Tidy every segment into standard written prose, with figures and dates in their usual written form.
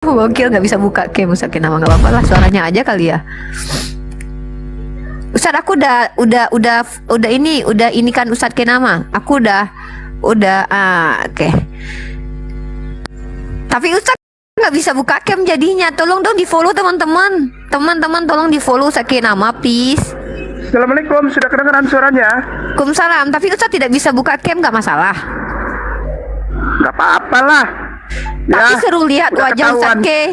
Gokil, nggak bisa buka cam Ustadz Kenama, nggak apa-apa lah, suaranya aja kali ya. Ustadz, aku udah ini kan Ustadz Kenama, aku udah oke. Tapi Ustadz nggak bisa buka cam jadinya. Tolong dong di follow teman-teman, tolong di follow Ustadz Kenama please. Assalamualaikum, sudah kedengaran suaranya? Waalaikumsalam. Tapi Ustadz tidak bisa buka cam, nggak masalah. Nggak apa-apa lah. Tapi seru lihat wajah Ustadz Ke.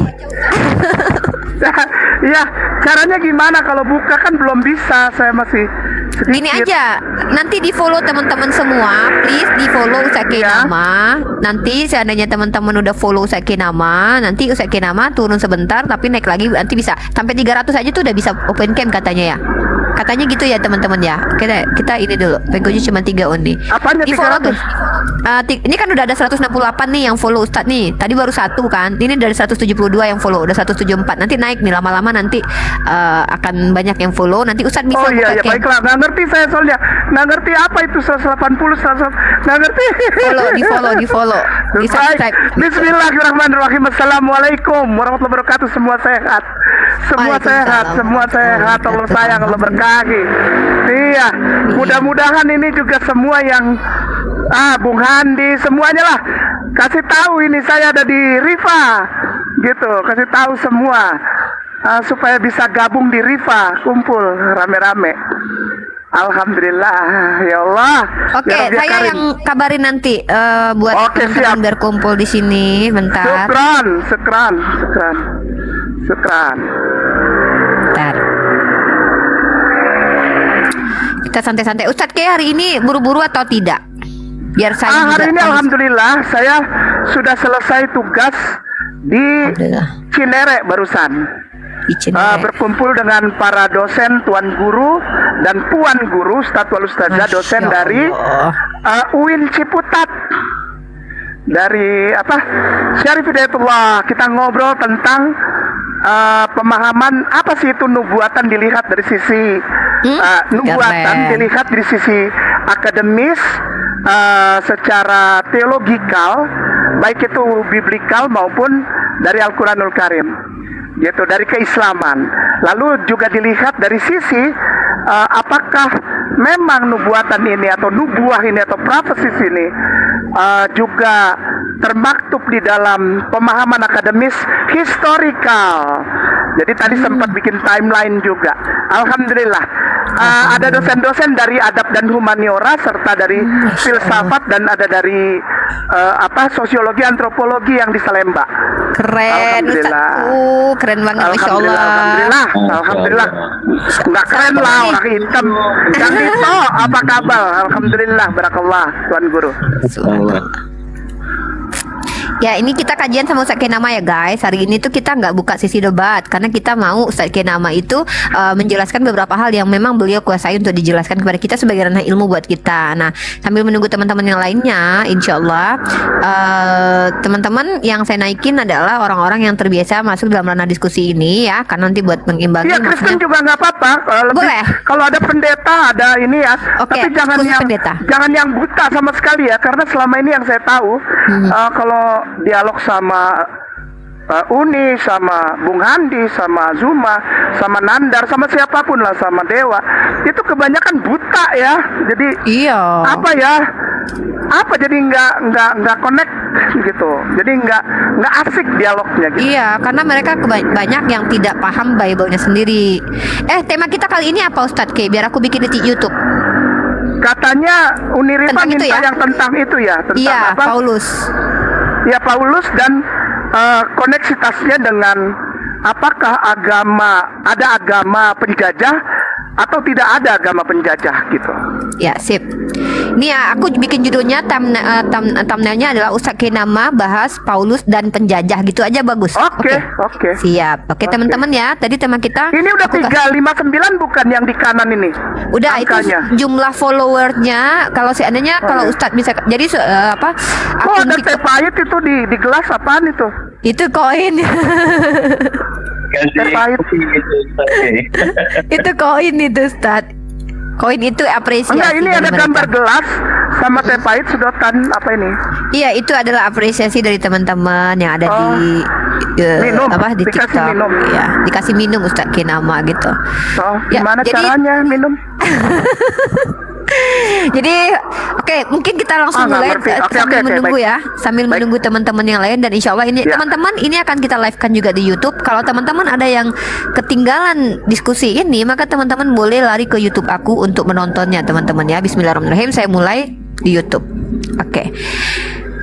Ya, caranya gimana kalau buka kan belum bisa, saya masih sedikit. Gini aja, nanti di follow teman-teman semua, please di follow Ustadz Kenama. Nanti seandainya teman-teman udah follow Ustadz Kenama, nanti Ustadz Kenama turun sebentar, tapi naik lagi nanti bisa sampai 300 aja tuh udah bisa open cam katanya ya. Katanya gitu ya teman-teman ya. Kita ini dulu, pengkunci cuma 3 only. Apanya Di follow 300? tuh. Ini kan udah ada 168 nih yang follow Ustadz nih. Tadi baru 1 kan. Ini dari 172 yang follow, udah 174. Nanti naik nih lama-lama, nanti akan banyak yang follow. Nanti Ustadz bisa Oh iya, buka ya cam. baiklah. Nggak ngerti saya soalnya. Nggak ngerti apa itu 180, 100. Nggak ngerti. Di follow. Di subscribe. Bismillahirrahmanirrahim. Assalamualaikum warahmatullahi wabarakatuh. Semua sehat. Semua sehat. Semua sehat. Allah sayang, Allah berkahi. Iya. Mudah-mudahan ini juga semua yang Bung Handi, semuanya lah. Kasih tahu ini saya ada di Rifa. Gitu. Kasih tahu semua. Supaya bisa gabung di Rifa, kumpul rame-rame. Alhamdulillah, ya Allah. Oke, Ya Rabbi saya Karim. yang kabarin nanti buat Oke, teman-teman siap. biar kumpul di sini. Bentar. Syukran. Bentar. Kita santai-santai. Ustadz Ke hari ini buru-buru atau tidak? Biar saya Hari juga ini alhamdulillah saya sudah selesai tugas di Alhamdulillah. Cinere barusan. Izin Berkumpul dengan para dosen, tuan guru dan puan guru, Ustadz wal Ustazah, Masya dosen dari Allah. UIN Ciputat. Dari Syarif Hidayatullah. Kita ngobrol tentang pemahaman apa sih itu nubuatan dilihat dari sisi nubuatan Keren. dilihat dari sisi akademis, secara teologikal, baik itu biblikal maupun dari Al-Quranul Karim, gitu, dari keislaman. Lalu juga dilihat dari sisi apakah memang nubuatan ini atau nubuah ini atau profesis ini juga termaktub di dalam pemahaman akademis historikal. Jadi tadi sempat bikin timeline juga. Alhamdulillah. Ada dosen-dosen dari adab dan humaniora serta dari filsafat dan ada dari sosiologi, antropologi yang di Salemba. Keren Ustadz. Keren banget, Masya Allah. Alhamdulillah. Nggak keren lah orang hitam. Yang itu apa kabar? Alhamdulillah, barakallah, Tuan Guru. Ya, ini kita kajian sama Ustadz Kenama ya guys. Hari ini tuh kita nggak buka sesi debat karena kita mau Ustadz Kenama itu menjelaskan beberapa hal yang memang beliau kuasai untuk dijelaskan kepada kita sebagai ranah ilmu buat kita. Nah, sambil menunggu teman-teman yang lainnya, insya Allah teman-teman yang saya naikin adalah orang-orang yang terbiasa masuk dalam ranah diskusi ini ya, karena nanti buat mengimbangi. Iya, Kristen juga nggak apa-apa. Boleh. Kalau ada pendeta, ada ini ya. Oke, tapi jangan yang buta sama sekali ya, karena selama ini yang saya tahu kalau dialog sama Uni, sama Bung Handi, sama Zuma, sama Nandar, sama siapapun lah, sama Dewa, itu kebanyakan buta ya. Jadi Iya. jadi nggak connect gitu. Jadi nggak asik dialognya gitu. Iya, karena mereka banyak yang tidak paham Bible-nya sendiri. Tema kita kali ini apa Ustadz Ke? Biar aku bikin di YouTube. Katanya Unirifa Tentang itu minta ya? yang tentang itu ya, tentang Iya, apa? Paulus. Ya, Paulus dan koneksitasnya dengan apakah ada agama penjajah atau tidak ada agama penjajah gitu. Ya, sip. Ini ya, aku bikin judulnya thumbnailnya adalah Ustadz Kenama bahas Paulus dan penjajah, gitu aja bagus. Oke. Siap. Oke, teman-teman ya. Tadi tema kita Ini udah 359 bukan yang di kanan ini. udah angkanya. itu jumlah followernya. Kalau seandainya kalau Ustadz bisa jadi akun ada teh TikTok pahit itu di gelas apaan itu? itu koin. Terkait. Itu koin itu Ustadz. Koin itu apresiasi. Enggak, ini dari ada mereka. gambar gelas sama teh pahit sedotan apa ini? Iya, itu adalah apresiasi dari teman-teman yang ada di Minum, apa di dikasih TikTok minum. ya, dikasih minum Ustaz Kenama gitu. Oh, Ya, gimana jadi- caranya minum? Jadi oke, mungkin kita langsung nggak mulai ngerti. Oke, sambil oke, menunggu baik. ya, sambil Baik. menunggu teman-teman yang lain, dan insya Allah ini Ya. teman-teman ini akan kita live-kan juga di YouTube. Kalau teman-teman ada yang ketinggalan diskusi ini, maka teman-teman boleh lari ke YouTube aku untuk menontonnya teman-teman ya. Bismillahirrahmanirrahim, saya mulai di YouTube. Oke.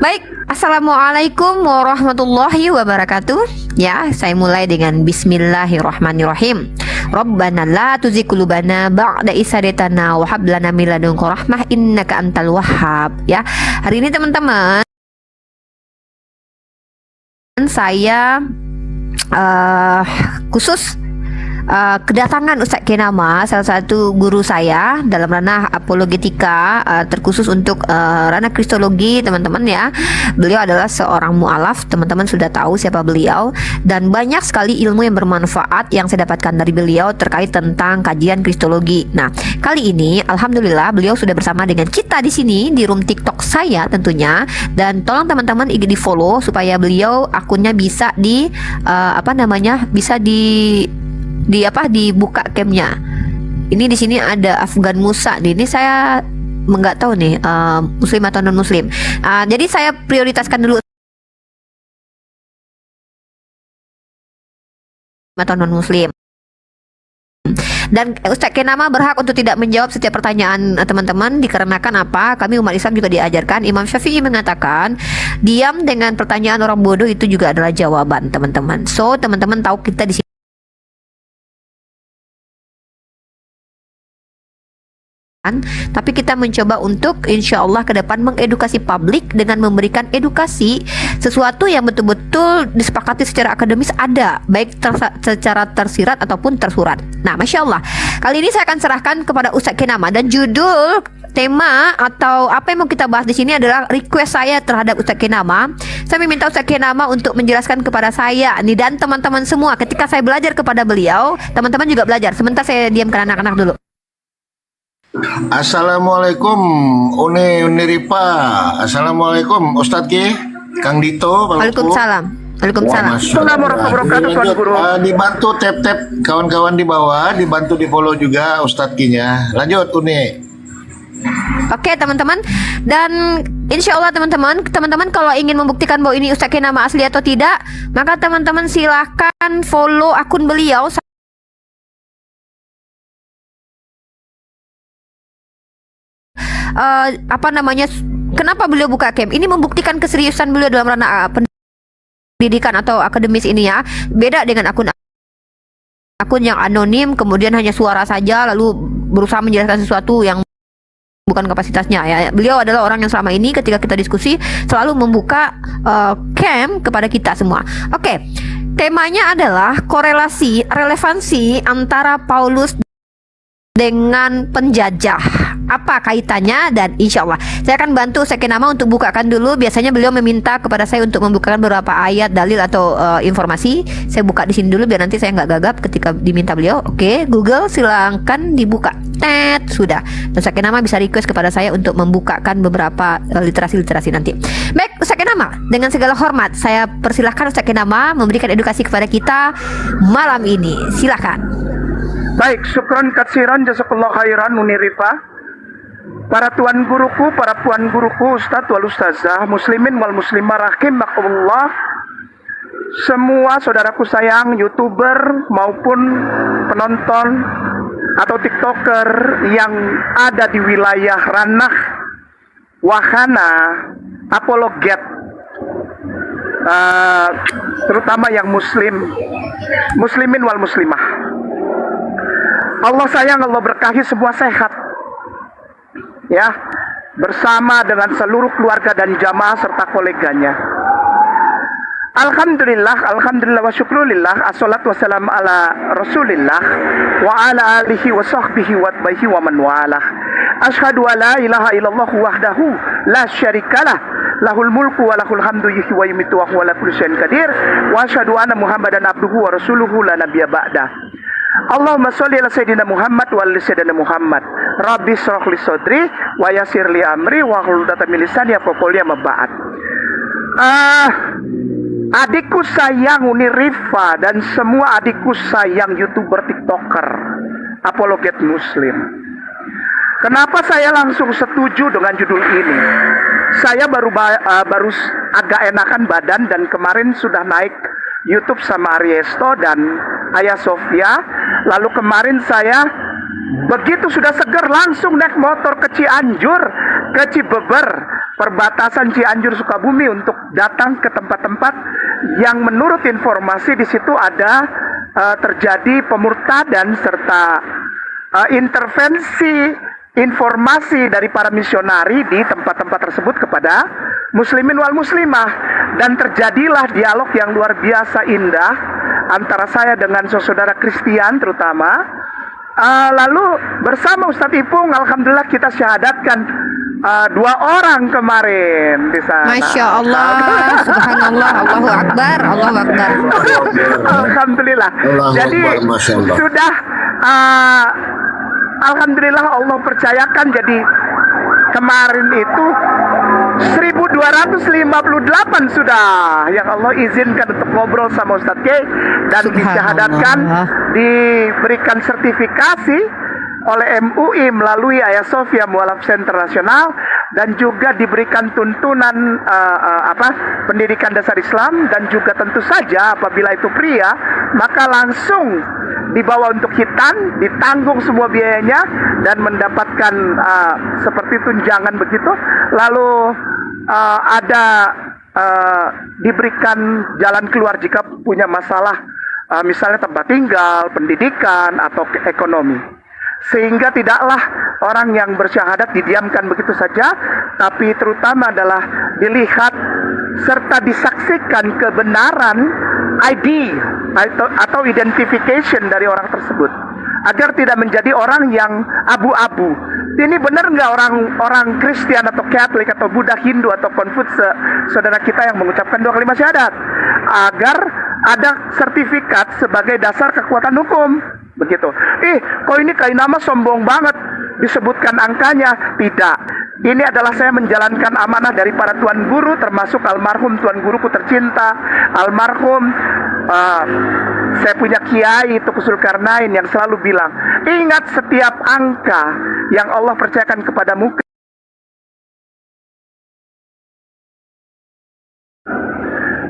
Baik, Assalamualaikum warahmatullahi wabarakatuh. Ya, saya mulai dengan Bismillahirrahmanirrahim. Rabbana la tuzigh qulubana ba'da idh hadaytana wa hab lana min ladunka rahmah innaka antal wahhab. Ya, hari ini teman-teman saya khusus kedatangan Ustadz Kenama, salah satu guru saya dalam ranah apologetika, terkhusus untuk ranah kristologi teman-teman ya. Beliau adalah seorang mu'alaf, teman-teman sudah tahu siapa beliau, dan banyak sekali ilmu yang bermanfaat yang saya dapatkan dari beliau terkait tentang kajian kristologi. Nah, kali ini alhamdulillah beliau sudah bersama dengan kita di sini di room TikTok saya tentunya, dan tolong teman-teman ingin di follow supaya beliau akunnya bisa di bisa dibuka camnya. Ini di sini ada Afgan Musa. Ini saya nggak tahu nih muslim atau non muslim. Jadi saya prioritaskan dulu atau non muslim. Dan Ustadz Kenama berhak untuk tidak menjawab setiap pertanyaan teman-teman, dikarenakan apa? Kami umat Islam juga diajarkan, Imam Syafi'i mengatakan diam dengan pertanyaan orang bodoh itu juga adalah jawaban teman-teman. So teman-teman tahu kita di sini, tapi kita mencoba untuk insya Allah ke depan mengedukasi publik dengan memberikan edukasi sesuatu yang betul-betul disepakati secara akademis ada, baik secara tersirat ataupun tersurat. Nah, Masya Allah, kali ini saya akan serahkan kepada Ustadz Kenama, dan judul tema atau apa yang mau kita bahas di sini adalah request saya terhadap Ustadz Kenama. Saya meminta Ustadz Kenama untuk menjelaskan kepada saya nih dan teman-teman semua. Ketika saya belajar kepada beliau, teman-teman juga belajar. Sebentar saya diamkan anak-anak dulu. Assalamualaikum Uni Ripa. Assalamualaikum Ustadz Ki, Kang Dito, Pak Luku. Waalaikumsalam. Waalaikumsalam. Assalamualaikum warahmatullahi wabarakatuh, Tuan Lanjut, Guru. dibantu tap-tap kawan-kawan di bawah, dibantu di follow juga Ustadz Ki-nya. Lanjut Uni. Oke teman-teman, dan insya Allah teman-teman kalau ingin membuktikan bahwa ini Ustadz Kenama asli atau tidak, maka teman-teman silahkan follow akun beliau. Kenapa beliau buka camp? Ini membuktikan keseriusan beliau dalam ranah pendidikan atau akademis ini ya. Beda dengan akun yang anonim, kemudian hanya suara saja lalu berusaha menjelaskan sesuatu yang bukan kapasitasnya ya. Beliau adalah orang yang selama ini ketika kita diskusi selalu membuka camp kepada kita semua. Oke, temanya adalah relevansi antara Paulus dengan penjajah. Apa kaitannya? Dan insya Allah saya akan bantu Ustadz Kenama untuk bukakan dulu. Biasanya beliau meminta kepada saya untuk membukakan beberapa ayat, dalil atau informasi. Saya buka di sini dulu biar nanti saya nggak gagap ketika diminta beliau. Oke, Google silahkan dibuka. Sudah. Ustadz Kenama bisa request kepada saya untuk membukakan beberapa literasi nanti. Baik, Ustadz Kenama, dengan segala hormat saya persilahkan Ustadz Kenama memberikan edukasi kepada kita malam ini. Silahkan. Baik, syukran katsiran, jazakallah khairan Uni Rifa. Para tuan guruku, para puan guruku, ustadz wal ustazah, muslimin wal muslimah rahimakumullah. Semua saudaraku sayang, YouTuber maupun penonton atau TikToker yang ada di wilayah ranah wahana apologet, terutama yang muslimin wal muslimah. Allah sayang, Allah berkahi, semua sehat ya, bersama dengan seluruh keluarga dan jamaah serta koleganya. Alhamdulillah wa syukrulillah, assalatu wassalam ala rasulillah wa ala alihi wa sahbihi wa atbaihi wa man walah. Ashhadu an la ilaha illallah wahdahu la syarikalah, lahul mulku wa lahul hamdu yuhyi wa yumiitu wa huwa ala kulli syai'in qadir, wa asyhadu anna muhammadan abduhu wa rasuluhu la nabiyya ba'da. Allahumma sholli ala sayyidina Muhammad wa ala sayyidina Muhammad. Rabbi shrah li sadri wa yassir li amri wa hlul 'uqdatam min lisani yafqahu qawli, amma ba'd. adikku sayang Uni Rifa dan semua adikku sayang YouTuber TikToker apologet Muslim. Kenapa saya langsung setuju dengan judul ini? Saya baru agak enakan badan dan kemarin sudah naik YouTube sama Ariesto dan Ayah Sofia. Lalu kemarin saya begitu sudah seger langsung naik motor ke Cianjur, ke Cibeber, perbatasan Cianjur Sukabumi untuk datang ke tempat-tempat yang menurut informasi di situ ada terjadi pemurtadan serta intervensi informasi dari para misionari di tempat-tempat tersebut kepada muslimin wal muslimah, dan terjadilah dialog yang luar biasa indah antara saya dengan saudara Kristian terutama. Lalu bersama Ustadz Ipung, alhamdulillah kita syahadatkan 2 orang kemarin di sana. Masya Allah, subhanallah, Allahu Akbar, Allahu Akbar. Alhamdulillah. Jadi sudah alhamdulillah Allah percayakan, jadi kemarin itu 1258 sudah yang Allah izinkan untuk ngobrol sama Ustadz K dan disyahadatkan, diberikan sertifikasi oleh MUI melalui Ayah Sofia Mualaf Center Nasional, dan juga diberikan tuntunan pendidikan dasar Islam, dan juga tentu saja apabila itu pria maka langsung dibawa untuk hitan, ditanggung semua biayanya dan mendapatkan seperti tunjangan begitu. Lalu diberikan jalan keluar jika punya masalah, misalnya tempat tinggal, pendidikan atau ekonomi. Sehingga tidaklah orang yang bersyahadat didiamkan begitu saja, tapi terutama adalah dilihat serta disaksikan kebenaran ID atau identification dari orang tersebut, agar tidak menjadi orang yang abu-abu. Ini benar nggak orang Kristen atau Katolik atau Buddha, Hindu atau Konfutse, saudara kita yang mengucapkan 2 kalimat syahadat, agar ada sertifikat sebagai dasar kekuatan hukum. Begitu. Kok ini kayak nama sombong banget disebutkan angkanya? Tidak. Ini adalah saya menjalankan amanah dari para tuan guru, termasuk almarhum tuan guruku tercinta, almarhum saya punya kiai Tuku Zulkarnain yang selalu bilang, ingat setiap angka yang Allah percayakan kepadamu,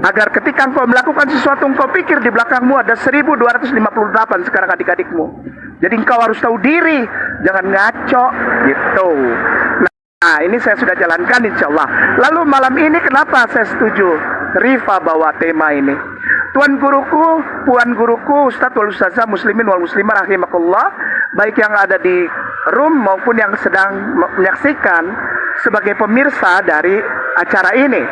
agar ketika engkau melakukan sesuatu engkau pikir di belakangmu ada 1258 sekarang adik-adikmu. Jadi engkau harus tahu diri, jangan ngaco gitu. Nah ini saya sudah jalankan insya Allah. Lalu malam ini kenapa saya setuju Rifa bawa tema ini? Tuan guruku, puan guruku, Ustadz wal Ustazah muslimin wal muslimah rahimakumullah, baik yang ada di room maupun yang sedang menyaksikan sebagai pemirsa dari acara ini.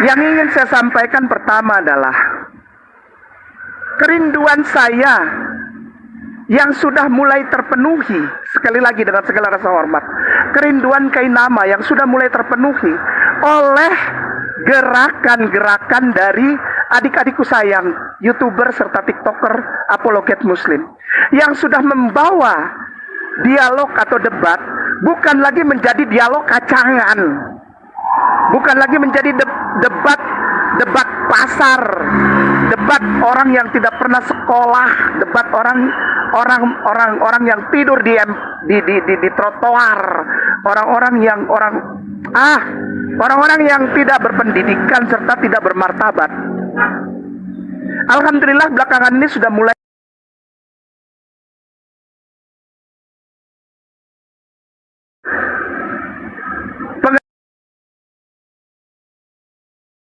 Yang ingin saya sampaikan pertama adalah kerinduan saya yang sudah mulai terpenuhi, sekali lagi dengan segala rasa hormat, kerinduan Kainama yang sudah mulai terpenuhi oleh gerakan-gerakan dari adik-adikku sayang, YouTuber serta TikToker apologet Muslim, yang sudah membawa dialog atau debat bukan lagi menjadi dialog kacangan, bukan lagi menjadi debat pasar, debat orang yang tidak pernah sekolah, debat orang yang tidur di trotoar, orang-orang yang tidak berpendidikan serta tidak bermartabat. Alhamdulillah belakangan ini sudah mulai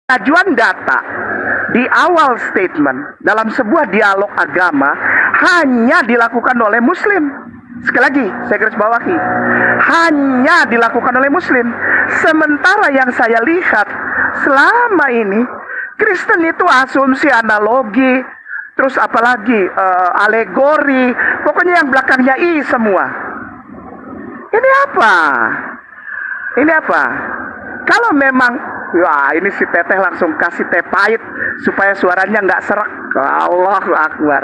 pengajuan data di awal statement dalam sebuah dialog agama hanya dilakukan oleh Muslim. Sekali lagi saya garis bawahi, hanya dilakukan oleh Muslim. Sementara yang saya lihat selama ini Kristen itu asumsi, analogi, terus apalagi alegori, pokoknya yang belakangnya i semua. Ini apa? Ini apa? Kalau memang, wah ini si teteh langsung kasih teh pahit supaya suaranya nggak serak. Allahu Akbar.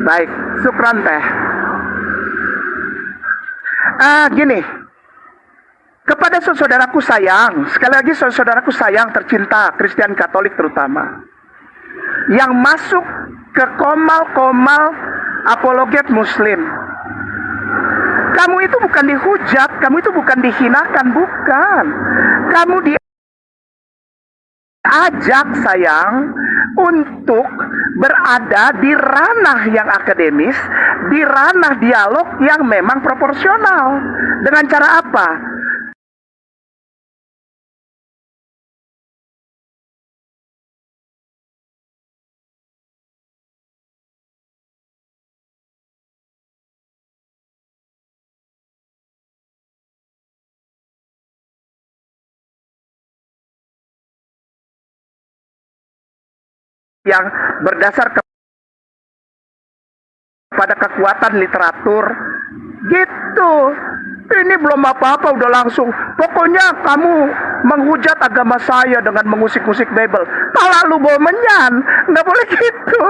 Baik, syukran teh. Gini, Kepada saudaraku sayang, sekali lagi saudaraku sayang tercinta, Kristen Katolik terutama, yang masuk ke komal-komal apologet Muslim. Kamu itu bukan dihujat, kamu itu bukan dihinakan, bukan. Kamu diajak sayang untuk berada di ranah yang akademis, di ranah dialog yang memang proporsional. Dengan cara apa? Yang berdasar kepada kekuatan literatur gitu. Ini belum apa-apa udah langsung, pokoknya kamu menghujat agama saya dengan mengusik-usik Bible, pala lu bau menyan, nggak boleh gitu.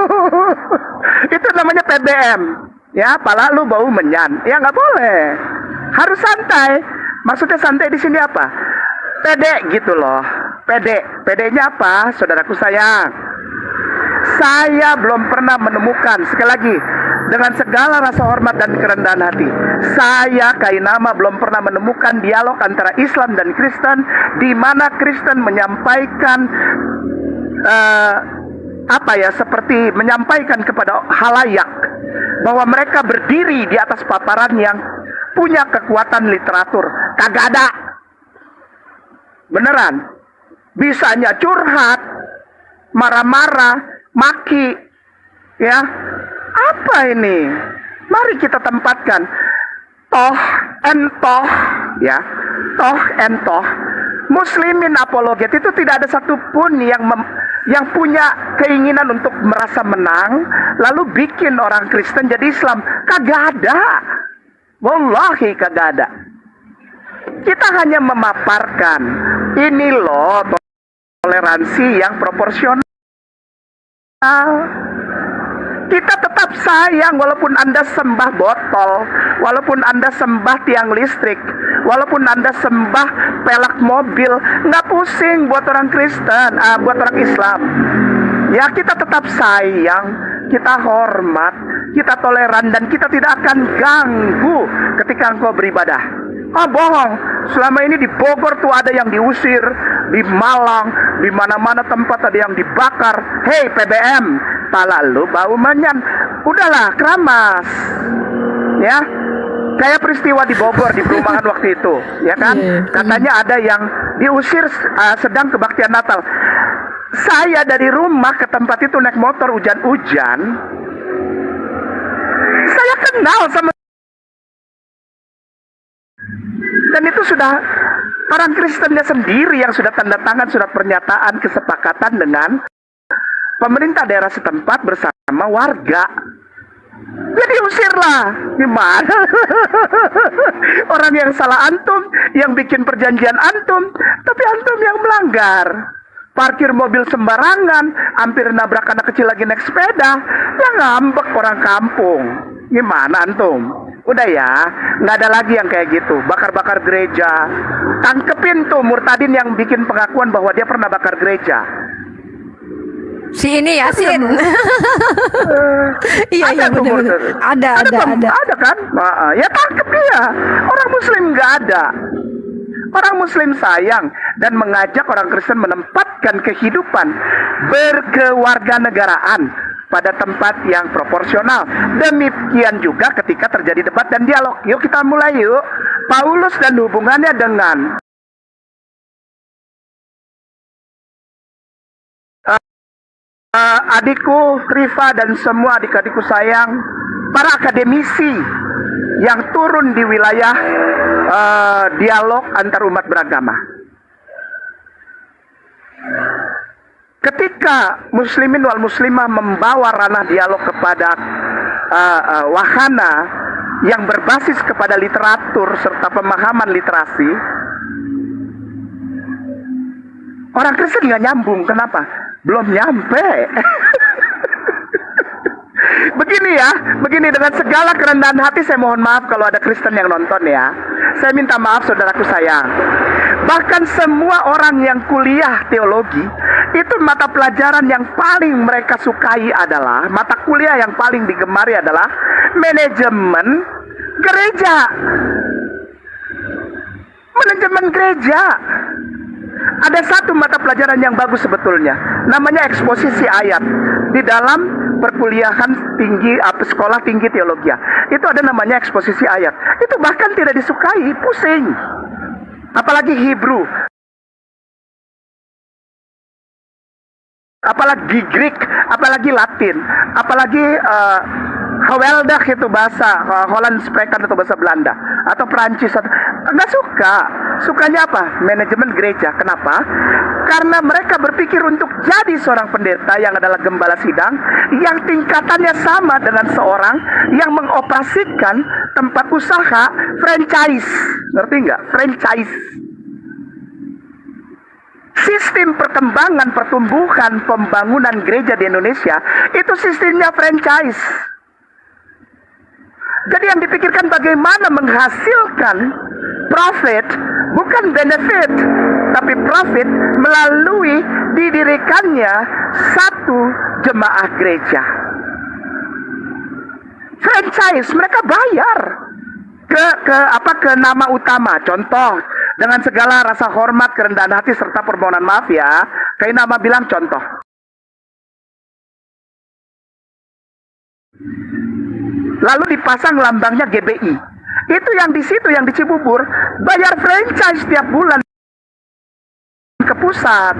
Itu namanya PBM ya, pala lu bau menyan ya, nggak boleh, harus santai. Maksudnya santai di sini apa? Pede gitu loh. PD-nya apa, saudaraku sayang? Saya belum pernah menemukan, sekali lagi, dengan segala rasa hormat dan kerendahan hati, saya Kainama belum pernah menemukan dialog antara Islam dan Kristen di mana Kristen menyampaikan seperti menyampaikan kepada halayak bahwa mereka berdiri di atas paparan yang punya kekuatan literatur. Kagak ada. Beneran. Bisanya curhat, marah-marah, maki, ya. Apa ini? Mari kita tempatkan toh ya, toh Muslimin apologet itu tidak ada satupun yang punya keinginan untuk merasa menang lalu bikin orang Kristen jadi Islam. Kagak ada. Wallahi kagak ada. Kita hanya memaparkan ini loh toleransi yang proporsional. Kita tetap sayang walaupun Anda sembah botol, walaupun Anda sembah tiang listrik, walaupun Anda sembah pelak mobil, nggak pusing buat orang Kristen, buat orang Islam. Ya, kita tetap sayang, kita hormat, kita toleran, dan kita tidak akan ganggu ketika engkau beribadah. Bohong. Selama ini di Bogor tuh ada yang diusir, di Malang, di mana-mana tempat ada yang dibakar. Hei PBM, pala lu bau menyan. Udahlah, keramas. Ya. Kayak peristiwa di Bogor di perumahan waktu itu, ya kan? Katanya ada yang diusir sedang kebaktian Natal. Saya dari rumah ke tempat itu naik motor hujan-hujan. Saya kenal sama, dan itu sudah orang Kristennya sendiri yang sudah tanda tangan surat pernyataan kesepakatan dengan pemerintah daerah setempat bersama warga. Jadi usirlah. Gimana? Orang yang salah antum, yang bikin perjanjian antum, tapi antum yang melanggar. Parkir mobil sembarangan, hampir nabrak anak kecil lagi naik sepeda, ya ngambek orang kampung. Gimana antum? Udah ya, nggak ada lagi yang kayak gitu. Bakar-bakar gereja. Tangkepin tuh murtadin yang bikin pengakuan bahwa dia pernah bakar gereja. Si ini ya, Sin. Iya, Ada tuh benar. murtadin. Ada. Ada kan? Ya tangkep dia. Orang Muslim nggak ada. Orang Muslim sayang dan mengajak orang Kristen menempatkan kehidupan berkewarganegaraan pada tempat yang proporsional. Demikian juga ketika terjadi debat dan dialog. Yuk kita mulai yuk. Paulus dan hubungannya dengan adikku Riva dan semua adik-adikku sayang, para akademisi yang turun di wilayah dialog antar umat beragama. Ketika muslimin wal muslimah membawa ranah dialog kepada wahana yang berbasis kepada literatur serta pemahaman literasi, orang Kristen nggak nyambung. Kenapa? Belum nyampe. Begini ya, begini, dengan segala kerendahan hati saya mohon maaf kalau ada Kristen yang nonton ya. saya minta maaf saudaraku sayang. Bahkan semua orang yang kuliah teologi, itu mata pelajaran yang paling mereka sukai adalah, mata kuliah yang paling digemari adalah manajemen gereja. Manajemen gereja. Ada satu mata pelajaran yang bagus sebetulnya, namanya eksposisi ayat di dalam perkuliahan tinggi, sekolah tinggi teologi. Itu ada namanya eksposisi ayat. Itu bahkan tidak disukai, pusing. Apalagi Hebrew, apalagi Greek, apalagi Latin, apalagi Geweldig itu bahasa Holland Spreken atau bahasa Belanda atau Perancis atau nggak suka. Sukanya apa? Manajemen gereja. Kenapa? Karena mereka berpikir untuk jadi seorang pendeta yang adalah gembala sidang yang tingkatannya sama dengan seorang yang mengoperasikan tempat usaha franchise. Ngerti nggak? Franchise. Sistem perkembangan, pertumbuhan, pembangunan gereja di Indonesia itu sistemnya franchise. Jadi yang dipikirkan bagaimana menghasilkan profit, bukan benefit, tapi profit melalui didirikannya satu jemaah gereja. Franchise, mereka bayar ke nama utama. Contoh, dengan segala rasa hormat, kerendahan hati serta permohonan maaf ya, kayak nama bilang contoh. Lalu dipasang lambangnya GBI. Itu yang di situ, yang di Cibubur, bayar franchise setiap bulan ke pusat.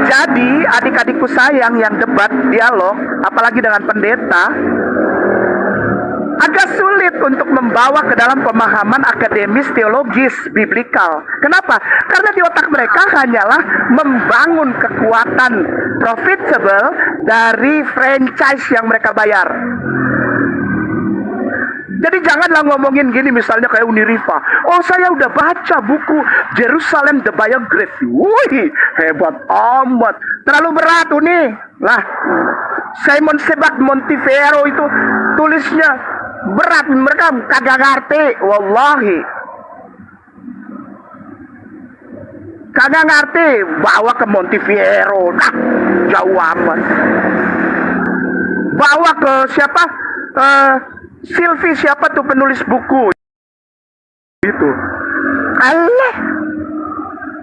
Jadi adik-adikku sayang yang debat, dialog, apalagi dengan pendeta, agak sulit untuk membawa ke dalam pemahaman akademis, teologis, biblikal. Kenapa? Karena di otak mereka hanyalah membangun kekuatan profitable dari franchise yang mereka bayar. Jadi janganlah ngomongin gini misalnya kayak Uniriva. Oh, saya udah baca buku Jerusalem The Biography. Wih, hebat amat. Terlalu berat nih. Lah, Simon Sebag Montefiore itu tulisnya berat, mereka kagak ngerti. Wallahi kagak ngerti. Bawa ke Montefiore, nah, jauh amat. Bawa ke siapa? Sylvie siapa tuh penulis buku itu. Allah,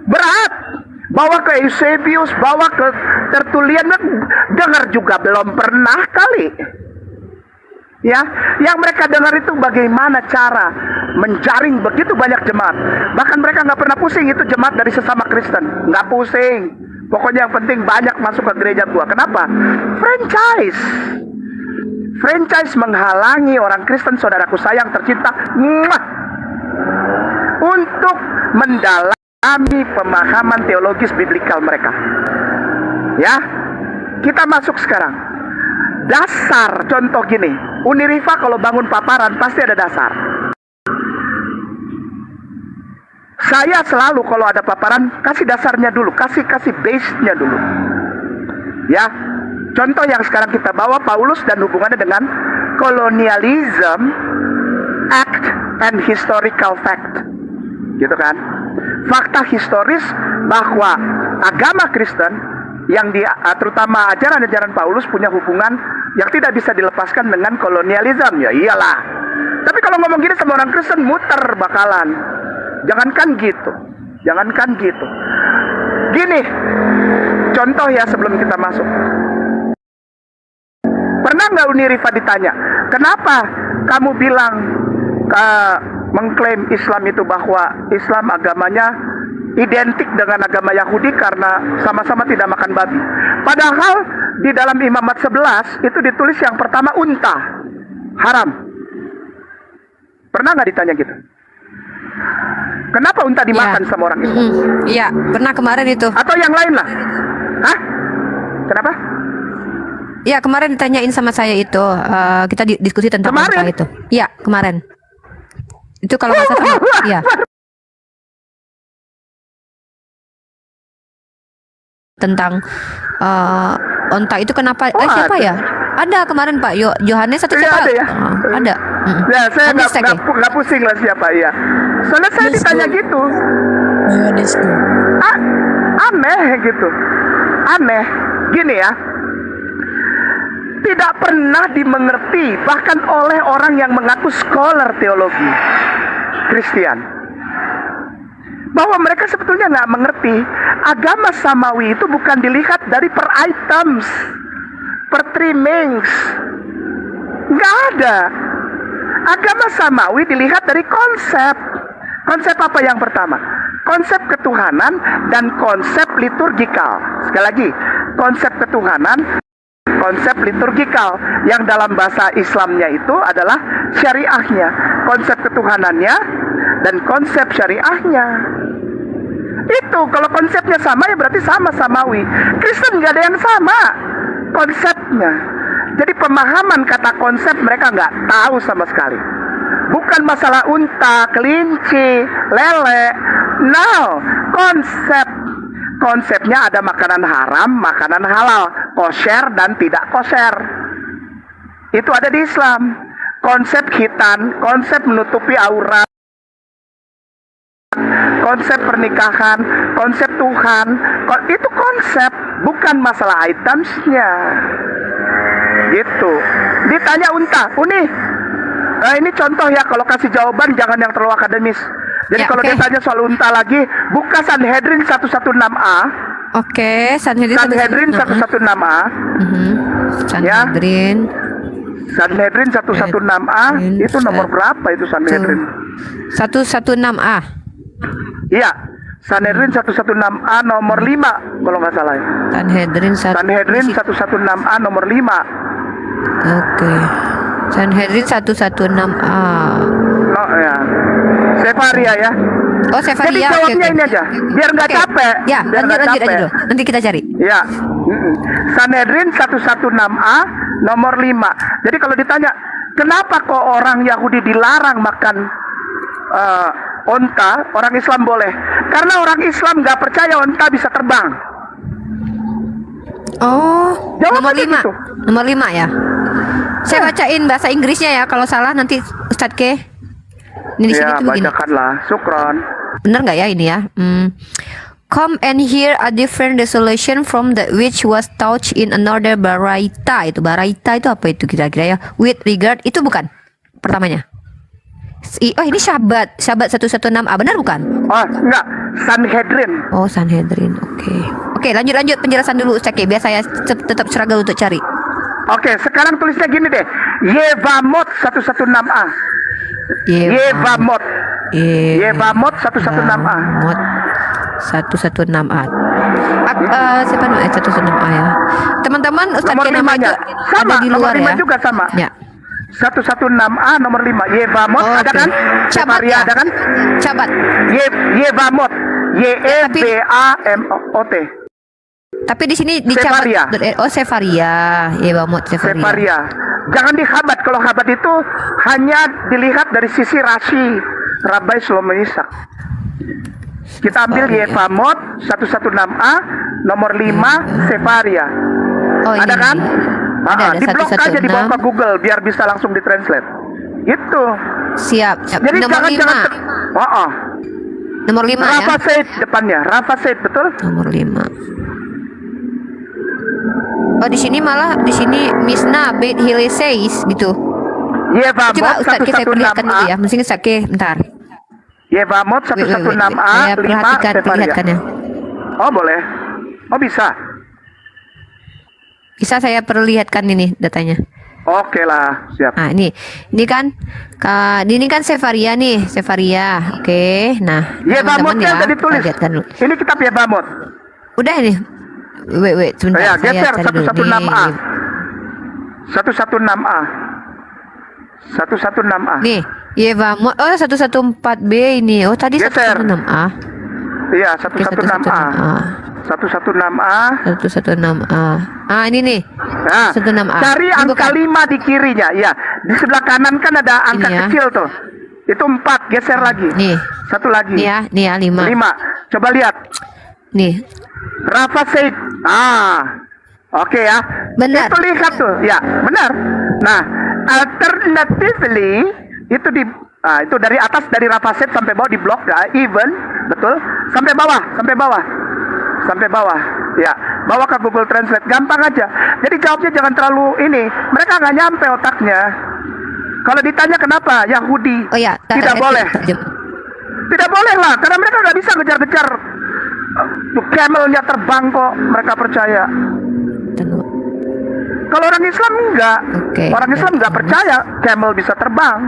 berat. Bawa ke Eusebius, bawa ke Tertullian, dengar juga belum pernah kali. Ya, yang mereka dengar itu bagaimana cara menjaring begitu banyak jemaat. Bahkan mereka nggak pernah pusing itu jemaat dari sesama Kristen, nggak pusing. Pokoknya yang penting banyak masuk ke gereja gua. Kenapa? Franchise. Franchise menghalangi orang Kristen, saudaraku sayang tercinta, untuk mendalami pemahaman teologis biblikal mereka. Ya, kita masuk sekarang. Dasar, contoh gini, Uniriva kalau bangun paparan pasti ada dasar. Saya selalu kalau ada paparan kasih dasarnya dulu, kasih base-nya dulu. Ya, contoh yang sekarang kita bawa Paulus dan hubungannya dengan colonialism, act and historical fact, gitu kan? Fakta historis bahwa agama Kristen yang terutama ajaran-ajaran Paulus punya hubungan yang tidak bisa dilepaskan dengan kolonialisme. Ya iyalah. Tapi kalau ngomong gini sama orang Kristen muter bakalan. Jangankan gitu. Gini, contoh ya sebelum kita masuk. Pernah nggak Uniriva ditanya, kenapa kamu bilang mengklaim Islam itu bahwa Islam agamanya identik dengan agama Yahudi karena sama-sama tidak makan babi. Padahal di dalam Imamat 11 itu ditulis yang pertama unta haram. Pernah nggak ditanya gitu? Kenapa unta dimakan sama orang itu? Iya, pernah kemarin itu. Atau yang lain lah. Hah? Kenapa? Ya, kemarin ditanyain sama saya itu. Kita diskusi tentang unta itu. Iya, kemarin. Itu kalau nggak salah. Iya. Tentang unta itu kenapa? Siapa ya? Ada kemarin Pak Yohanes atau Iya, siapa? ada ya? Ada. Ya, saya Yohanes Sake. nggak pusing lah siapa ya. Soalnya saya ditanya gitu, aneh gitu, aneh. Gini ya, tidak pernah dimengerti bahkan oleh orang yang mengaku scholar teologi Kristen, bahwa mereka sebetulnya nggak mengerti agama samawi itu bukan dilihat dari per items, per trimmings, nggak ada. Agama samawi dilihat dari konsep. Konsep apa yang pertama? Konsep ketuhanan dan konsep liturgikal. Sekali lagi, konsep ketuhanan, konsep liturgikal yang dalam bahasa Islamnya itu adalah syariahnya, konsep ketuhanannya dan konsep syariahnya. Itu kalau konsepnya sama ya berarti sama samawi. Kristen nggak ada yang sama konsepnya. Jadi pemahaman kata konsep mereka nggak tahu sama sekali. Bukan masalah unta, kelinci, lele. No, konsep. Konsepnya ada makanan haram, makanan halal, kosher dan tidak kosher. Itu ada di Islam. Konsep khitan, konsep menutupi aurat, konsep pernikahan, konsep Tuhan, itu konsep, bukan masalah itemsnya. Gitu. Ditanya unta, Uni, ini contoh ya, kalau kasih jawaban jangan yang terlalu akademis. Jadi Ya, kalau oke. dia tanya soal unta lagi, buka Sanhedrin 116a. Oke, Sanhedrin Sanhedrin 116a. Sanhedrin. Sanhedrin 116a itu nomor berapa itu Sanhedrin? 116A. Iya, Sanhedrin 116a nomor 5 kalau nggak salah ya. Sanhedrin Sanhedrin 116a nomor 5. Oke. Sanhedrin 116A. Oh ya. Sefaria ya. Oh, Jadi Sefaria. jawabnya ini aja, biar nggak Oke. capek. Ya, Biar nggak lanjut capek. dulu. Nanti kita cari. Ya. Sanhedrin 116a nomor 5. Jadi kalau ditanya, kenapa kok orang Yahudi dilarang makan onta, orang Islam boleh? Karena orang Islam nggak percaya onta bisa terbang. Oh, Jawabannya nomor 5. gitu. Nomor 5 ya. Saya bacain bahasa Inggrisnya ya, kalau salah nanti Ustadz Ke. Ini di sini Ya, tuh begini. bacakanlah. Syukron. Bener nggak ya ini ya? Come and hear a different resolution from that which was taught in another baraita. Itu baraita itu apa itu kira-kira ya? With regard itu bukan pertamanya. Oh ini Syabat 116A, benar bukan? Oh, enggak. Sanhedrin. Oh Sanhedrin, oke. Oke, lanjut penjelasan dulu Ustaz Ke, biar saya tetap struggle untuk cari. Oke, sekarang tulisnya gini deh. Yevamot 116a. Yevamot. Yevamot 116a. Yevamot 116A. Siapa namanya 116A ya? Teman-teman Ustaz Nomor Ke nama itu 5-nya. Sama, ada di nomor luar 5 ya. juga sama. Ya. 116a nomor 5. Yevamot Oh, ada oke. kan? Cabat Sefaria ya? ada kan? Cabat. Yevamot. Yevamot. Tapi di sini Sefaria. dicabat. Oh Sefaria. Yevamot Sefaria. Sefaria. Jangan dikhabat. Kalau khabat itu hanya dilihat dari sisi rasi Rabbi Shlomo Ishak. Kita ambil Sefaria. Yevamot 116a nomor 5 Sefaria. Oh, Ada ini. kan? Ada Di blok aja di bawah 116. ke Google biar bisa langsung ditranslate. Itu. Siap. Jadi Nomor 5. jangan Nomor 5 ya. Rafa Said depannya. Rafa Said betul? Nomor 5. Oh di sini malah Misna Beit Hillel says gitu. Yevamot Coba Ustaz Ke saya perlihatkan dulu 116a. ya. Mungkin Ustaz Ke bentar. Yevamot Wait. 116a Saya 5 Sefaria. perlihatkannya. Oh boleh. Oh bisa. Bisa saya perlihatkan ini datanya. Oke lah, siap. Nah, ini kan Sefaria nih, Sefaria. Oke. Nah, teman-teman Yevamotnya ya, udah ditulis. kita lihatkan dulu. Ini kitab Yevamot. Udah ini. Wait, sebentar. Ya, saya geser cari dulu. 116a. 116a. 116a. Nih, Yevamot. Oh, 114B ini. Oh, tadi Geser. 116A. Iya, Oke, 116a. 116a. 116A. Ah, ini nih. Nah, 116A. cari Ini angka bukan. 5 di kirinya. Ya, di sebelah kanan kan ada angka Ini ya. kecil tuh. Itu 4, geser lagi. Nih. Satu lagi. Nih ya, 5. 5. Coba lihat. Nih. Rafa Said. Oke ya. Benar. Itu lihat tuh, ya benar. Nah, alternatively itu itu dari atas dari Rafaset sampai bawah di blok ya, even betul sampai bawah, sampai bawah. Ya, bawa ke Google Translate, gampang aja. Jadi jawabnya jangan terlalu ini. Mereka nggak nyampe otaknya. Kalau ditanya kenapa Yahudi Oh ya, tidak boleh, tidak boleh lah, karena mereka nggak bisa ngejar-ngejar. Camelnya terbang kok, mereka percaya. Tunggu. Kalau orang Islam enggak, Oke. orang Islam enggak percaya camel bisa terbang.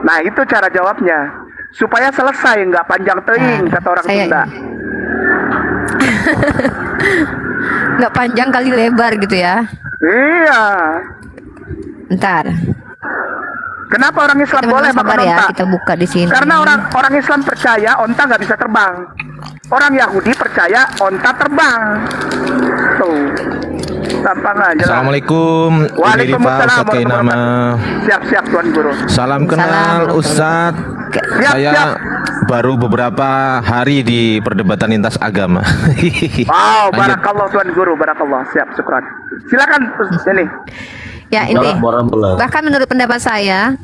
Nah itu cara jawabnya, supaya selesai enggak panjang teing kata orang Sunda. Nggak panjang kali lebar gitu ya. Iya. Ntar. Kenapa orang Islam Teman-teman boleh makan sabar ya, onta? kita buka di sini. Karena orang Islam percaya onta nggak bisa terbang. Orang Yahudi percaya onta terbang. Tuh, gampang aja. Lah. Assalamualaikum. Waalaikumsalam. Ustaz Kainama. Siap-siap Tuan Guru. Salam kenal Ustadz. Siap, Saya siap. baru beberapa hari di perdebatan lintas agama. Wow, Lanjut. barakallah Tuan Guru, barakallah. Siap, syukran. Silakan ini. Ya ini. Bahkan menurut pendapat saya,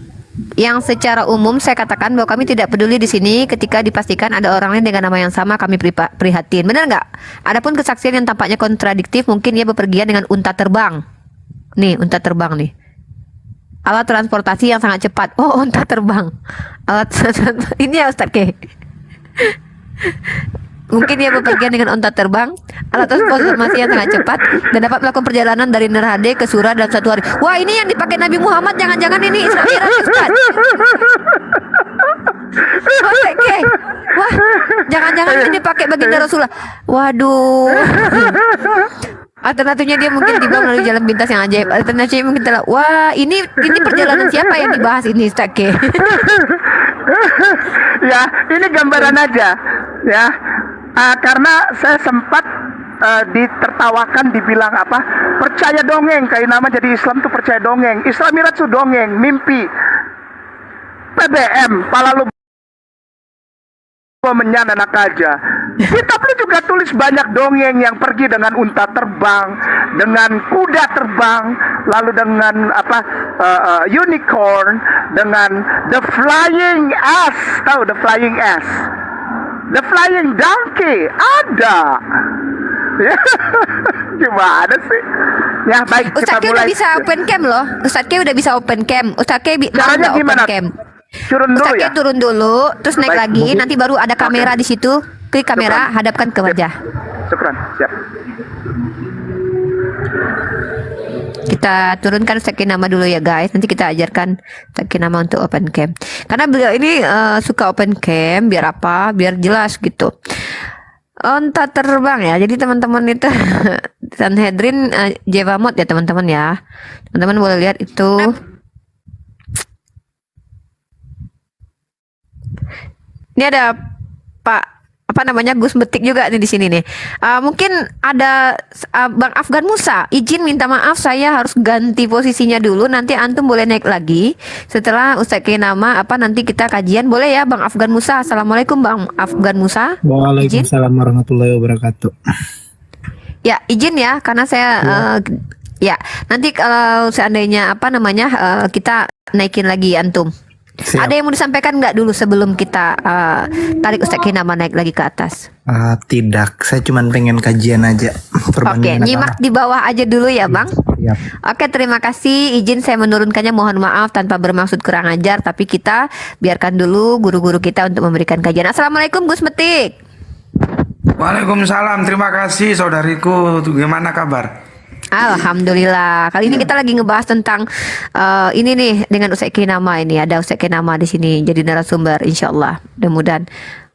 yang secara umum saya katakan bahwa kami tidak peduli di sini ketika dipastikan ada orang lain dengan nama yang sama, kami prihatin. Benar nggak? Adapun kesaksian yang tampaknya kontradiktif, mungkin ia bepergian dengan unta terbang. Nih, unta terbang nih. Alat transportasi yang sangat cepat. Oh, unta terbang. Alat ini ya Ustaz K. Mungkin ia bepergian dengan unta terbang, alat transportasi yang sangat cepat, dan dapat melakukan perjalanan dari Nerhade ke Surah dalam 1 hari. Wah, ini yang dipakai Nabi Muhammad, jangan-jangan ini Isra Mi'raj, Ustaz. Ustaz K. Wah, jangan-jangan ini dipakai baginda Rasulullah. Waduh. Alternatifnya dia mungkin dibawa melalui jalan pintas yang ajaib. Alternatifnya mungkin telah, wah ini perjalanan siapa yang dibahas ini Ustaz K? Ya, ini gambaran aja, ya. Karena saya sempat ditertawakan, dibilang apa? Percaya dongeng, kayak nama jadi Islam tuh percaya dongeng. Islam Mi'raj tuh dongeng, mimpi. PBM, pala lu menyan anak aja. Kitab lu juga tulis banyak dongeng yang pergi dengan unta terbang, dengan kuda terbang, lalu dengan apa unicorn, dengan the flying ass, tahu the flying ass, the flying donkey ada. Gimana sih? Ya baik, Ustaz kita K udah mulai. bisa open cam loh. Ustaz K udah bisa open cam. Ustaz K mau Caranya nggak open gimana? cam? Turun dulu Ustaz K ya. turun dulu, terus naik Baik, lagi. mungkin- Nanti baru ada kamera di situ. Klik kamera, hadapkan ke wajah. Syukran, siap. Kita turunkan Ustaz K nama dulu ya guys. Nanti kita ajarkan Ustaz K nama untuk open cam. Karena beliau ini suka open cam biar apa? Biar jelas gitu. Onta terbang ya. Jadi teman-teman itu Sanhedrin Jevamot ya teman-teman ya. Teman-teman boleh lihat itu. Ini ada Pak apa namanya Gus Betik juga nih di sini nih. Mungkin ada Bang Afgan Musa. Izin minta maaf saya harus ganti posisinya dulu. Nanti antum boleh naik lagi setelah Ustaz K nama apa nanti kita kajian boleh ya Bang Afgan Musa. Assalamualaikum Bang Afgan Musa. Waalaikumsalam warahmatullahi wabarakatuh. Ya izin ya karena saya ya nanti kalau seandainya apa namanya kita naikin lagi antum. Siap. Ada yang mau disampaikan nggak dulu sebelum kita tarik Ustaz K nama naik lagi ke atas? Tidak, saya cuma pengen kajian aja. Oke, nyimak di bawah aja dulu ya Bang. Siap. Oke, terima kasih. Izin saya menurunkannya, mohon maaf tanpa bermaksud kurang ajar, tapi kita biarkan dulu guru-guru kita untuk memberikan kajian. Assalamualaikum Gus Metik. Waalaikumsalam, terima kasih saudariku. Gimana kabar? Alhamdulillah. Kali ini kita lagi ngebahas tentang ini nih dengan Ustaz K nama ini. Ada Ustaz K nama di sini jadi narasumber insyaallah. Mudah-mudahan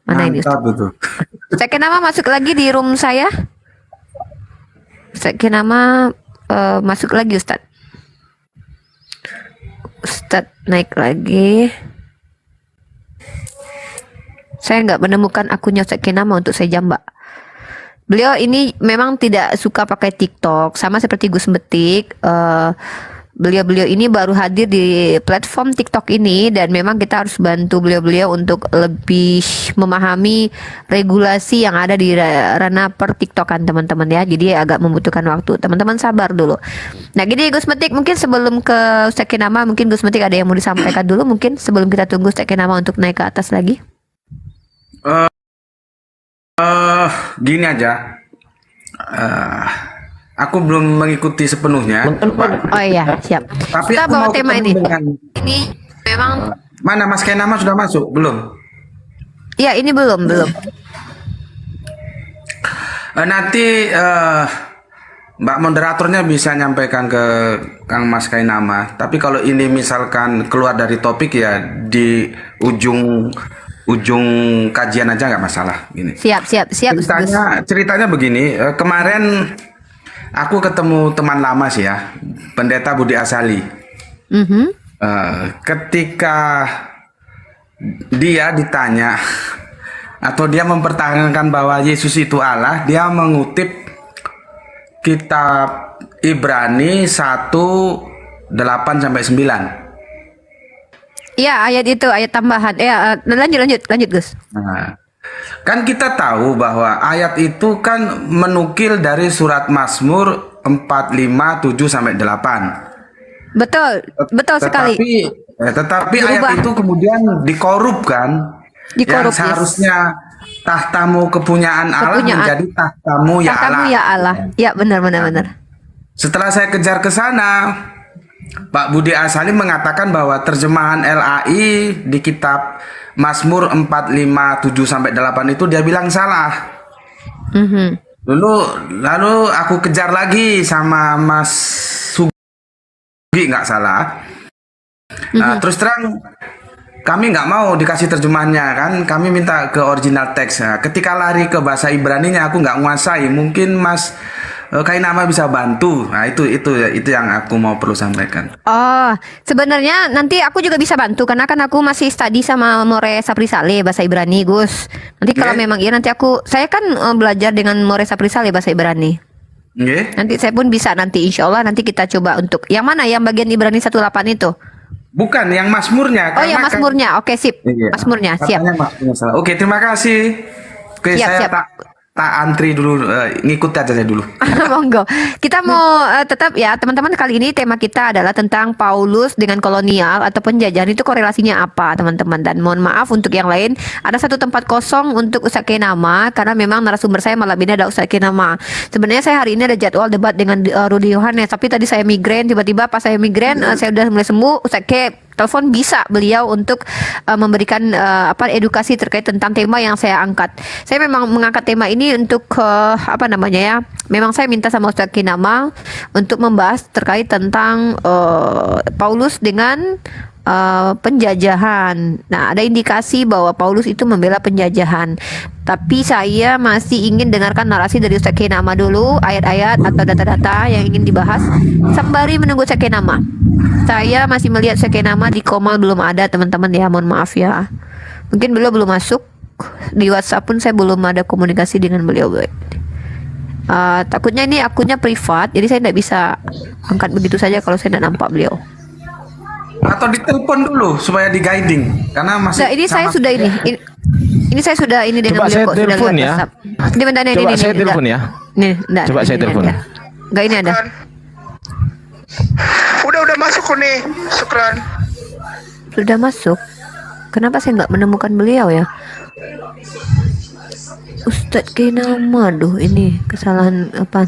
mana ini Mantap itu. Ustaz K nama masuk lagi di room saya. Ustaz K nama masuk lagi Ustaz. Ustaz naik lagi. Saya nggak menemukan akunnya Ustaz K nama untuk saya jambak. Beliau ini memang tidak suka pakai TikTok, sama seperti Gus Betik. beliau-beliau ini baru hadir di platform TikTok ini dan memang kita harus bantu beliau-beliau untuk lebih memahami regulasi yang ada di ranah per TikTokan teman-teman ya. Jadi agak membutuhkan waktu. Teman-teman sabar dulu. Nah, gini Gus Metik, mungkin sebelum ke Ustaz Kenama, mungkin Gus Metik ada yang mau disampaikan dulu mungkin sebelum kita tunggu Ustaz Kenama untuk naik ke atas lagi. Gini aja. Aku belum mengikuti sepenuhnya. Oh iya, siap. Tapi Kita aku bawa mau tema ketemu ini. dengan- Ini memang Mana Mas Kenama sudah masuk? Belum. ya ini belum. Nanti Mbak moderatornya bisa nyampaikan ke Kang Mas Kainama. Tapi kalau ini misalkan keluar dari topik ya di ujung kajian aja nggak masalah. Gini. Siap. Gus. Ceritanya begini. Kemarin aku ketemu teman lama sih ya, Pendeta Budi Asali. Mhm. Ketika dia ditanya atau dia mempertahankan bahwa Yesus itu Allah, dia mengutip kitab Ibrani 1:8-9. Ya, ayat itu, ayat tambahan. Lanjut Gus. Nah, kan kita tahu bahwa ayat itu kan menukil dari surat Mazmur 45:7-8. Betul sekali. Tetapi Dirubah. ayat itu kemudian dikorupkan. Dikorup, Yang seharusnya tahtamu kepunyaan Allah Kepunyaan. menjadi tahtamu ya Katamu Allah. ya Allah. Ya, benar. Setelah saya kejar ke sana, Pak Budi Asali mengatakan bahwa terjemahan LAI di kitab Mazmur 45:7-8 itu dia bilang salah. Mhm. Lalu aku kejar lagi sama Mas Sugi, nggak salah. Nah, terus terang kami nggak mau dikasih terjemahannya kan, kami minta ke original teks. Nah, ketika lari ke bahasa Ibraninya aku nggak nguasai, mungkin Mas Kainama bisa bantu. Nah itu yang aku mau perlu sampaikan. Oh, sebenarnya nanti aku juga bisa bantu karena kan aku masih study sama More Saprisale bahasa Ibrani, Gus. Nanti kalau Oke. memang iya nanti saya kan belajar dengan More Saprisale bahasa Ibrani. Oke? Nanti saya pun bisa nanti insya Allah nanti kita coba untuk yang mana yang bagian Ibrani 18 itu. Bukan yang Mazmurnya. Oh, karena yang kan- Mazmurnya. Oke, sip. Iya. Mazmurnya, siap. Katanya Mazmurnya salah. Oke, terima kasih. Oke, Siap. tak antri dulu, ngikut aja saya dulu. Monggo. Kita mau tetap ya teman-teman, kali ini tema kita adalah tentang Paulus dengan kolonial atau penjajahan itu korelasinya apa teman-teman. Dan mohon maaf untuk yang lain, ada satu tempat kosong untuk Ustaz Kenama karena memang narasumber saya malam ini ada Ustaz Kenama. Sebenarnya saya hari ini ada jadwal debat dengan Rudy Yohanes, tapi tadi saya migrain, tiba-tiba pas saya migrain saya udah mulai sembuh, Ustaz Ke telepon bisa beliau untuk memberikan edukasi terkait tentang tema yang saya angkat. Saya memang mengangkat tema ini untuk memang saya minta sama Ustaz Kenama untuk membahas terkait tentang Paulus dengan penjajahan. Nah, ada indikasi bahwa Paulus itu membela penjajahan. Tapi saya masih ingin dengarkan narasi dari Ustaz Kenama dulu, ayat-ayat atau data-data yang ingin dibahas sembari menunggu Ustaz Kenama. Saya masih melihat Ustaz Kenama di Komal belum ada, teman-teman ya, mohon maaf ya. Mungkin beliau belum masuk. Di WhatsApp pun saya belum ada komunikasi dengan beliau. Takutnya ini akunnya privat, jadi saya tidak bisa angkat begitu saja kalau saya tidak nampak beliau. Atau ditelepon dulu supaya di guiding karena masih. Nah, ini saya sama- sudah ini saya sudah ini dengan Coba beliau saya kok, sudah telepon lewat ya. WhatsApp. Ini bentar, Coba ini, saya enggak. telepon ya. Nih, enggak, Coba saya telepon. Enggak, ini ada. Udah masuk kok nih, syukran. Sudah masuk. Kenapa saya nggak menemukan beliau ya? Ustadz Kenama, aduh ini kesalahan apa?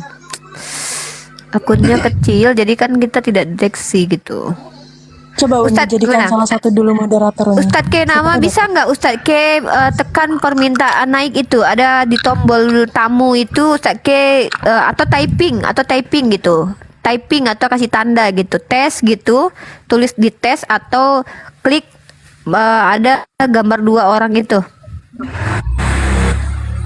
Akunnya kecil, jadi kan kita tidak deteksi gitu. Coba Uni Ustadz, jadikan gimana? salah satu dulu moderatornya. Ustadz Kenama bisa nggak Ustadz Ke tekan permintaan naik itu ada di tombol tamu itu Ustadz Ke atau typing gitu, typing atau kasih tanda gitu, tes gitu, tulis di tes atau klik ada gambar dua orang itu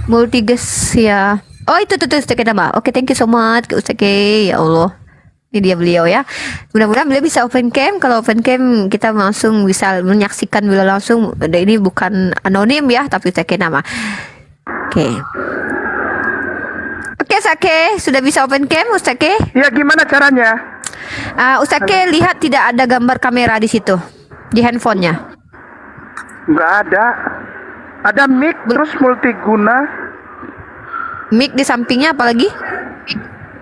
multiges ya. Oh itu tuh Ustadz Kenama. Oke, thank you so much Ustadz Ke, ya Allah. Ini dia beliau ya. Mudah-mudahan beliau bisa open cam. Kalau open cam kita langsung bisa menyaksikan beliau langsung. Ini bukan anonim ya, tapi Ustaz Kenama. Oke. Oke, Sake, sudah bisa open cam Ustaz Ke? Ya gimana caranya? Ustaz K lihat tidak ada gambar kamera di situ di handphonenya. Nggak ada. Ada mic terus multiguna, Mic di sampingnya apalagi?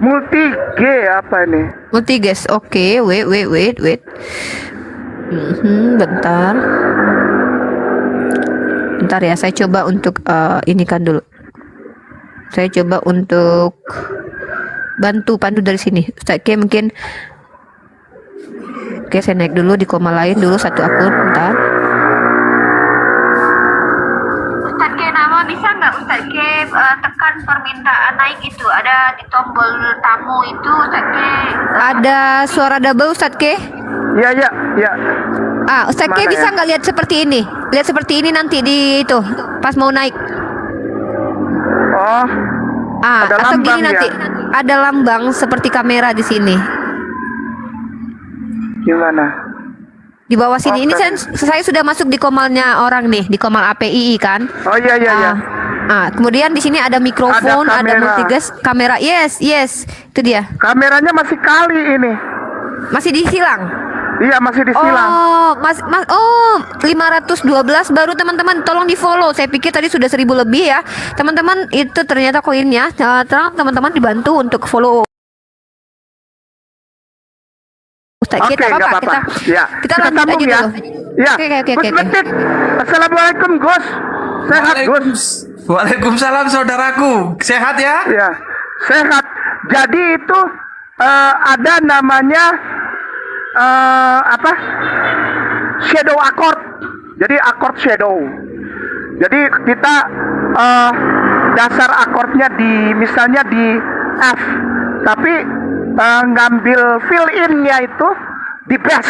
multi G apa ini? Multigas. Oke, wait. Bentar. Bentar ya, saya coba untuk ini kan dulu. Saya coba untuk pandu dari sini. Ustaz K mungkin. Oke, saya naik dulu di koma lain dulu satu akun. Bentar. Ustaz K nama bisa nggak Ustaz K tekan permintaan naik itu ada di tombol tamu itu Ustaz K. Ada suara double Ustaz K. Ya. Ustaz K Mana bisa ya? nggak lihat seperti ini? Lihat seperti ini nanti di itu pas mau naik. Oh, ada Atau lambang gini ya? nanti ada lambang seperti kamera di sini. Gimana? Di bawah sini. Ini Oke. saya sudah masuk di komalnya orang nih, di komal API kan. Oh iya. Kemudian di sini ada mikrofon, Ada ada kamera. multigas, kamera. Yes, itu dia. Kameranya masih kali ini. Masih disilang. Iya, masih disilang. Oh, 512 baru teman-teman, tolong di-follow. Saya pikir tadi sudah 1000 lebih ya. Teman-teman, itu ternyata koinnya. Teman-teman dibantu untuk follow Ustaz Oke, K, tak nggak apa-apa. Kita lanjut sambung aja dulu. Ya. Oke. Gus Betit. Assalamualaikum Gus. Sehat Gus. Waalaikumsalam saudaraku. Sehat ya? Ya, sehat. Jadi itu ada namanya apa? Shadow accord. Jadi accord shadow. Jadi kita dasar akordnya di misalnya di F, tapi ngambil fill in-nya itu di bass,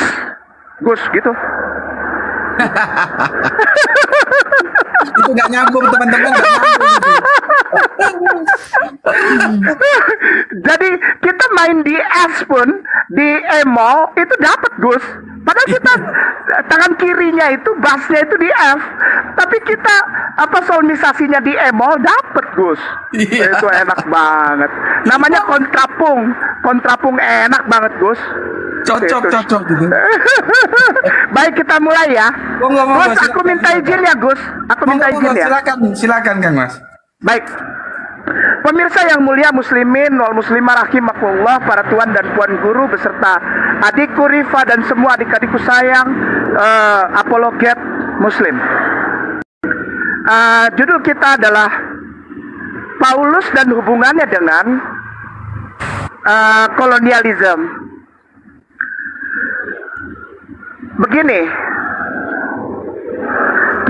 Gus gitu. Itu nggak nyambung teman-teman. Nggak nyambung itu. Jadi kita main di S pun di E-moll itu dapat Gus. Padahal kita tangan kirinya itu bassnya itu di F, tapi kita solmisasinya di E-moll dapat Gus. Iya. Itu enak banget. Namanya kontrapung enak banget Gus. Cocok gitu. Baik, kita mulai ya. Monggo, Gus, aku silakan. minta izin ya Gus. Aku minta izin ya. Silakan Kang Mas. Baik. Pemirsa yang mulia muslimin wal muslimah rahimakumullah, para tuan dan puan guru beserta adikku Rifa dan semua adik-adikku sayang, apologet muslim. Judul kita adalah Paulus dan hubungannya dengan kolonialisme. Begini,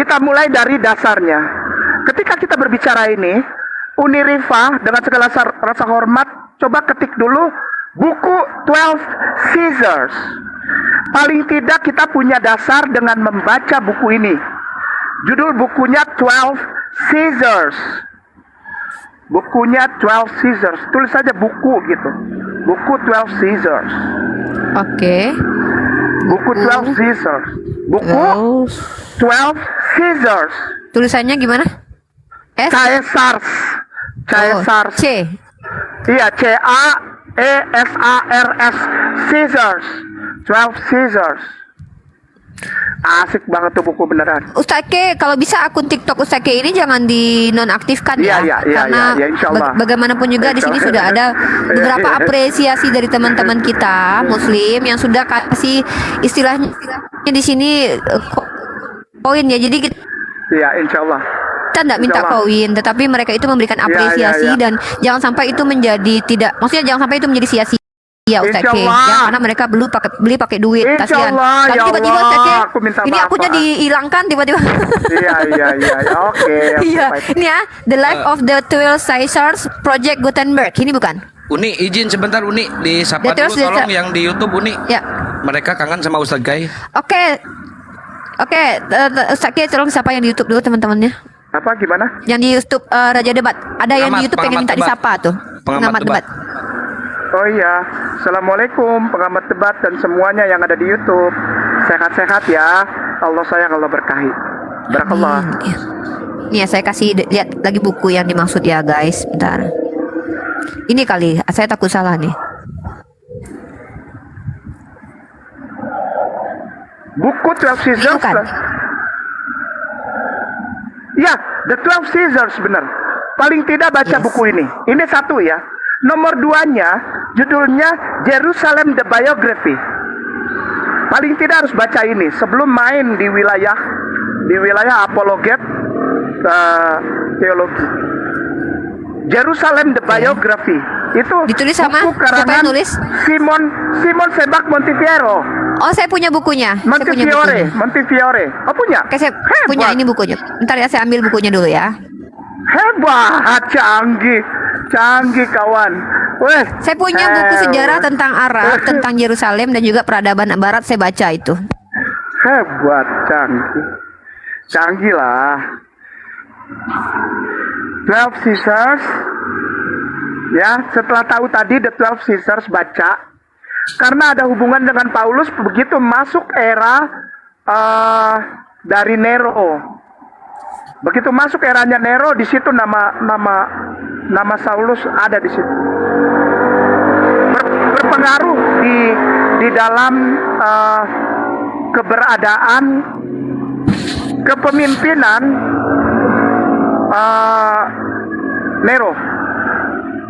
kita mulai dari dasarnya. Ketika kita berbicara ini, Uni Rifa dengan segala rasa hormat, coba ketik dulu buku 12 Caesars. Paling tidak kita punya dasar dengan membaca buku ini. Judul bukunya 12 Caesars. Bukunya 12 Caesars. Tulis saja buku gitu. Buku 12 Caesars. Oke. Buku 12 Caesars. Buku 12 Caesars. Tulisannya gimana? S? Caesars. Caesars. C. Iya, CAESARS. Caesars. 12 Caesars. Asik banget tuh buku beneran. Ustaz K, kalau bisa akun TikTok Ustaz K ini jangan dinonaktifkan ya, Iya, karena insya Allah. bagaimanapun juga di sini Insya sudah ada Allah. beberapa apresiasi dari teman-teman kita Muslim yang sudah kasih istilahnya di sini poin ya. Jadi kita Iya, insya Allah. tidak minta Insya Allah. koin, tetapi mereka itu memberikan Iya, apresiasi iya. dan jangan sampai itu menjadi maksudnya jangan sampai itu menjadi sia-sia. Ya Ustaz K, Insya Allah. ya, karena mereka beli pakai duit, Insya kasihan. Allah, Tadi ya tiba-tiba Allah, Ustaz K, aku minta ini maaf, akunnya Pak. dihilangkan tiba-tiba. Iya, oke. Iya, baik. ini ya, The Life of the 12 Caesars Project Gutenberg. Ini bukan? Uni, izin sebentar Uni, disapa Ya, terus, dulu tolong ya, yang di YouTube Uni. Ya. Mereka kangen sama Ustadz Gai. Oke, Ustaz K, tolong siapa yang di YouTube dulu teman-temannya? Apa gimana? Yang di YouTube Raja Debat. Ada yang di YouTube pengen minta pengamat disapa tuh. Pengamat debat. Oh iya, Assalamualaikum pengamat debat dan semuanya yang ada di YouTube. Sehat-sehat ya. Allah sayang, Allah berkahi. Barakallah. Iya. Nih ya, saya kasih lihat lagi buku yang dimaksud ya guys. Bentar. Ini kali, saya takut salah nih. Buku 12 Caesars. Bukan. Ya, The 12 Caesars benar. Paling tidak baca Yes. buku ini. Ini satu ya. Nomor 2-nya judulnya Jerusalem the Biography. Paling tidak harus baca ini sebelum main di wilayah apologet teologi. Jerusalem the Biography itu Ditulis sama? buku Siapa yang karangan nulis? Simon Sebag Montefiore. Oh, saya punya bukunya. Saya punya bukunya. Montefiore. Oh punya? Oke, saya Hebat. punya ini bukunya. Ntar ya saya ambil bukunya dulu ya. Hebat, canggih kawan. Weh, Saya punya buku sejarah tentang Arab, tentang Yerusalem dan juga peradaban Barat, saya baca itu. Hebat, canggih lah. 12 Caesars. Ya, setelah tahu tadi The 12 Caesars baca. Karena ada hubungan dengan Paulus begitu masuk era dari Nero. Begitu masuk eranya Nero, di situ nama Saulus ada di situ. Berpengaruh di dalam keberadaan kepemimpinan Nero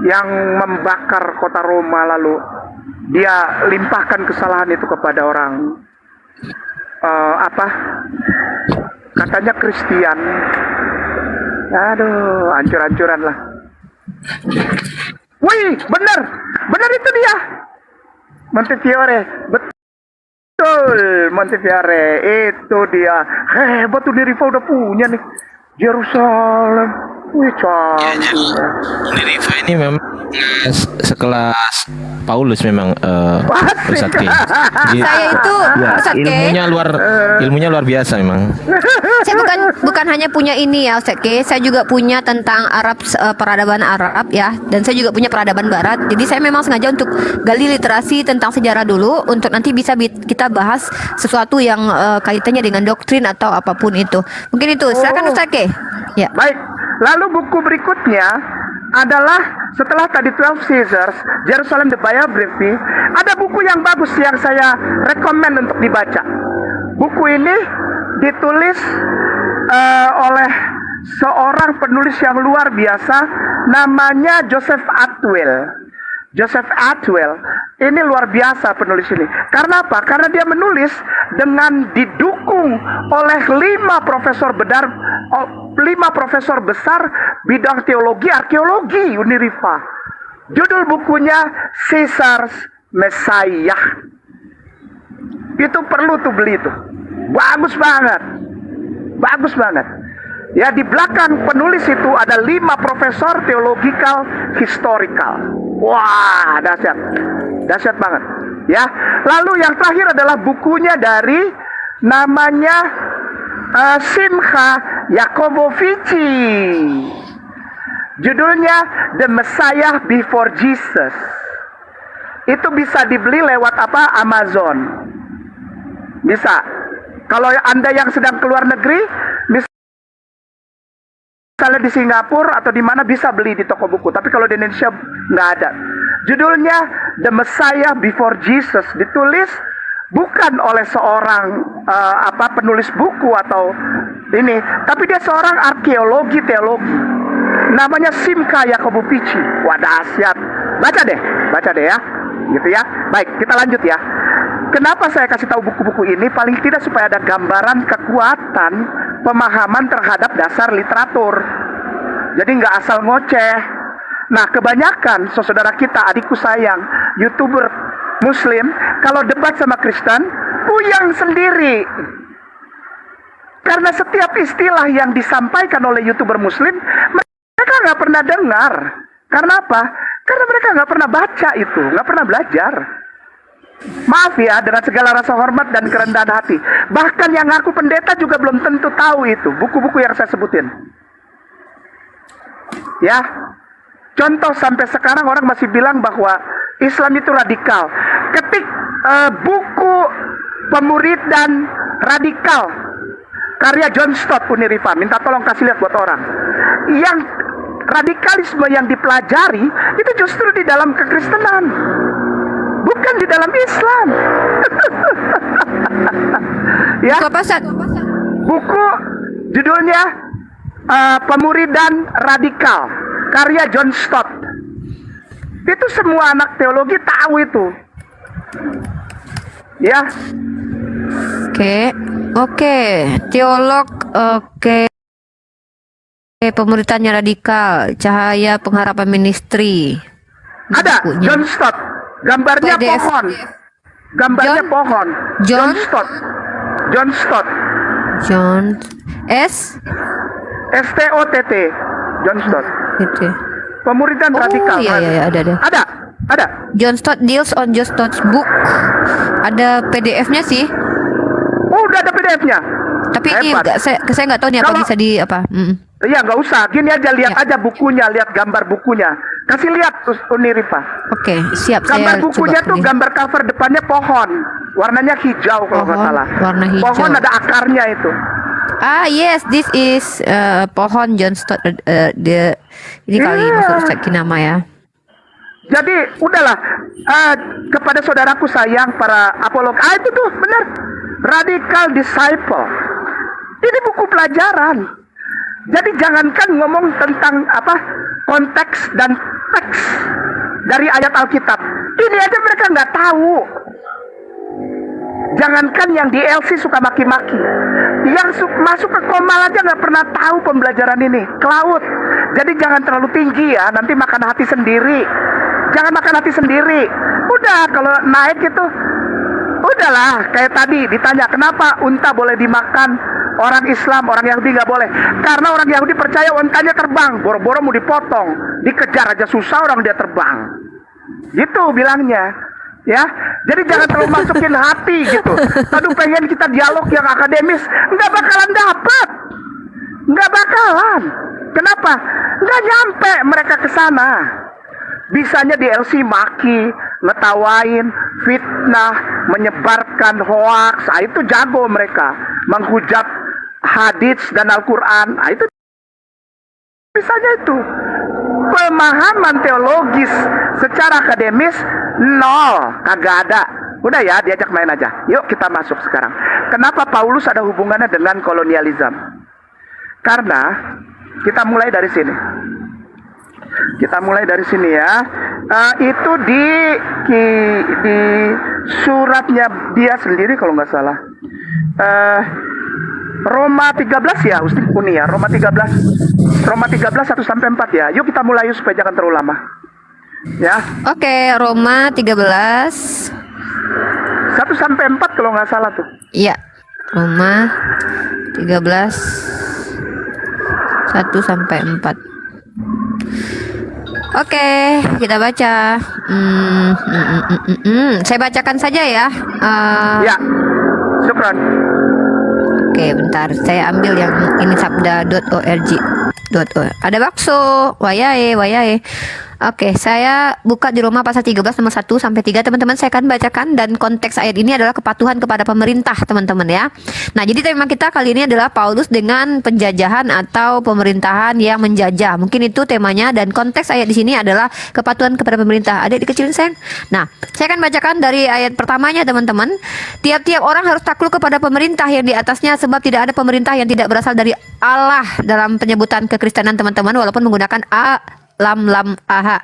yang membakar kota Roma, lalu dia limpahkan kesalahan itu kepada orang katanya Kristen. Aduh, hancur-hancuran lah. Wih, benar itu dia. Montefiore, betul Montefiore, itu dia. Hebat tuh, Riva udah punya nih. Jerusalem, wih canggih. Riva ini memang sekelas Paulus memang Ustadz K. Saya itu Ustadz K. Ilmunya luar biasa memang. Saya bukan hanya punya ini ya Ustadz K. Saya juga punya tentang Arab, peradaban Arab ya, dan saya juga punya peradaban Barat. Jadi saya memang sengaja untuk gali literasi tentang sejarah dulu untuk nanti bisa kita bahas sesuatu yang kaitannya dengan doktrin atau apapun itu. Mungkin itu. Silakan Ustadz K. Ya. Baik, lalu buku berikutnya adalah setelah tadi 12 Caesars, Jerusalem the Biography, ada buku yang bagus yang saya rekomen untuk dibaca. Buku ini ditulis oleh seorang penulis yang luar biasa, namanya Joseph Atwell. Joseph Atwell ini luar biasa penulis ini. Karena apa? Karena dia menulis dengan didukung oleh 5 profesor besar bidang teologi arkeologi Uniriva. Judul bukunya Caesar's Messiah. Itu perlu tuh beli itu. Bagus banget. Ya, di belakang penulis itu ada 5 profesor theological historical. Wah, dahsyat banget. Ya, lalu yang terakhir adalah bukunya dari namanya Simcha Yakobovici. Judulnya The Messiah Before Jesus. Itu bisa dibeli lewat Amazon. Bisa. Kalau Anda yang sedang keluar negeri, misalnya di Singapura atau di mana, bisa beli di toko buku. Tapi kalau di Indonesia nggak ada. Judulnya The Messiah Before Jesus, ditulis bukan oleh seorang penulis buku atau ini, tapi dia seorang arkeologi teologi. Namanya Simcha Yakobovici. Wah, dahsyat. Baca deh ya. Gitu ya. Baik, kita lanjut ya. Kenapa saya kasih tahu buku-buku ini? Paling tidak supaya ada gambaran kekuatan pemahaman terhadap dasar literatur. Jadi nggak asal ngoceh. Nah, kebanyakan saudara kita, adikku sayang, YouTuber Muslim, kalau debat sama Kristen, puyeng sendiri. Karena setiap istilah yang disampaikan oleh YouTuber Muslim, mereka nggak pernah dengar. Karena apa? Karena mereka nggak pernah baca itu, nggak pernah belajar. Maaf ya, dengan segala rasa hormat dan kerendahan hati. Bahkan yang ngaku pendeta juga belum tentu tahu itu, buku-buku yang saya sebutin. Ya, contoh sampai sekarang orang masih bilang bahwa Islam itu radikal. Ketik buku Pemuridan Radikal karya John Stott Uniriva, minta tolong kasih lihat buat orang. Yang radikalisme yang dipelajari itu justru di dalam kekristenan, bukan di dalam Islam. Ya, Buku apa Ustaz? buku judulnya Pemuridan Radikal, karya John Stott. Itu semua anak teologi tahu itu. Ya, Oke, teolog, pemuridannya radikal, cahaya pengharapan ministry. ada Bukunya. John Stott. Gambarnya PDF. pohon. Gambarnya John? pohon. John? Stott. John Stott. John S. STOTT. John Stott. Gitu. Pemuridan Oh radikal. iya, ada. Ada. John Stott deals on John Stott's book. Ada PDF-nya sih. Oh, udah ada PDF-nya. Tapi ini Hebat. saya nggak tahu nih apa Kalau- bisa di apa. Iya, nggak usah. Gini aja, lihat Ya. aja bukunya, lihat gambar bukunya. Kasih lihat, Uniripa. Oke, siap. Gambar Saya bukunya coba tuh ini. gambar cover depannya pohon. Warnanya hijau kalau nggak Pohon, salah. warna hijau. Pohon ada akarnya itu. Ah yes, this is pohon John Stott. Ini kali Iya. maksud Ustaz Kinama ya. Jadi udahlah, kepada saudaraku sayang para apolog. Itu tuh benar. Radical Disciple. Ini buku pelajaran. Jadi jangankan ngomong tentang konteks dan teks dari ayat Alkitab. Ini aja mereka nggak tahu. Jangankan yang di LC suka maki-maki, yang masuk ke Komal aja nggak pernah tahu pembelajaran ini. Kelaut. Jadi jangan terlalu tinggi ya, nanti makan hati sendiri. Jangan makan hati sendiri. Udah, kalau naik itu, udahlah. Kayak tadi ditanya, kenapa unta boleh dimakan, orang Islam, orang Yahudi nggak boleh? Karena orang Yahudi percaya untanya terbang, boro-boro mau dipotong, dikejar aja susah orang dia terbang. Gitu bilangnya. Ya, jadi jangan terlalu masukin hati gitu. Aduh, pengen kita dialog yang akademis, nggak bakalan dapat, nggak bakalan. Kenapa? Nggak nyampe mereka ke sana. Bisanya di LC maki, ngetawain, fitnah, menyebarkan hoaks. Itu jago mereka, menghujat hadits dan Al-Quran. Itu bisanya itu. Pemahaman teologis secara akademis nol, kagak ada. Udah ya, diajak main aja. Yuk kita masuk sekarang. Kenapa Paulus ada hubungannya dengan kolonialisme? Karena kita mulai dari sini. Kita mulai dari sini ya. Itu di suratnya dia sendiri kalau nggak salah. Roma 13 ya, Ustaz Uni ya. Roma 13 1 sampai 4 ya. Yuk kita mulai yuk supaya jangan terlalu lama. Ya. Oke, Roma 13. 1 sampai 4 kalau nggak salah tuh. Iya. Roma 13 1 sampai 4. Oke, kita baca. Saya bacakan saja ya. Ya. Syukran. Oke, bentar. Saya ambil yang ini sabda.org. Ada bakso. Wayahe. Oke, saya buka di Roma pasal 13 nomor 1 sampai 3, teman-teman. Saya akan bacakan, dan konteks ayat ini adalah kepatuhan kepada pemerintah, teman-teman ya. Nah, jadi tema kita kali ini adalah Paulus dengan penjajahan atau pemerintahan yang menjajah. Mungkin itu temanya, dan konteks ayat di sini adalah kepatuhan kepada pemerintah. Adik dikecilin sayang. Nah, saya akan bacakan dari ayat pertamanya, teman-teman. Tiap-tiap orang harus takluk kepada pemerintah yang di atasnya, sebab tidak ada pemerintah yang tidak berasal dari Allah dalam penyebutan kekristenan, teman-teman, walaupun menggunakan lam aha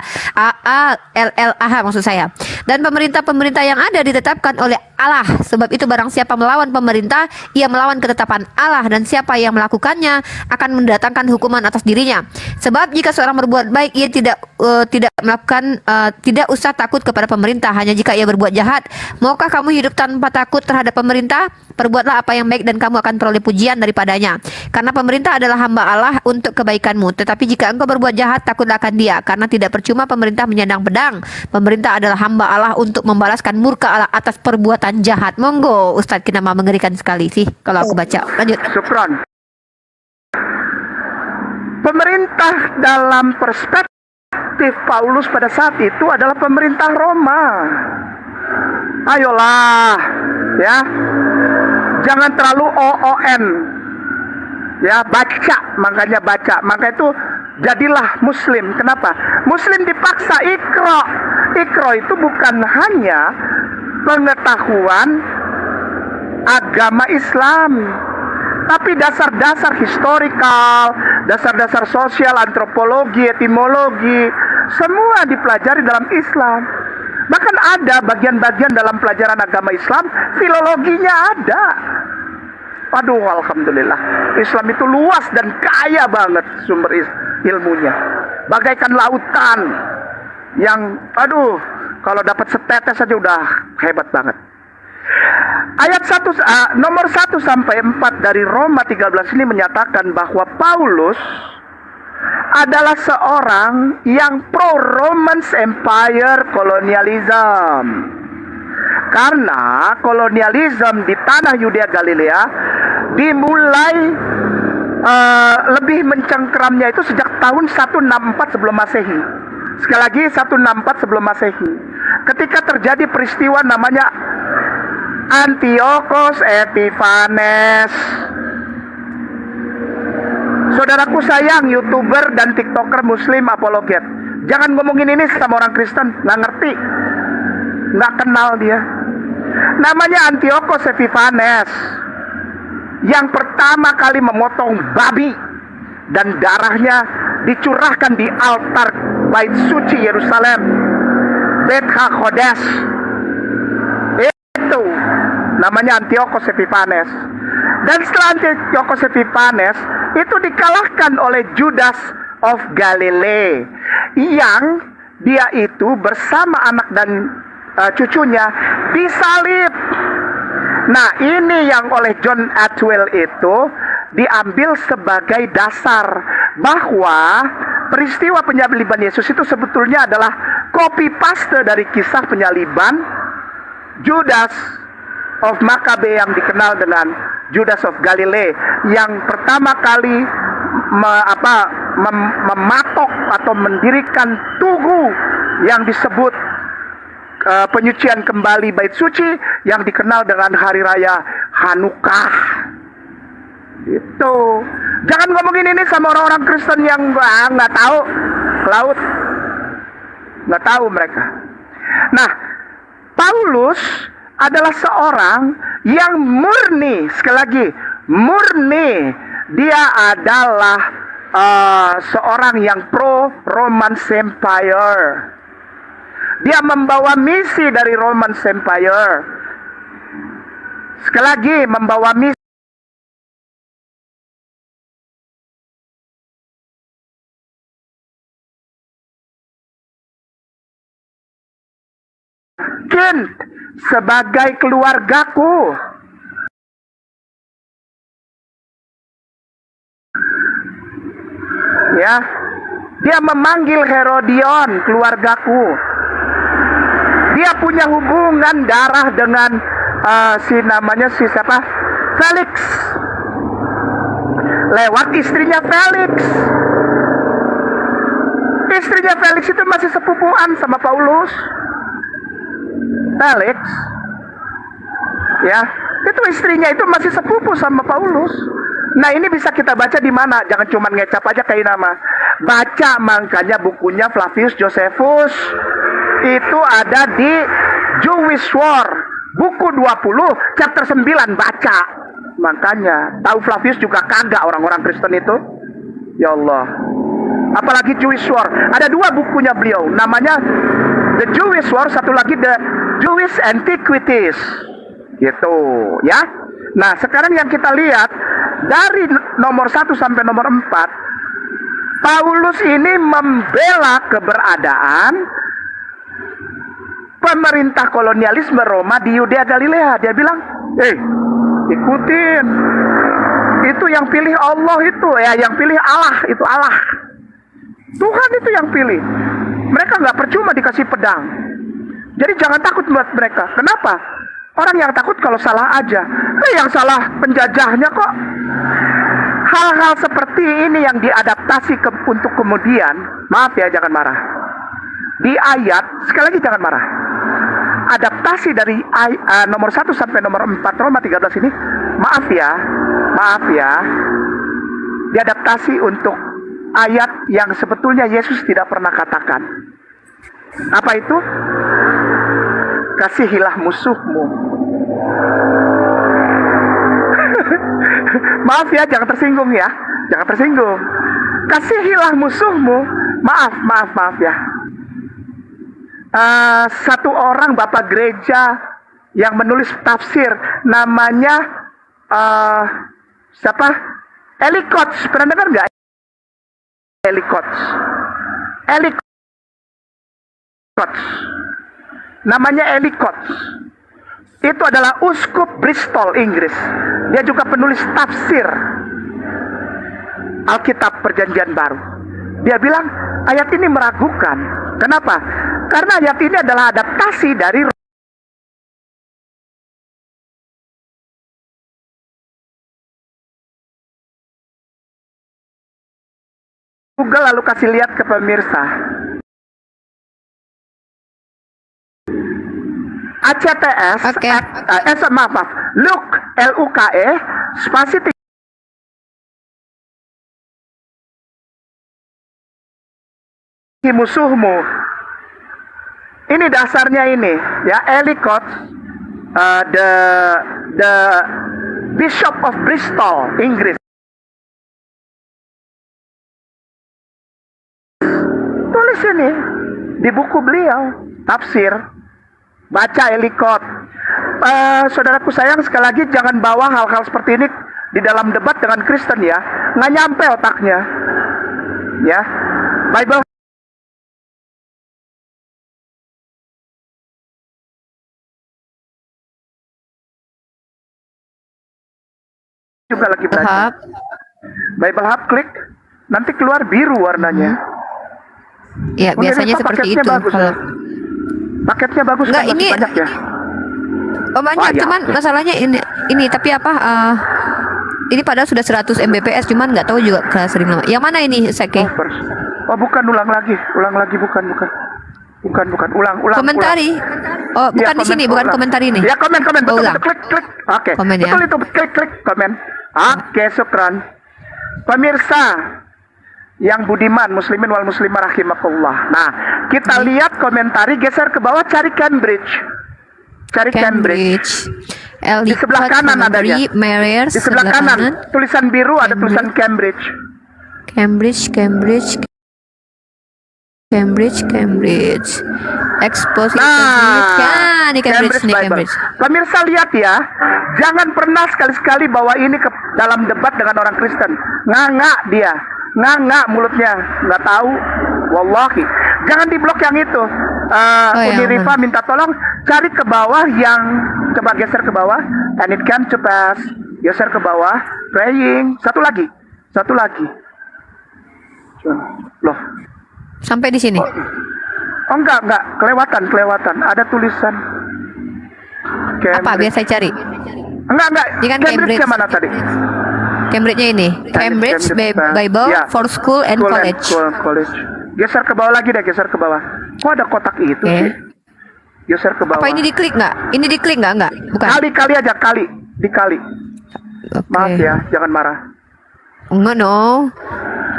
ll maksud saya. Dan pemerintah yang ada ditetapkan oleh Allah. Sebab itu barang siapa melawan pemerintah, ia melawan ketetapan Allah, dan siapa yang melakukannya akan mendatangkan hukuman atas dirinya. Sebab jika seorang berbuat baik, ia tidak usah takut kepada pemerintah, hanya jika ia berbuat jahat. Maukah kamu hidup tanpa takut terhadap pemerintah? Perbuatlah apa yang baik dan kamu akan peroleh pujian daripadanya. Karena pemerintah adalah hamba Allah untuk kebaikanmu. Tetapi jika engkau berbuat jahat, takutlah akan dia, karena tidak percuma pemerintah menyandang pedang. Pemerintah adalah hamba Allah untuk membalaskan murka Allah atas perbuatan jahat. Monggo, Ustadz Kinama, mengerikan sekali sih kalau aku baca. Lanjut. Syukron. Pemerintah dalam perspektif Paulus pada saat itu adalah pemerintah Roma. Ayolah, ya. Jangan terlalu OON. Ya, baca, makanya baca. Maka itu jadilah muslim. Kenapa? Muslim dipaksa ikro. Ikro itu bukan hanya pengetahuan agama Islam. Tapi dasar-dasar historikal, dasar-dasar sosial, antropologi, etimologi, semua dipelajari dalam Islam. Bahkan ada bagian-bagian dalam pelajaran agama Islam, filologinya ada. Aduh, alhamdulillah. Islam itu luas dan kaya banget sumber ilmunya. Bagaikan lautan yang, aduh, kalau dapat setetes saja udah hebat banget. Ayat nomor 1 sampai 4 dari Roma 13 ini menyatakan bahwa Paulus adalah seorang yang pro Roman Empire kolonialism. Karena kolonialisme di tanah Yudea Galilea dimulai lebih mencengkeramnya itu sejak tahun 164 sebelum Masehi. Sekali lagi 164 sebelum Masehi. Ketika terjadi peristiwa namanya Antiochus Epiphanes. Saudaraku sayang, YouTuber dan TikToker Muslim apologet, jangan ngomongin ini sama orang Kristen, nggak ngerti, nggak kenal dia. Namanya Antiochus Epiphanes, yang pertama kali memotong babi dan darahnya dicurahkan di altar Bait Suci Yerusalem, Beit HaKodesh. Itu namanya Antiochus Epiphanes. Dan setelah Antiochus Epiphanes itu dikalahkan oleh Judas of Galilee, yang dia itu bersama anak dan cucunya disalib. Nah, ini yang oleh John Atwell itu diambil sebagai dasar bahwa peristiwa penyaliban Yesus itu sebetulnya adalah copy paste dari kisah penyaliban Judas of Maccabe yang dikenal dengan Judas of Galilee, yang pertama kali mematok atau mendirikan tugu yang disebut penyucian kembali Bait Suci yang dikenal dengan Hari Raya Hanukkah. Itu. Jangan ngomongin ini sama orang-orang Kristen yang nggak tahu ke laut, nggak tahu mereka. Nah, Paulus adalah seorang yang murni, sekali lagi murni. Dia adalah seorang yang pro Roman Empire. Dia membawa misi dari Roman Empire. Sekali lagi membawa misi. Sebagai keluargaku. Ya, dia memanggil Herodion keluargaku. Dia punya hubungan darah dengan siapa? Felix. Lewat istrinya Felix. Istrinya Felix itu masih sepupuan sama Paulus. Felix, ya, itu istrinya itu masih sepupu sama Paulus. Nah, ini bisa kita baca di mana? Jangan cuma ngecap aja kayak nama. Baca makanya bukunya Flavius Josephus. Itu ada di Jewish War, buku 20, chapter 9, baca. Makanya, tahu Flavius juga kagak orang-orang Kristen itu. Ya Allah. Apalagi Jewish War. Ada 2 bukunya beliau. Namanya The Jewish War, satu lagi The Jewish Antiquities. Gitu, ya. Nah, sekarang yang kita lihat dari nomor 1 sampai nomor 4, Paulus ini membela keberadaan pemerintah kolonialisme Roma di Yudea Galilea. Dia bilang, ikutin. Itu yang pilih Allah itu, ya, yang pilih Allah itu Allah. Tuhan itu yang pilih. Mereka nggak percuma dikasih pedang. Jadi jangan takut buat mereka. Kenapa? Orang yang takut kalau salah aja. Yang salah penjajahnya kok. Hal-hal seperti ini yang diadaptasi untuk kemudian, maaf ya, jangan marah. Di ayat, sekali lagi jangan marah. Adaptasi dari nomor 1 sampai nomor 4 Roma 13 ini, maaf ya, diadaptasi untuk ayat yang sebetulnya Yesus tidak pernah katakan. Apa itu? Kasihilah musuhmu. Maaf ya, jangan tersinggung ya. Jangan tersinggung. Kasihilah musuhmu. Maaf ya. Satu orang bapak gereja yang menulis tafsir namanya siapa? Eli Kots. Pernah dengar nggak? Eli Kots. Namanya Eli Kots. Itu adalah uskup Bristol, Inggris. Dia juga penulis tafsir Alkitab Perjanjian Baru. Dia bilang ayat ini meragukan. Kenapa? Karena ayat ini adalah adaptasi dari Google, lalu kasih lihat ke pemirsa. ACTS, Oke. maaf, Luke, LUKE, spasi musuhmu. Ini dasarnya ini, ya, Ellicott, the Bishop of Bristol, Inggris. Tulis ini di buku beliau, tafsir. Baca Ellicott. Saudaraku sayang, sekali lagi jangan bawa hal-hal seperti ini di dalam debat dengan Kristen ya. Nggak nyampe otaknya. Ya. Bible juga lagi baca. Hub. Bible Hub, klik. Nanti keluar biru warnanya. Ya, biasanya Mungkin seperti paketnya itu. bagus, Kalau ya? Paketnya bagus Enggak, kan, masih ini- banyak ya. oh banyak, Oh, ya, cuman oke. masalahnya ini tapi apa? Ini padahal sudah 100 Mbps, cuman nggak tahu juga kelas sering lama. Yang mana ini, Seke? Oh, bukan, ulang lagi, bukan. Ulang. Komentari. Oh, bukan di sini, bukan komentar ini. Ya, komen, Oh, betul, ulang. klik. Oke, Komen ya. betul itu, klik, komen. Oke, syukran. Pemirsa yang budiman, muslimin wal muslimah rahimakumullah. Nah, kita lihat komentari, geser ke bawah, cari Cambridge. Di sebelah kanan adanya. Marriers, Di sebelah kanan, tulisan biru ada tulisan Cambridge. Cambridge. Exposition. Nah, Ini Cambridge. Bible. Pemirsa lihat ya, jangan pernah sekali-sekali bawa ini ke dalam debat dengan orang Kristen. Nganga mulutnya, nggak tahu. Wallahi, jangan diblok yang itu. Ya, Uni Rifa minta tolong cari ke bawah yang, coba geser ke bawah. And it can to pass. Geser ke bawah. Praying. Satu lagi. Loh. Sampai di sini. Oh enggak, kelewatan. Ada tulisan Apa? Biar saya cari. Enggak. Ini kan Cambridge Cambridge. yang mana tadi? Cambridge-nya ini. Cambridge Bible Ya. for School and College. College. Geser ke bawah lagi deh, Kok ada kotak itu Oke. sih? Geser ke bawah. Apa ini diklik nggak? Ini diklik nggak? Bukan. Kali aja, dikali. Oke. Maaf ya, jangan marah. Enggak, no.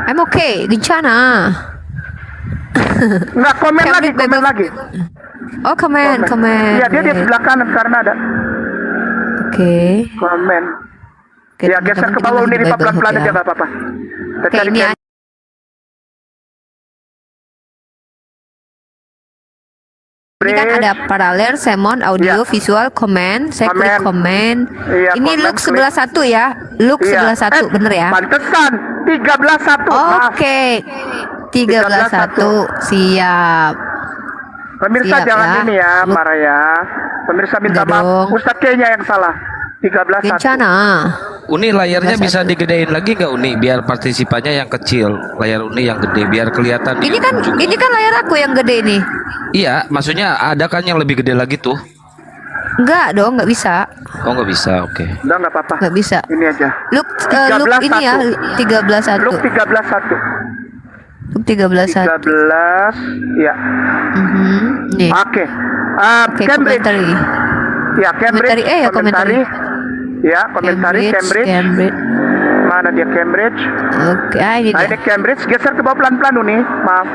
I'm okay. Gencana. Enggak, komen Cambridge lagi. Oh, komen. Iya, dia di sebelah kanan karena ada Oke. komen. Oke, Ya, geser teman-teman, ke kita bawah, masih Uni di Rifa Bible Hub pelan-pelan ya. aja, nggak apa-apa. Kita Oke, cari ini Cambridge. kan ada paralel, sermon, audio, Ya. visual, komen. Saya klik komen. Iya, Ini komen, Luke klik. 11:1 ya. Luke Iya. 11:1, bener ya? Pantesan 13:1. Maaf. Oke. 13:1. Siap. Pemirsa Siap jangan ya. ini ya, Lu- marah ya. Pemirsa minta Enggak maaf. dong. Ustadz kayaknya yang salah. 13:1. Gencana. Uni layarnya bisa digedein lagi nggak Uni biar partisipannya yang kecil, layar Uni yang gede biar kelihatan. Ini kan layar aku yang gede nih. Iya, maksudnya ada kan yang lebih gede lagi tuh. Enggak dong, nggak bisa. Oh nggak bisa, oke. Udah nggak apa-apa. Nggak bisa. Ini aja. Luke 13:1. ini ya 13:1. Luke 13:1. Luke 13:1. 13, ya. Nih. Oke. Oke, Cambridge. komentari. Ya, Cambridge. Komentari, ya komentari. Ya, komentari Cambridge. Mana dia Cambridge? Oke, ini Nah, dia. ini Cambridge. Geser ke bawah pelan-pelan, Uni. Maaf.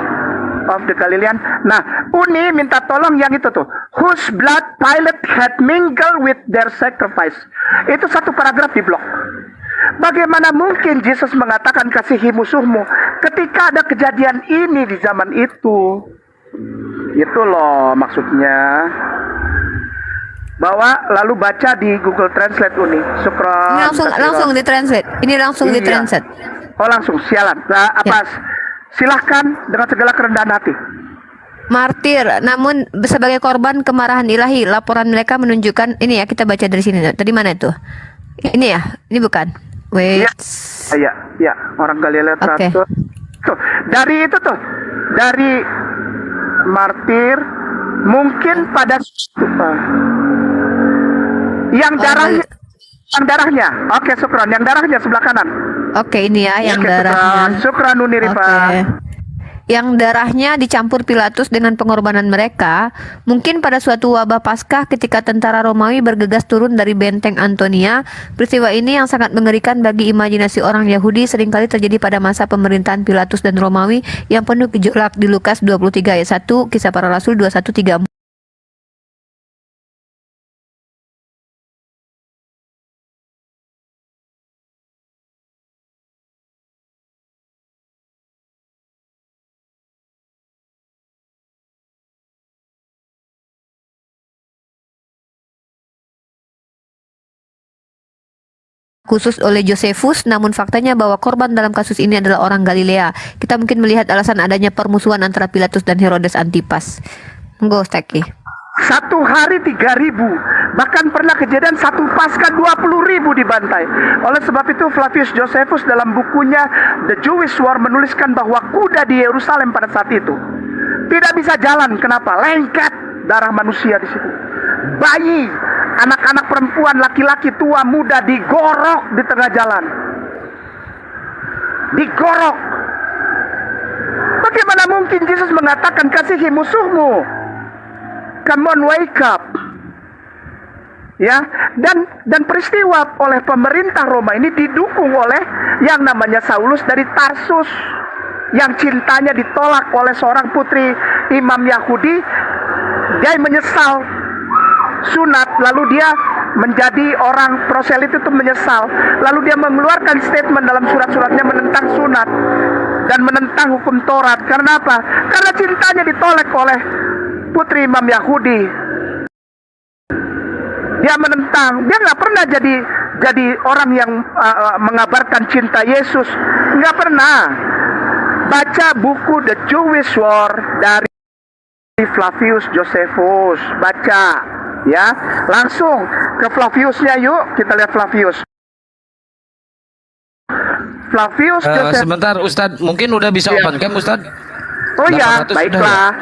of the Galilean. Nah, Uni minta tolong yang itu tuh. Whose blood Pilate had mingled with their sacrifice. Itu satu paragraf di blog. Bagaimana mungkin Yesus mengatakan kasihi musuhmu ketika ada kejadian ini di zaman itu? Itu loh maksudnya. Bawa lalu baca di Google Translate Uni. Syukron. Ini langsung ditranslate. Ini langsung Iya. ditranslate. Oh langsung, sialan. Nah, apa? Silahkan dengan segala kerendahan hati. Martir, namun sebagai korban kemarahan ilahi, laporan mereka menunjukkan ini ya, kita baca dari sini. Tadi mana itu? Ini ya, ini bukan. Wait. Ya, orang Galilea Oke. teratur. Tuh, dari itu tuh, dari martir mungkin pada yang darahnya. Oke, syukron. Yang darahnya sebelah kanan. Oke, ini ya yang Oke, darahnya. syukron Uni Rifa. Oke. Yang darahnya dicampur Pilatus dengan pengorbanan mereka, mungkin pada suatu wabah Paskah ketika tentara Romawi bergegas turun dari benteng Antonia. Peristiwa ini yang sangat mengerikan bagi imajinasi orang Yahudi seringkali terjadi pada masa pemerintahan Pilatus dan Romawi yang penuh gejolak di Lukas 23 ayat 1, Kisah Para Rasul 21:34. Khusus oleh Josephus, namun faktanya bahwa korban dalam kasus ini adalah orang Galilea. Kita mungkin melihat alasan adanya permusuhan antara Pilatus dan Herodes Antipas. Monggo, Ustaki. Satu hari 3.000, bahkan pernah kejadian satu Paskah 20.000 dibantai. Oleh sebab itu Flavius Josephus dalam bukunya The Jewish War menuliskan bahwa kuda di Yerusalem pada saat itu tidak bisa jalan. Kenapa? Lengket darah manusia di situ. Bayi, anak-anak perempuan, laki-laki, tua, muda digorok di tengah jalan. Digorok. Bagaimana mungkin Yesus mengatakan kasihi musuhmu? Come on, wake up. Ya, dan peristiwa oleh pemerintah Roma ini didukung oleh yang namanya Saulus dari Tarsus yang cintanya ditolak oleh seorang putri imam Yahudi. Dia menyesal sunat, lalu dia menjadi orang proselit itu menyesal, lalu dia mengeluarkan statement dalam surat-suratnya menentang sunat dan menentang hukum Taurat. Karena apa? Karena cintanya ditolak oleh putri imam Yahudi. Dia menentang, dia nggak pernah jadi orang yang mengabarkan cinta Yesus, nggak pernah. Baca buku The Jewish War dari Flavius Josephus, baca ya, langsung ke Flaviusnya yuk, kita lihat Flavius Josephus. Sebentar Ustadz, mungkin udah bisa open cam Ustadz? Oh ya, 800 baiklah.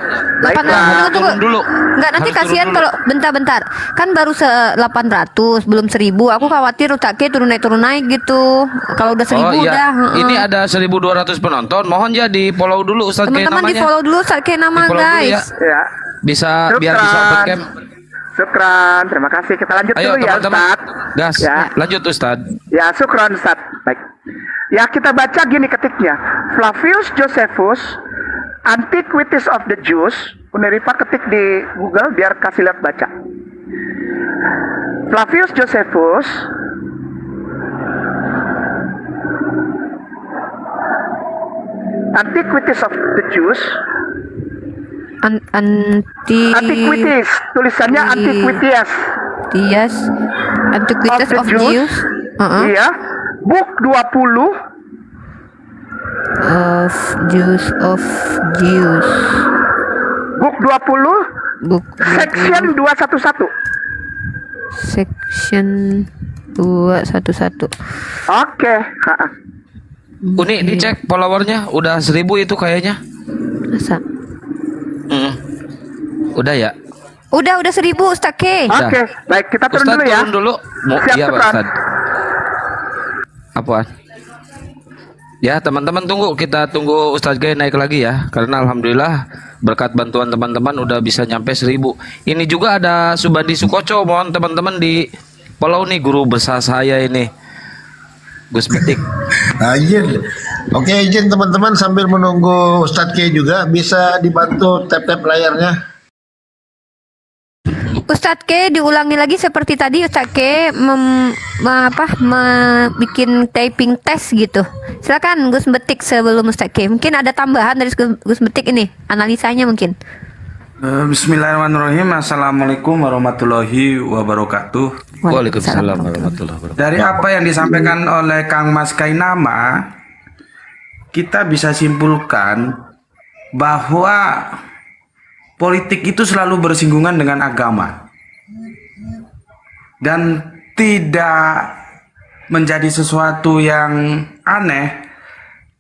Tunggu. Turun dulu. Enggak, nanti Harus kasihan turun dulu. kalau bentar. Kan baru 800, belum 1000. Aku khawatir Ustaki turun naik gitu. Kalau udah 1000 Oh iya, udah. ini ada 1.200 penonton. Mohon ya di follow dulu Ustadz kayak Teman-teman di namanya. follow dulu Ustaki nama Di-follow dulu guys. Ya. Bisa biar bisa open cam. Syukran, terima kasih. Kita lanjut Ayo dulu ya, teman-teman. Ustaz. Gas. Ya. Lanjut Ustadz. Ya, syukran Ustaz. Baik. Ya, kita baca gini ketiknya. Flavius Josephus, Antiquities of the Jews. Uneripa ketik di Google biar kasih lihat baca. Flavius Josephus, Antiquities of the Jews. Antiquities, tulisannya Antiquities. Antiquities of Jews. Iya. Book 20 of Jews. Book 20 Book section 211. Section 211. Oke. Ha-ha. Uni dicek followernya udah 1.000 itu kayaknya. Masa? Udah ya. Udah 1000 Ustaki. Oke, baik, kita turun Ustadz dulu ya. turun dulu. Siap, Iya Pak Syukran. Ustadz. Apaan? Ya teman-teman tunggu, kita tunggu Ustadz Gay naik lagi ya. Karena alhamdulillah berkat bantuan teman-teman udah bisa nyampe 1.000. Ini juga ada Subandi Sukoco, mohon teman-teman di follow nih, guru besar saya ini, Gus Betik. Anjir. Oke, izin teman-teman sambil menunggu Ustadz K juga bisa dibantu tap-tap layarnya. Ustadz K diulangi lagi seperti tadi. Ustadz K bikin typing test gitu. Silakan Gus Betik sebelum Ustadz K. Mungkin ada tambahan dari Gus Betik ini analisanya mungkin. Bismillahirrahmanirrahim. Assalamualaikum warahmatullahi wabarakatuh. Waalaikumsalam warahmatullahi wabarakatuh. Dari apa yang disampaikan oleh Kang Mas Kainama, kita bisa simpulkan bahwa politik itu selalu bersinggungan dengan agama dan tidak menjadi sesuatu yang aneh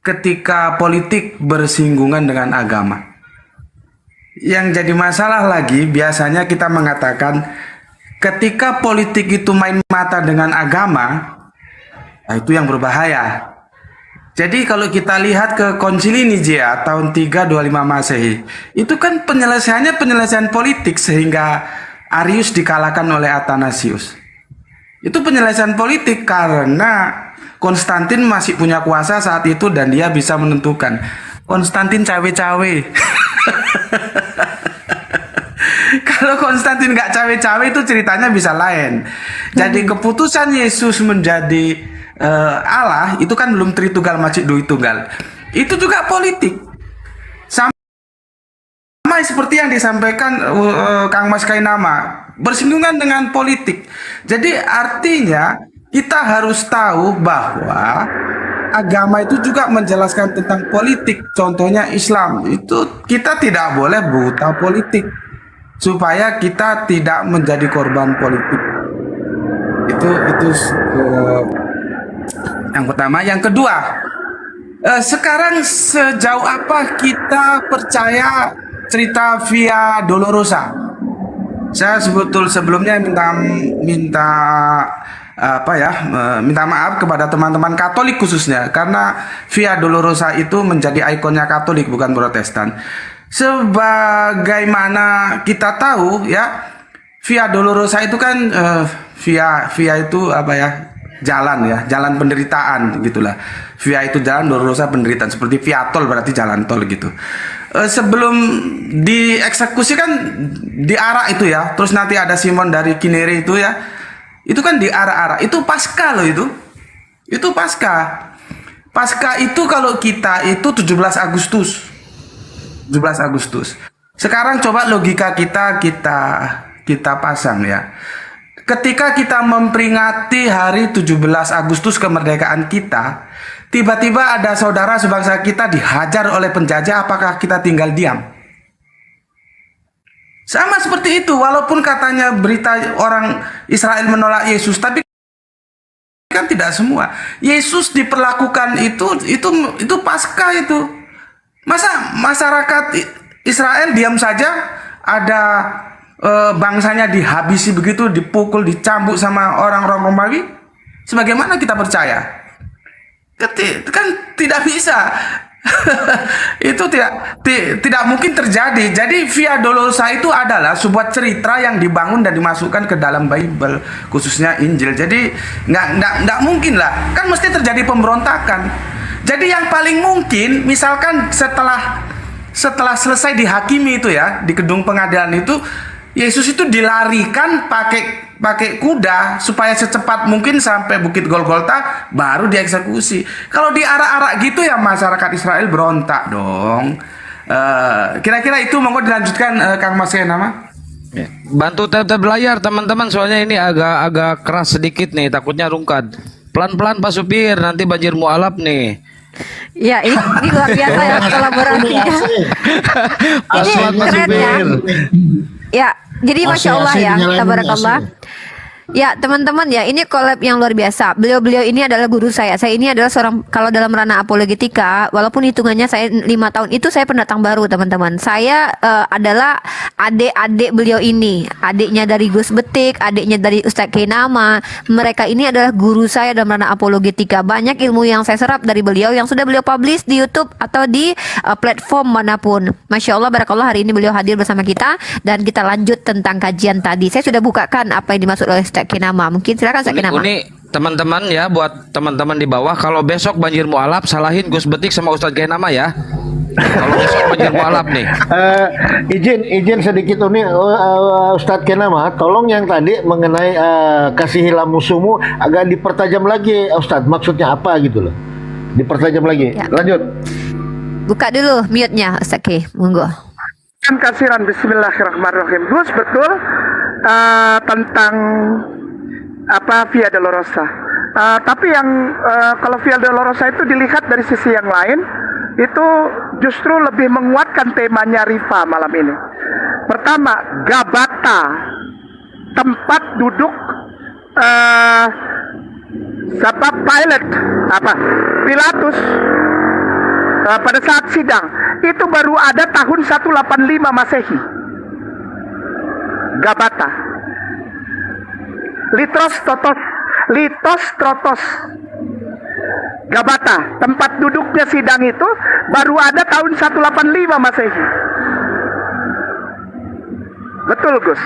ketika politik bersinggungan dengan agama. Yang jadi masalah lagi biasanya kita mengatakan ketika politik itu main mata dengan agama, nah itu yang berbahaya. Jadi kalau kita lihat ke Konsili Nicea tahun 325 Masehi, itu kan penyelesaian politik sehingga Arius dikalahkan oleh Athanasius. Itu penyelesaian politik karena Konstantin masih punya kuasa saat itu dan dia bisa menentukan. Konstantin cawe-cawe. Kalau Konstantin nggak cawe-cawe itu ceritanya bisa lain. Jadi keputusan Yesus menjadi Allah itu kan belum Tritunggal Majid Dui Tunggal. Itu juga politik. Sama seperti yang disampaikan Kang Mas Kainama, bersinggungan dengan politik. Jadi artinya kita harus tahu bahwa agama itu juga menjelaskan tentang politik. Contohnya Islam, itu kita tidak boleh buta politik supaya kita tidak menjadi korban politik. Itu yang pertama. Yang kedua, sekarang sejauh apa kita percaya cerita Via Dolorosa? Saya sebelumnya minta maaf kepada teman-teman Katolik khususnya karena Via Dolorosa itu menjadi ikonnya Katolik bukan Protestan. Sebagaimana kita tahu ya, Via Dolorosa itu kan via itu apa ya? Jalan penderitaan gitulah. Via itu jalan, Dolorosa penderitaan, seperti via tol berarti jalan tol gitu. Sebelum dieksekusi kan diarak itu ya, terus nanti ada Simon dari Kinere itu ya, itu kan diarak-arak, itu pasca loh itu pasca itu kalau kita itu 17 Agustus. Sekarang coba logika kita pasang ya. Ketika kita memperingati hari 17 Agustus kemerdekaan kita, tiba-tiba ada saudara sebangsa kita dihajar oleh penjajah, apakah kita tinggal diam? Sama seperti itu, walaupun katanya berita orang Israel menolak Yesus, tapi kan tidak semua. Yesus diperlakukan itu pasca itu. Masa masyarakat Israel diam saja ada bangsanya dihabisi begitu, dipukul, dicambuk sama orang-orang Romawi? Sebagaimana kita percaya? Kan tidak bisa. Itu tidak mungkin terjadi. Jadi Via Dolorosa itu adalah sebuah cerita yang dibangun dan dimasukkan ke dalam Bible, khususnya Injil. Jadi nggak mungkin lah. Kan mesti terjadi pemberontakan. Jadi yang paling mungkin, misalkan setelah selesai dihakimi itu ya, di gedung pengadilan itu, Yesus itu dilarikan pakai kuda supaya secepat mungkin sampai Bukit Golgota baru dieksekusi. Kalau diarak-arak gitu ya masyarakat Israel berontak dong. Kira-kira itu monggo dilanjutkan Kang Mas Kainama. Ya. Bantu tap-tap layar teman-teman, soalnya ini agak keras sedikit nih, takutnya rungkat. Pelan-pelan Pak Supir, nanti banjir mualaf nih. Ya, ini luar biasa ya kolaborasinya. Ini keren ya. Ya, jadi Masya Allah ya, tabarakallah. Ya teman-teman ya, ini collab yang luar biasa. Beliau-beliau ini adalah guru saya. Saya ini adalah seorang, kalau dalam ranah apologetika, walaupun hitungannya saya 5 tahun itu saya pendatang baru teman-teman. Saya adalah adik-adik beliau ini, adiknya dari Gus Betik, adiknya dari Ustadz Kainama. Mereka ini adalah guru saya dalam ranah apologetika. Banyak ilmu yang saya serap dari beliau yang sudah beliau publish di YouTube atau di platform manapun. Masya Allah, barakallah, hari ini beliau hadir bersama kita dan kita lanjut tentang kajian tadi. Saya sudah bukakan apa yang dimaksud oleh Ustadz Kainama. Mungkin silakan Ustadz Kainama. teman-teman ya, buat teman-teman di bawah, kalau besok banjir mualaf salahin Gus Betik sama Ustadz Kiai Nama ya. Kalau besok banjir mualaf nih. Izin sedikit ini Ustadz Kenama, tolong yang tadi mengenai kasih hilang musuhmu agak dipertajam lagi Ustadz, maksudnya apa gitu loh, dipertajam lagi. Ya. Lanjut. Buka dulu mute-nya Ustaz K, monggo. Kasiran, bismillahirrahmanirrahim. Gus, betul tentang apa Via Dolorosa. Tapi yang kalau Via Dolorosa itu dilihat dari sisi yang lain, itu justru lebih menguatkan temanya Rifa malam ini. Pertama, Gabata, tempat duduk Pilatus pada saat sidang itu baru ada tahun 185 Masehi. Gabata, Litostrotos, Gabata, tempat duduknya sidang itu baru ada tahun 185 Masehi. Betul, Gus.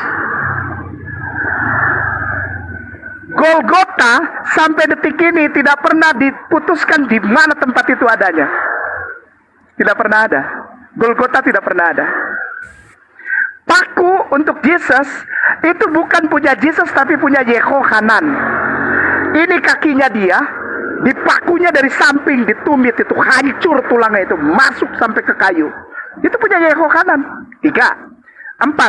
Golgota sampai detik ini tidak pernah diputuskan di mana tempat itu adanya. Tidak pernah ada. Golgota tidak pernah ada. Paku untuk Yesus itu bukan punya Yesus tapi punya Yehohanan. Ini kakinya dia, dipakunya dari samping, ditumit itu hancur tulangnya itu, masuk sampai ke kayu. Itu punya Yehohanan. 3, 4.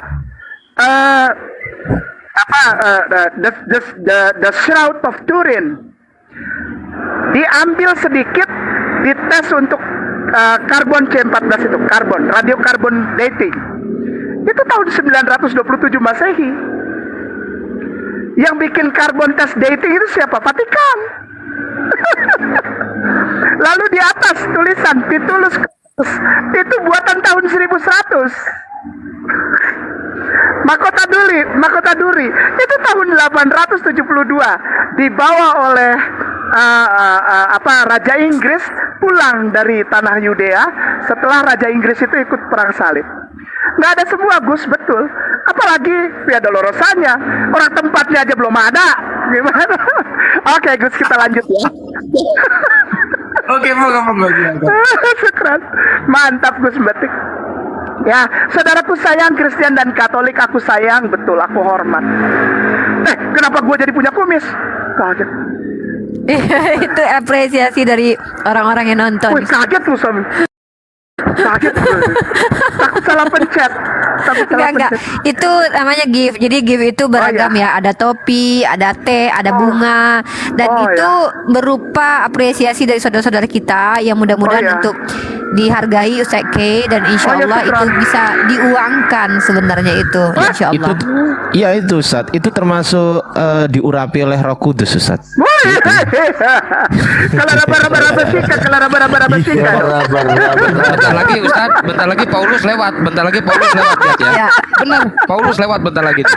The Shroud of Turin diambil sedikit, dites untuk karbon C14 itu, radiokarbon dating. Itu tahun 927 Masehi. Yang bikin karbon test dating itu siapa? Vatikan. Lalu di atas tulisan Titulus itu buatan tahun 1100. Mahkota Duri itu tahun 872 dibawa oleh Raja Inggris pulang dari tanah Yudea setelah Raja Inggris itu ikut perang salib. Nggak ada semua, Gus, betul. Apalagi Via Dolorosanya, orang tempatnya aja belum ada. Gimana? Oke, Gus, kita lanjut ya. Oke, moga-moga. Syukran. Mantap, Gus Betik. Ya, saudaraku sayang, Kristen dan Katolik aku sayang, betul, aku hormat. Kenapa gue jadi punya kumis? Kaget. Itu apresiasi dari orang-orang yang nonton. Wih, kaget lu, Sam. Kaget gue. Takut salah pencet. Enggak. Itu namanya gift. Jadi gift itu beragam ya. Ada topi, ada teh, ada bunga. Dan itu berupa apresiasi dari saudara-saudara kita yang mudah-mudahan untuk dihargai Ustaz K, dan insya Allah itu bisa diuangkan sebenarnya itu, insya Allah. Iya itu Ustaz, itu termasuk diurapi oleh Roh Kudus Ustaz. Kalau raba-raba singkat. Bentar lagi Ustaz, bentar lagi Paulus lewat ya. Benar, Paulus lewat bentar lagi.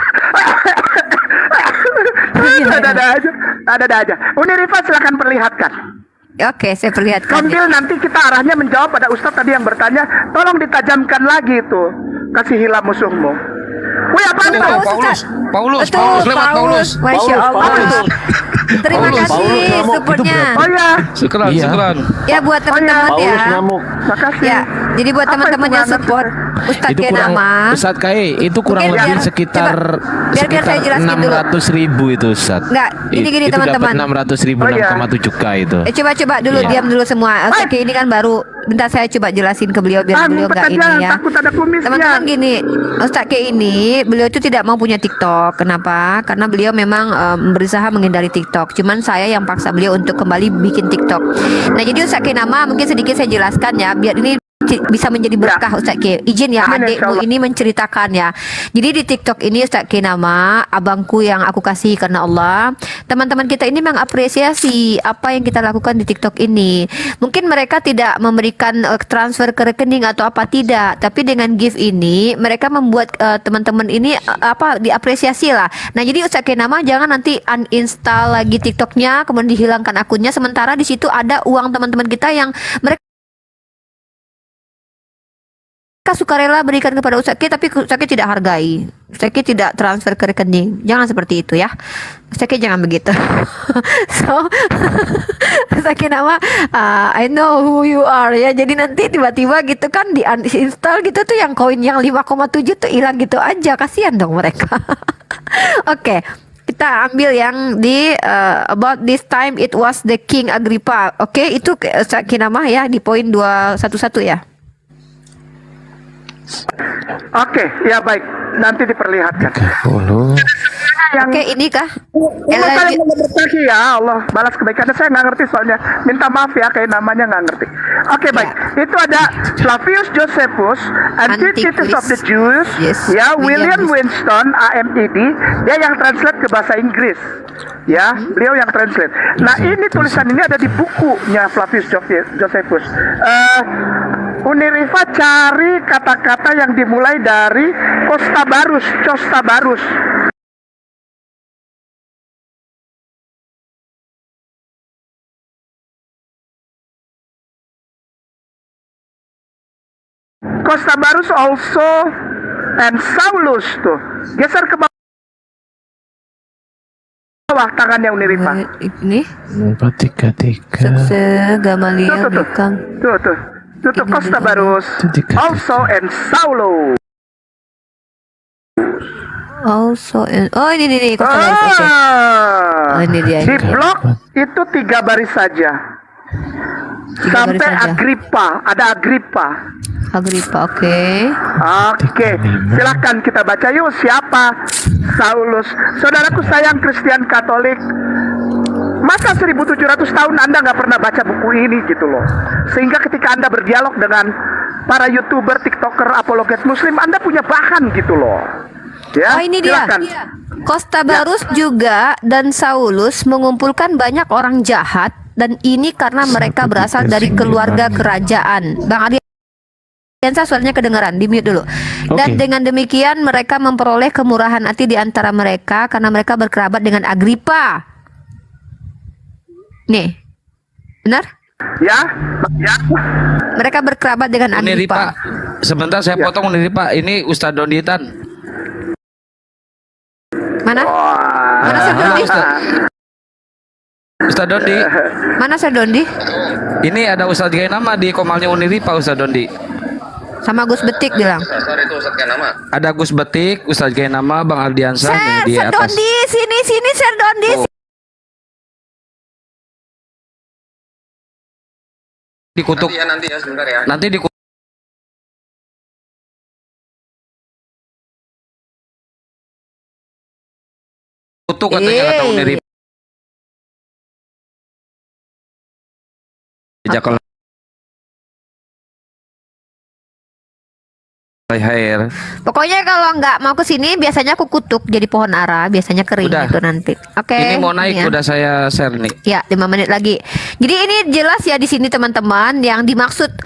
Ada aja. Uni Rifa silakan perlihatkan. Oke, saya perlihatkan. Sambil nanti kita arahnya menjawab pada Ustadz tadi yang bertanya, tolong ditajamkan lagi itu, kasih hilang musuhmu. Wih, apa itu? Paulus lewat Paulus. Masya Allah. Terima kasih supportnya. Oh ya. Syukran. Ya buat teman-teman ya. Makasih. Ya, jadi buat teman-teman yang support Ustadz Itu kurang, Kenama. Ustadz Kai, itu kurang Mungkin lebih biar- sekitar biar saya jelasin dulu. 600.000 itu Ustadz. Enggak, gini Itu teman-teman. dapat 600.000, 6,7K itu. Coba dulu, diam dulu semua. Ustadz K ini kan baru. Bentar saya coba jelasin ke beliau biar beliau enggak ini ya. Takut ada kumisnya. Teman-teman gini, Ustadz K ini beliau itu tidak mau punya TikTok. Kenapa? Karena beliau memang berusaha menghindari TikTok. Cuman saya yang paksa beliau untuk kembali bikin TikTok. Nah, jadi Ustadz K nama mungkin sedikit saya jelaskan ya, biar ini bisa menjadi berkah Ustadz K. Izin ya Amin, adikmu insyaallah. ini menceritakan ya. Jadi di TikTok ini Ustadz K nama abangku yang aku kasih karena Allah. Teman-teman kita ini mengapresiasi apa yang kita lakukan di TikTok ini. Mungkin mereka tidak memberikan transfer ke rekening atau apa tidak, tapi dengan gift ini mereka membuat teman-teman ini diapresiasi lah. Nah, jadi Ustadz K nama jangan nanti uninstall lagi TikToknya kemudian dihilangkan akunnya, sementara di situ ada uang teman-teman kita yang mereka sukarela berikan kepada Ustadz K, tapi Ustadz K tidak hargai. Ustaz tidak transfer ke rekening. Jangan seperti itu ya. Ustaz jangan begitu. So Ustaz nama I know who you are ya. Jadi nanti tiba-tiba gitu kan di-install gitu tuh yang koin yang 5,7 tuh hilang gitu aja. Kasihan dong mereka. Oke. Kita ambil yang di about this time it was the King Agrippa. Oke, itu Ustaz nama ya di poin 211 ya. Oke, ya baik. Nanti diperlihatkan. Oke, ini kah? Saya berkaki ya Allah balas kebaikannya. Saya nggak ngerti soalnya. Minta maaf ya, kayak namanya nggak ngerti. Oke, baik. Itu ada Flavius Josephus, Antiquities of the Jews. Yes. Ya, William Winston, AMED. Dia yang translate ke bahasa Inggris. Ya, beliau yang translate. Nah, ini tulisan ini ada di bukunya Flavius Josephus. Uniriva cari kata-kata yang dimulai dari Costa Barus. Costa Barus also and Saulus tuh. Geser ke bawah tangannya Uniriva. Ini 433. Sukses Gamaliel Tuh. Bikang. Tuh Costa Barus also and Saulus. Also oh ini Costa Barus. Oke. Oh, ini dia. Di blok itu 3 baris saja. Sampai baris saja. Ada Agrippa. Oke. Oke, silakan kita baca yuk siapa Saulus. Saudaraku sayang Kristen Katolik, masa 1700 tahun Anda nggak pernah baca buku ini gitu loh. Sehingga ketika Anda berdialog dengan para YouTuber, TikToker, apologet Muslim, Anda punya bahan gitu loh. Ya, Oh ini dia. silakan. Costa Barus juga dan Saulus mengumpulkan banyak orang jahat dan ini karena mereka berasal dari keluarga kerajaan. Bang Ardiansa suaranya kedengaran, di mute dulu. Dan dengan demikian mereka memperoleh kemurahan hati di antara mereka karena mereka berkerabat dengan Agrippa. Nih, benar? Ya. Mereka berkerabat dengan Uniripa. Agrippa. Sebentar saya potong Uniripa. Ini Ustadz Donditan. Mana? Mana Sir Dondi? Ustadz Dondi. Mana Sir Dondi? Ini ada Ustadz Gainama di Komalnya Uniripa, Ustadz Dondi. Sama Gus Betik bilang. Ada Gus Betik, Ustadz Gainama, Bang Ardiansa di Sir atas. Dondi, sini Sir Dondi. Dikutuk. Nanti ya sebentar ya. Nanti dikutuk katanya kata Uniripa. Jakal Hair. Pokoknya kalau nggak mau ke sini biasanya aku kutuk jadi pohon ara, biasanya kering Udah. gitu nanti. Oke. Ini mau naik, ya. udah saya share nih. Ya, 5 menit lagi. Jadi ini jelas ya di sini teman-teman yang dimaksud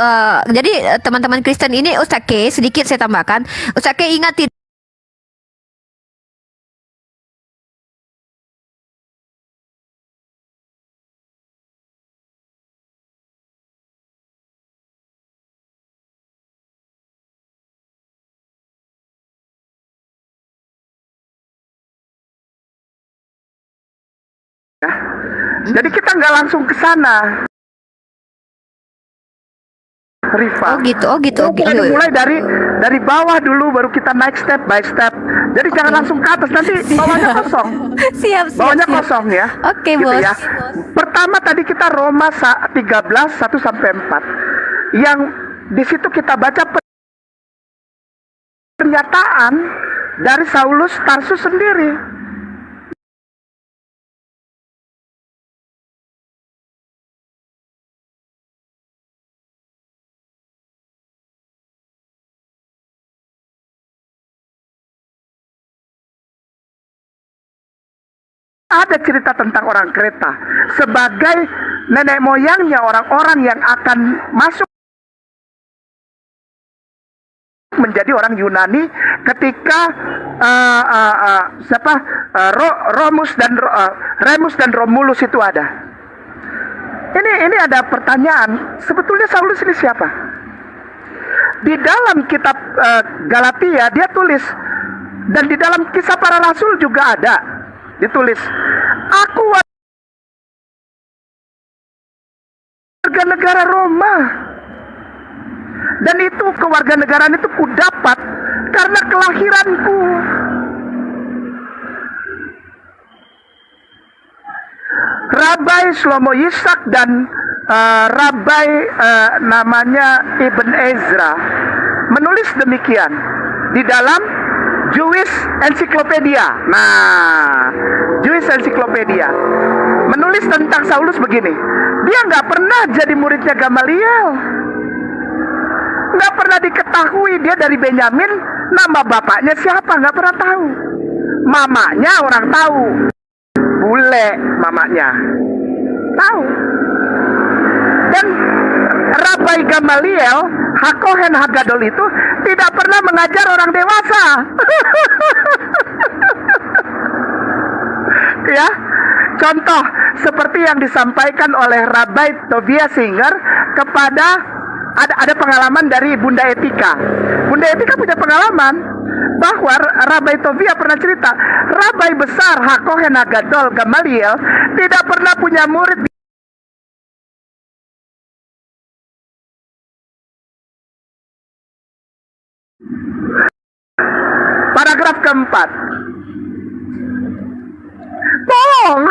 jadi teman-teman Kristen ini Ustaz K sedikit saya tambahkan. Ustaz K ingat Jadi kita nggak langsung ke sana. Rifa. Oh gitu. Kita dimulai dari bawah dulu, baru kita naik step by step. Jadi jangan langsung ke atas, nanti bawahnya kosong. Siap. Bawahnya kosong ya. Oke, gitu Bos. ya. Pertama tadi kita Roma 13 1 sampai 4. Yang di situ kita baca pernyataan dari Saulus Tarsus sendiri. Ada cerita tentang orang Kreta sebagai nenek moyangnya orang-orang yang akan masuk menjadi orang Yunani ketika Remus dan Romulus itu ada. Ini ada pertanyaan, sebetulnya Saulus ini siapa? Di dalam kitab Galatia dia tulis Dan di dalam Kisah Para Rasul juga ada ditulis, aku warga negara Roma. Dan itu kewarganegaraan itu kudapat karena kelahiranku. Rabai Shlomo Yitzhak dan Rabai namanya Ibn Ezra menulis demikian di dalam Jewish Encyclopedia. Nah, Jewish Encyclopedia menulis tentang Saulus begini, dia nggak pernah jadi muridnya Gamaliel, nggak pernah diketahui dia dari Benyamin, nama bapaknya siapa nggak pernah tahu, mamanya orang tahu, bule mamanya tahu. Dan Rabai Gamaliel Hakohen Hagadol itu tidak pernah mengajar orang dewasa. Ya, contoh seperti yang disampaikan oleh Rabai Tovia Singer kepada ada pengalaman dari Bunda Etika. Bunda Etika punya pengalaman bahwa Rabai Tovia pernah cerita, Rabai besar Hakohen Hagadol Gamaliel tidak pernah punya murid. Paragraf keempat, bohong.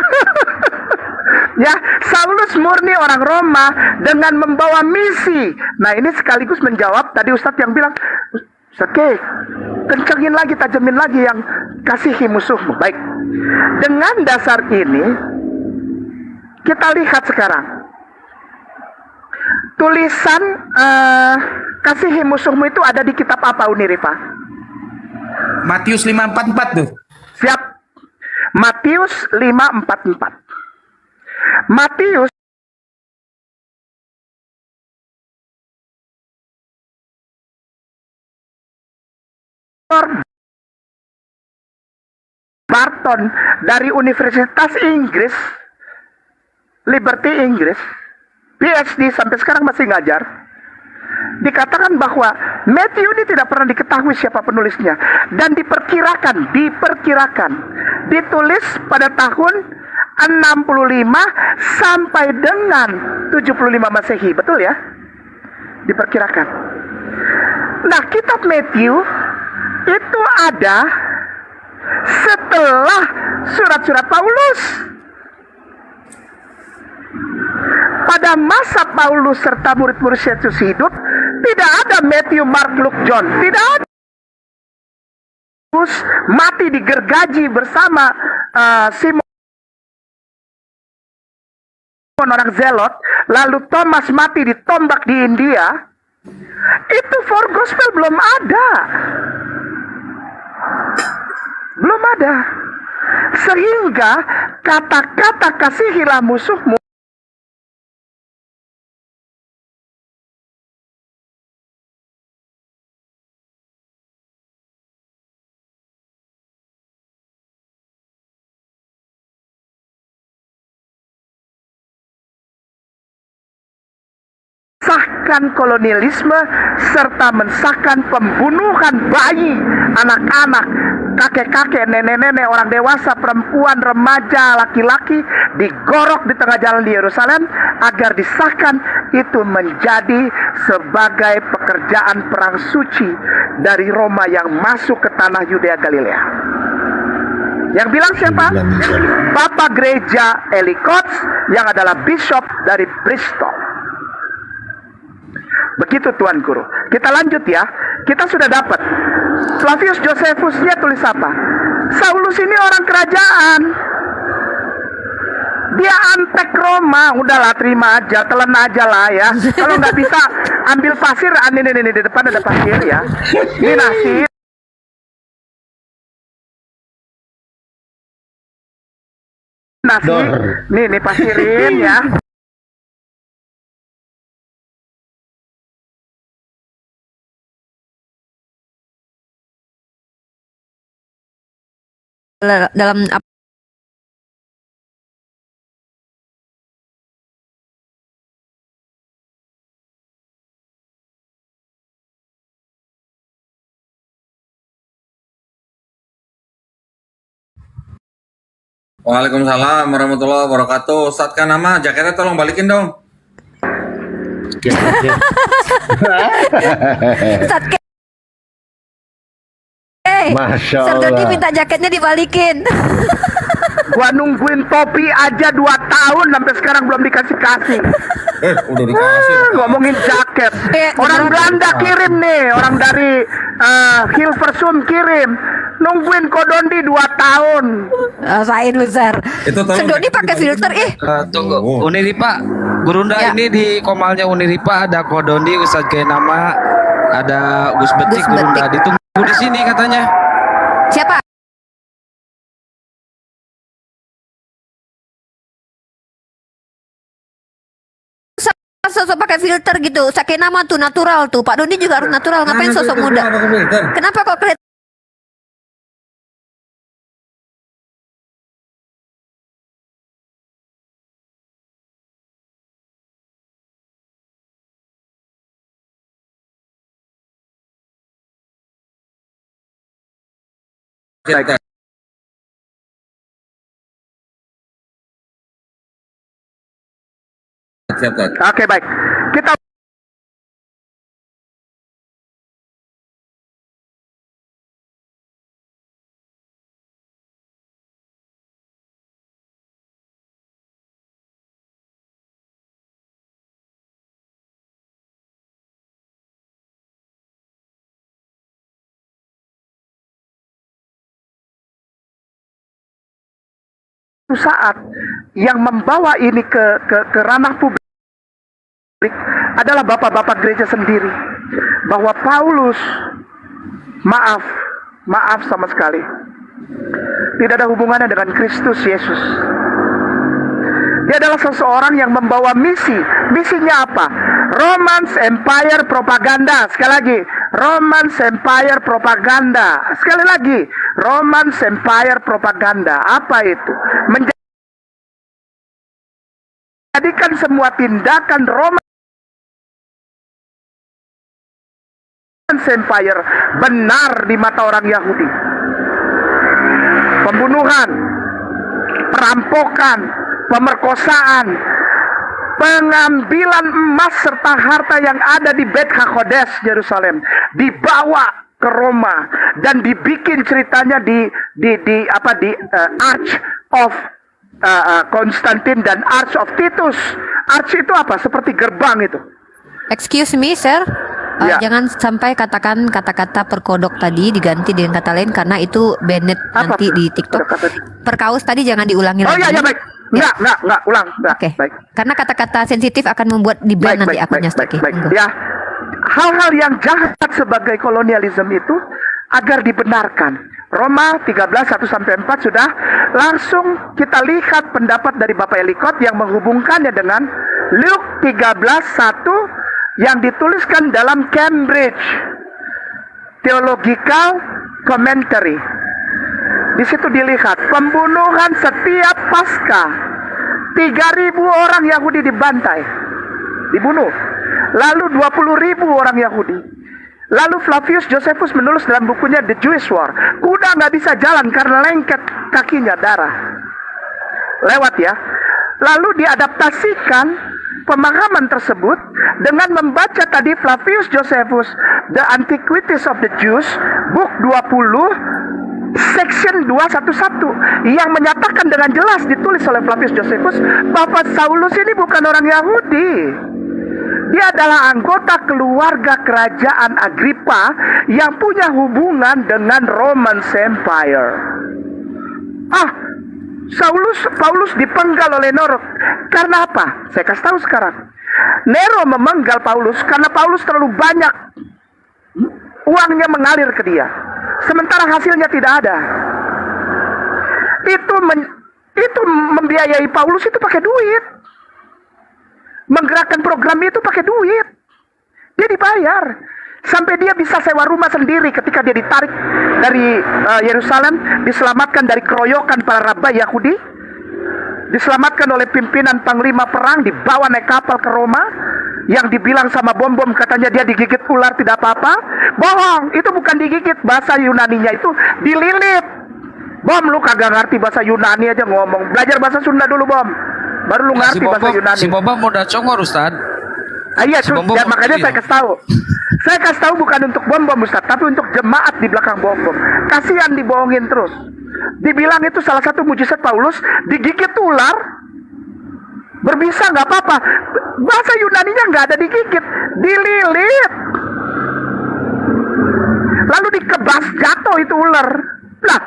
Ya, Saulus murni orang Roma dengan membawa misi. Nah, ini sekaligus menjawab tadi Ustadz yang bilang, Ustadz, kencengin lagi, tajamin lagi yang kasihi musuhmu. Baik, dengan dasar ini kita lihat sekarang tulisan kasihi musuhmu itu ada di kitab apa, Unirifa? Matius 5:44 tuh. Siap. Matius 5:44. Matius Barton dari Universitas Inggris, Liberty Inggris, PhD sampai sekarang masih ngajar. Dikatakan bahwa Matthew ini tidak pernah diketahui siapa penulisnya dan diperkirakan ditulis pada tahun 65 sampai dengan 75 Masehi, betul ya? Diperkirakan. Nah, kitab Matthew itu ada setelah surat-surat Paulus. Pada masa Paulus serta murid-murid Yesus hidup, tidak ada Matthew, Mark, Luke, John. Tidak ada. Paulus mati digergaji bersama Simon orang Zelot, lalu Thomas mati ditombak di India. Itu for gospel belum ada. Belum ada. Sehingga kata-kata kasihilah musuhmu mensahkan kolonialisme serta mensahkan pembunuhan bayi, anak-anak, kakek-kakek, nenek-nenek, orang dewasa, perempuan, remaja, laki-laki digorok di tengah jalan di Yerusalem agar disahkan itu menjadi sebagai pekerjaan perang suci dari Roma yang masuk ke tanah Yudea Galilea. Yang bilang siapa? Bapak Gereja Eli Coates yang adalah bishop dari Bristol. Begitu Tuan Guru. Kita lanjut ya. Kita sudah dapat. Flavius Josephusnya tulis apa? Saulus ini orang kerajaan. Dia antek Roma. Udahlah, terima aja, telan aja lah ya. Kalau nggak bisa ambil pasir, ini di depan ada pasir ya. Ini nasi. Nih pasirin ya. Dalam Waalaikumsalam warahmatullahi wabarakatuh. Ustadz Kanama, jaketnya tolong balikin dong. Ustadz Masya Ustadz Dodi Allah. minta jaketnya dibalikin. Gua nungguin topi aja 2 tahun sampai sekarang belum dikasih-kasih. Udah dikasih. Ngomongin jaket. Orang Belanda kirim nih, orang dari Hilversum kirim. Nungguin Kodondi 2 tahun. Rasain lu, Sar. Itu tolong Ustadz Dodi pakai filter Tunggu, Uniripa, Gurunda Ya. ini di komalnya Uniripa ada Kodondi, Ustadz Kenama, ada Gus Betik, Gus Gurunda Betik. ditunggu di sini katanya. Siapa? Sosok pakai filter gitu. Sakenama tuh natural tuh. Pak Doni juga harus natural. Ngapain sosok muda? Kenapa kok kelihatan? Oke, baik. Kita suatu saat yang membawa ini ke ranah publik adalah bapak-bapak gereja sendiri, bahwa Paulus maaf sama sekali tidak ada hubungannya dengan Kristus Yesus. Dia adalah seseorang yang membawa misi. Misinya apa? Romans Empire propaganda. Sekali lagi, Romans Empire propaganda. Sekali lagi, Romans Empire propaganda. Apa itu? Menjadikan semua tindakan Romans Empire benar di mata orang Yahudi. Pembunuhan, perampokan, pemerkosaan, pengambilan emas serta harta yang ada di Bet HaKodesh Yerusalem dibawa ke Roma dan dibikin ceritanya di Arch of Konstantin dan Arch of Titus. Arch itu apa? Seperti gerbang itu. Excuse me, sir. Ya. Jangan sampai katakan kata-kata perkodok tadi diganti dengan kata lain karena itu banned Apa nanti di TikTok. perkodok tadi? Perkaus tadi jangan diulangi Oh lagi. iya, baik. Enggak, ulang. Enggak. Oke. Baik. Karena kata-kata sensitif akan membuat di ban nanti akunnya Oke. baik. Monggo. Ya, hal-hal yang jahat sebagai kolonialisme itu agar dibenarkan. Roma 13:1-4 sudah langsung kita lihat pendapat dari Bapak Elikot yang menghubungkannya dengan Luke 13:1 yang dituliskan dalam Cambridge Theological Commentary. Di situ dilihat pembunuhan setiap Paskah 3.000 orang Yahudi dibantai, dibunuh. Lalu 20.000 orang Yahudi. Lalu Flavius Josephus menulis dalam bukunya The Jewish War, kuda nggak bisa jalan karena lengket kakinya darah. Lewat ya. Lalu diadaptasikan pemahaman tersebut dengan membaca tadi Flavius Josephus The Antiquities of the Jews, book 20 section 211 yang menyatakan dengan jelas ditulis oleh Flavius Josephus bahwa Saulus ini bukan orang Yahudi. Dia adalah anggota keluarga kerajaan Agrippa yang punya hubungan dengan Roman Empire. Paulus dipenggal oleh Nero. Karena apa? Saya kasih tahu sekarang. Nero memenggal Paulus karena Paulus terlalu banyak uangnya mengalir ke dia, sementara hasilnya tidak ada. Itu membiayai Paulus itu pakai duit. Menggerakkan program itu pakai duit. Dia dibayar sampai dia bisa sewa rumah sendiri ketika dia ditarik dari Yerusalem, diselamatkan dari keroyokan para rabai Yahudi, diselamatkan oleh pimpinan panglima perang, dibawa naik kapal ke Roma, yang dibilang sama bom-bom katanya dia digigit ular tidak apa-apa. Bohong, itu bukan digigit, bahasa Yunaninya itu dililit. Bom, lu kagak ngerti bahasa Yunani aja ngomong. Belajar bahasa Sunda dulu, Bom. Baru lu ngerti bahasa Yunani. Si Bobam udah congor Ustaz. Iya, Si Bom ya, makanya iya. saya kasih tahu. Saya kasih tahu bukan untuk bom Ustaz, tapi untuk jemaat di belakang bom. Kasihan dibohongin terus. Dibilang itu salah satu mujizat Paulus, digigit ular, berbisa nggak apa-apa. Bahasa Yunaninya nggak ada digigit, dililit. Lalu dikebas jatuh itu ular. Lah,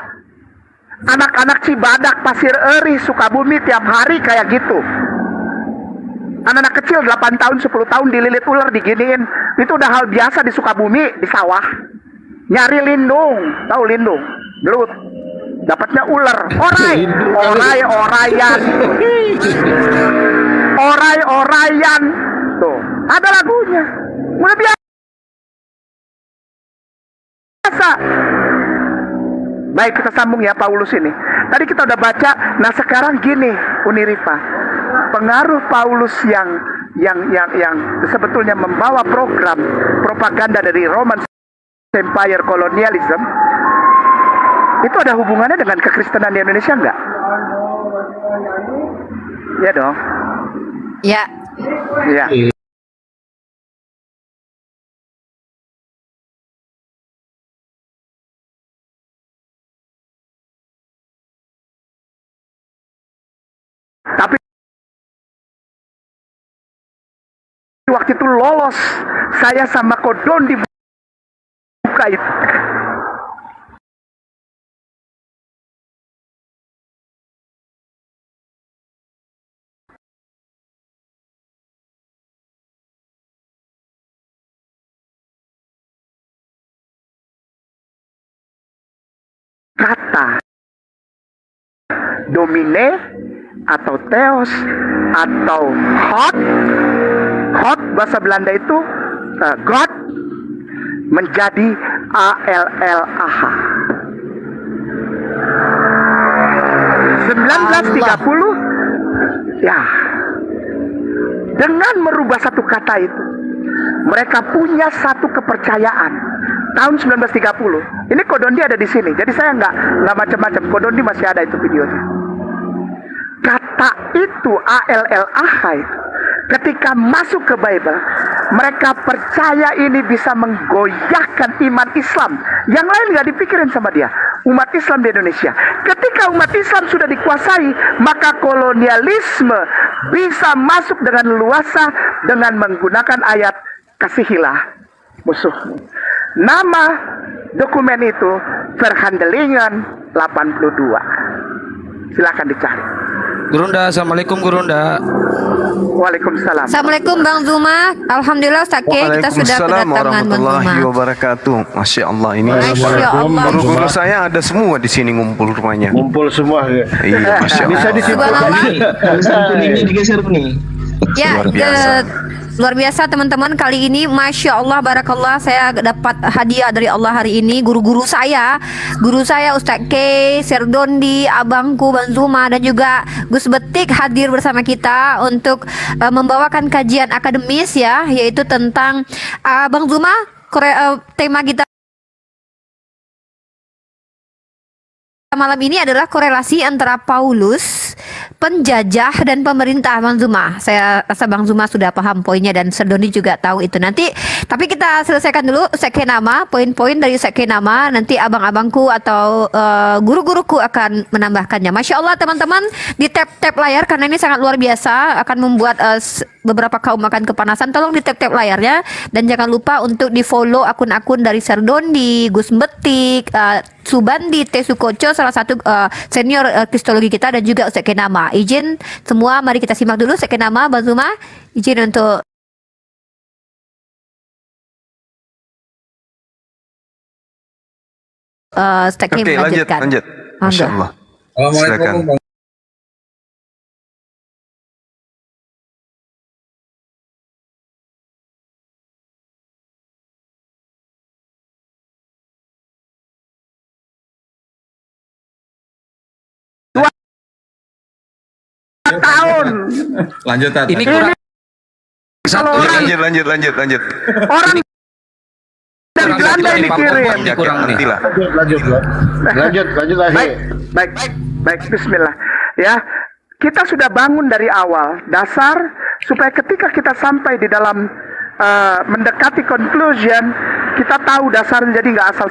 anak-anak Cibadak, Pasir Eri, Sukabumi tiap hari kayak gitu. Anak-anak kecil 8 tahun, 10 tahun dililit ular, diginiin. Itu udah hal biasa di Sukabumi, di sawah. Nyari lindung, tahu lindung? Belut. Dapatnya ular. Orayan. Orayan. Tuh, ada lagunya. Udah biasa. Baik, kita sambung ya Paulus ini. Tadi kita udah baca. Nah sekarang gini Uniripa, pengaruh Paulus yang sebetulnya membawa program propaganda dari Roman Empire kolonialism, itu ada hubungannya dengan kekristenan di Indonesia enggak? Ya dong. Ya. Ya. Tapi waktu itu lolos saya sama Kodon dibuka itu. Kata domine atau theos atau hot bahasa Belanda itu God menjadi ALLAH. 1930 ya, dengan merubah satu kata itu mereka punya satu kepercayaan. Tahun 1930 ini Kodondi ada di sini, jadi saya nggak macam-macam. Kodondi masih ada itu videonya. Kata itu ALLAH itu, ketika masuk ke Bible, mereka percaya ini bisa menggoyahkan iman Islam. Yang lain nggak dipikirin sama dia. Umat Islam di Indonesia, ketika umat Islam sudah dikuasai, maka kolonialisme bisa masuk dengan luasa dengan menggunakan ayat kasihilah musuhmu. Nama dokumen itu Verhandelingen 82. Silakan dicari. Gurunda, assalamualaikum Gurunda. Waalaikumsalam. Assalamualaikum Bang Zuma. Alhamdulillah Ustaz K, kita sudah kedatangan Bang Zuma. Wabarakatuh. Masya Allah, ini Masya Allah. guru-guru saya ada semua di sini ngumpul rupanya. Ngumpul semua. Iya, Masya Allah. Bisa disimpulkan. Subhanallah. digeser nih. Ya, Luar biasa. luar biasa teman-teman. Kali ini Masya Allah, Barakallah, saya dapat hadiah dari Allah hari ini. Guru saya Ustaz K, Serdondi, abangku Bang Zuma, dan juga Gus Betik hadir bersama kita untuk membawakan kajian akademis ya, yaitu tentang Bang Zuma, tema kita malam ini adalah korelasi antara Paulus, penjajah, dan pemerintah. Bang Zuma, saya rasa Bang Zuma sudah paham poinnya dan Sedoni juga tahu itu. Nanti, tapi kita selesaikan dulu Sekenama, poin-poin dari Sekenama. Nanti abang-abangku atau guru-guruku akan menambahkannya. Masya Allah teman-teman, di tap-tap layar karena ini sangat luar biasa, akan membuat beberapa kaum akan kepanasan. Tolong di tap-tap layarnya dan jangan lupa untuk di follow akun-akun dari Serdondi, Gus Betik, Subandi, T. Sukoco, salah satu senior kristologi kita, dan juga Sekenama. Izin semua, mari kita simak dulu Sekenama. Bang Zuma, izin untuk Sekenama Oke, melanjutkan. lanjut. Masya Allah. Assalamualaikum. Silakan. Tahun Lanjut Tat. Ini kurang kalau satu orang Lanjut. orang dari Belanda ini kirim. kurang nih. Nantilah. Lanjut Baik, baik, baik, bismillah. Ya, kita sudah bangun dari awal dasar supaya ketika kita sampai di dalam mendekati conclusion, kita tahu dasarnya, jadi nggak asal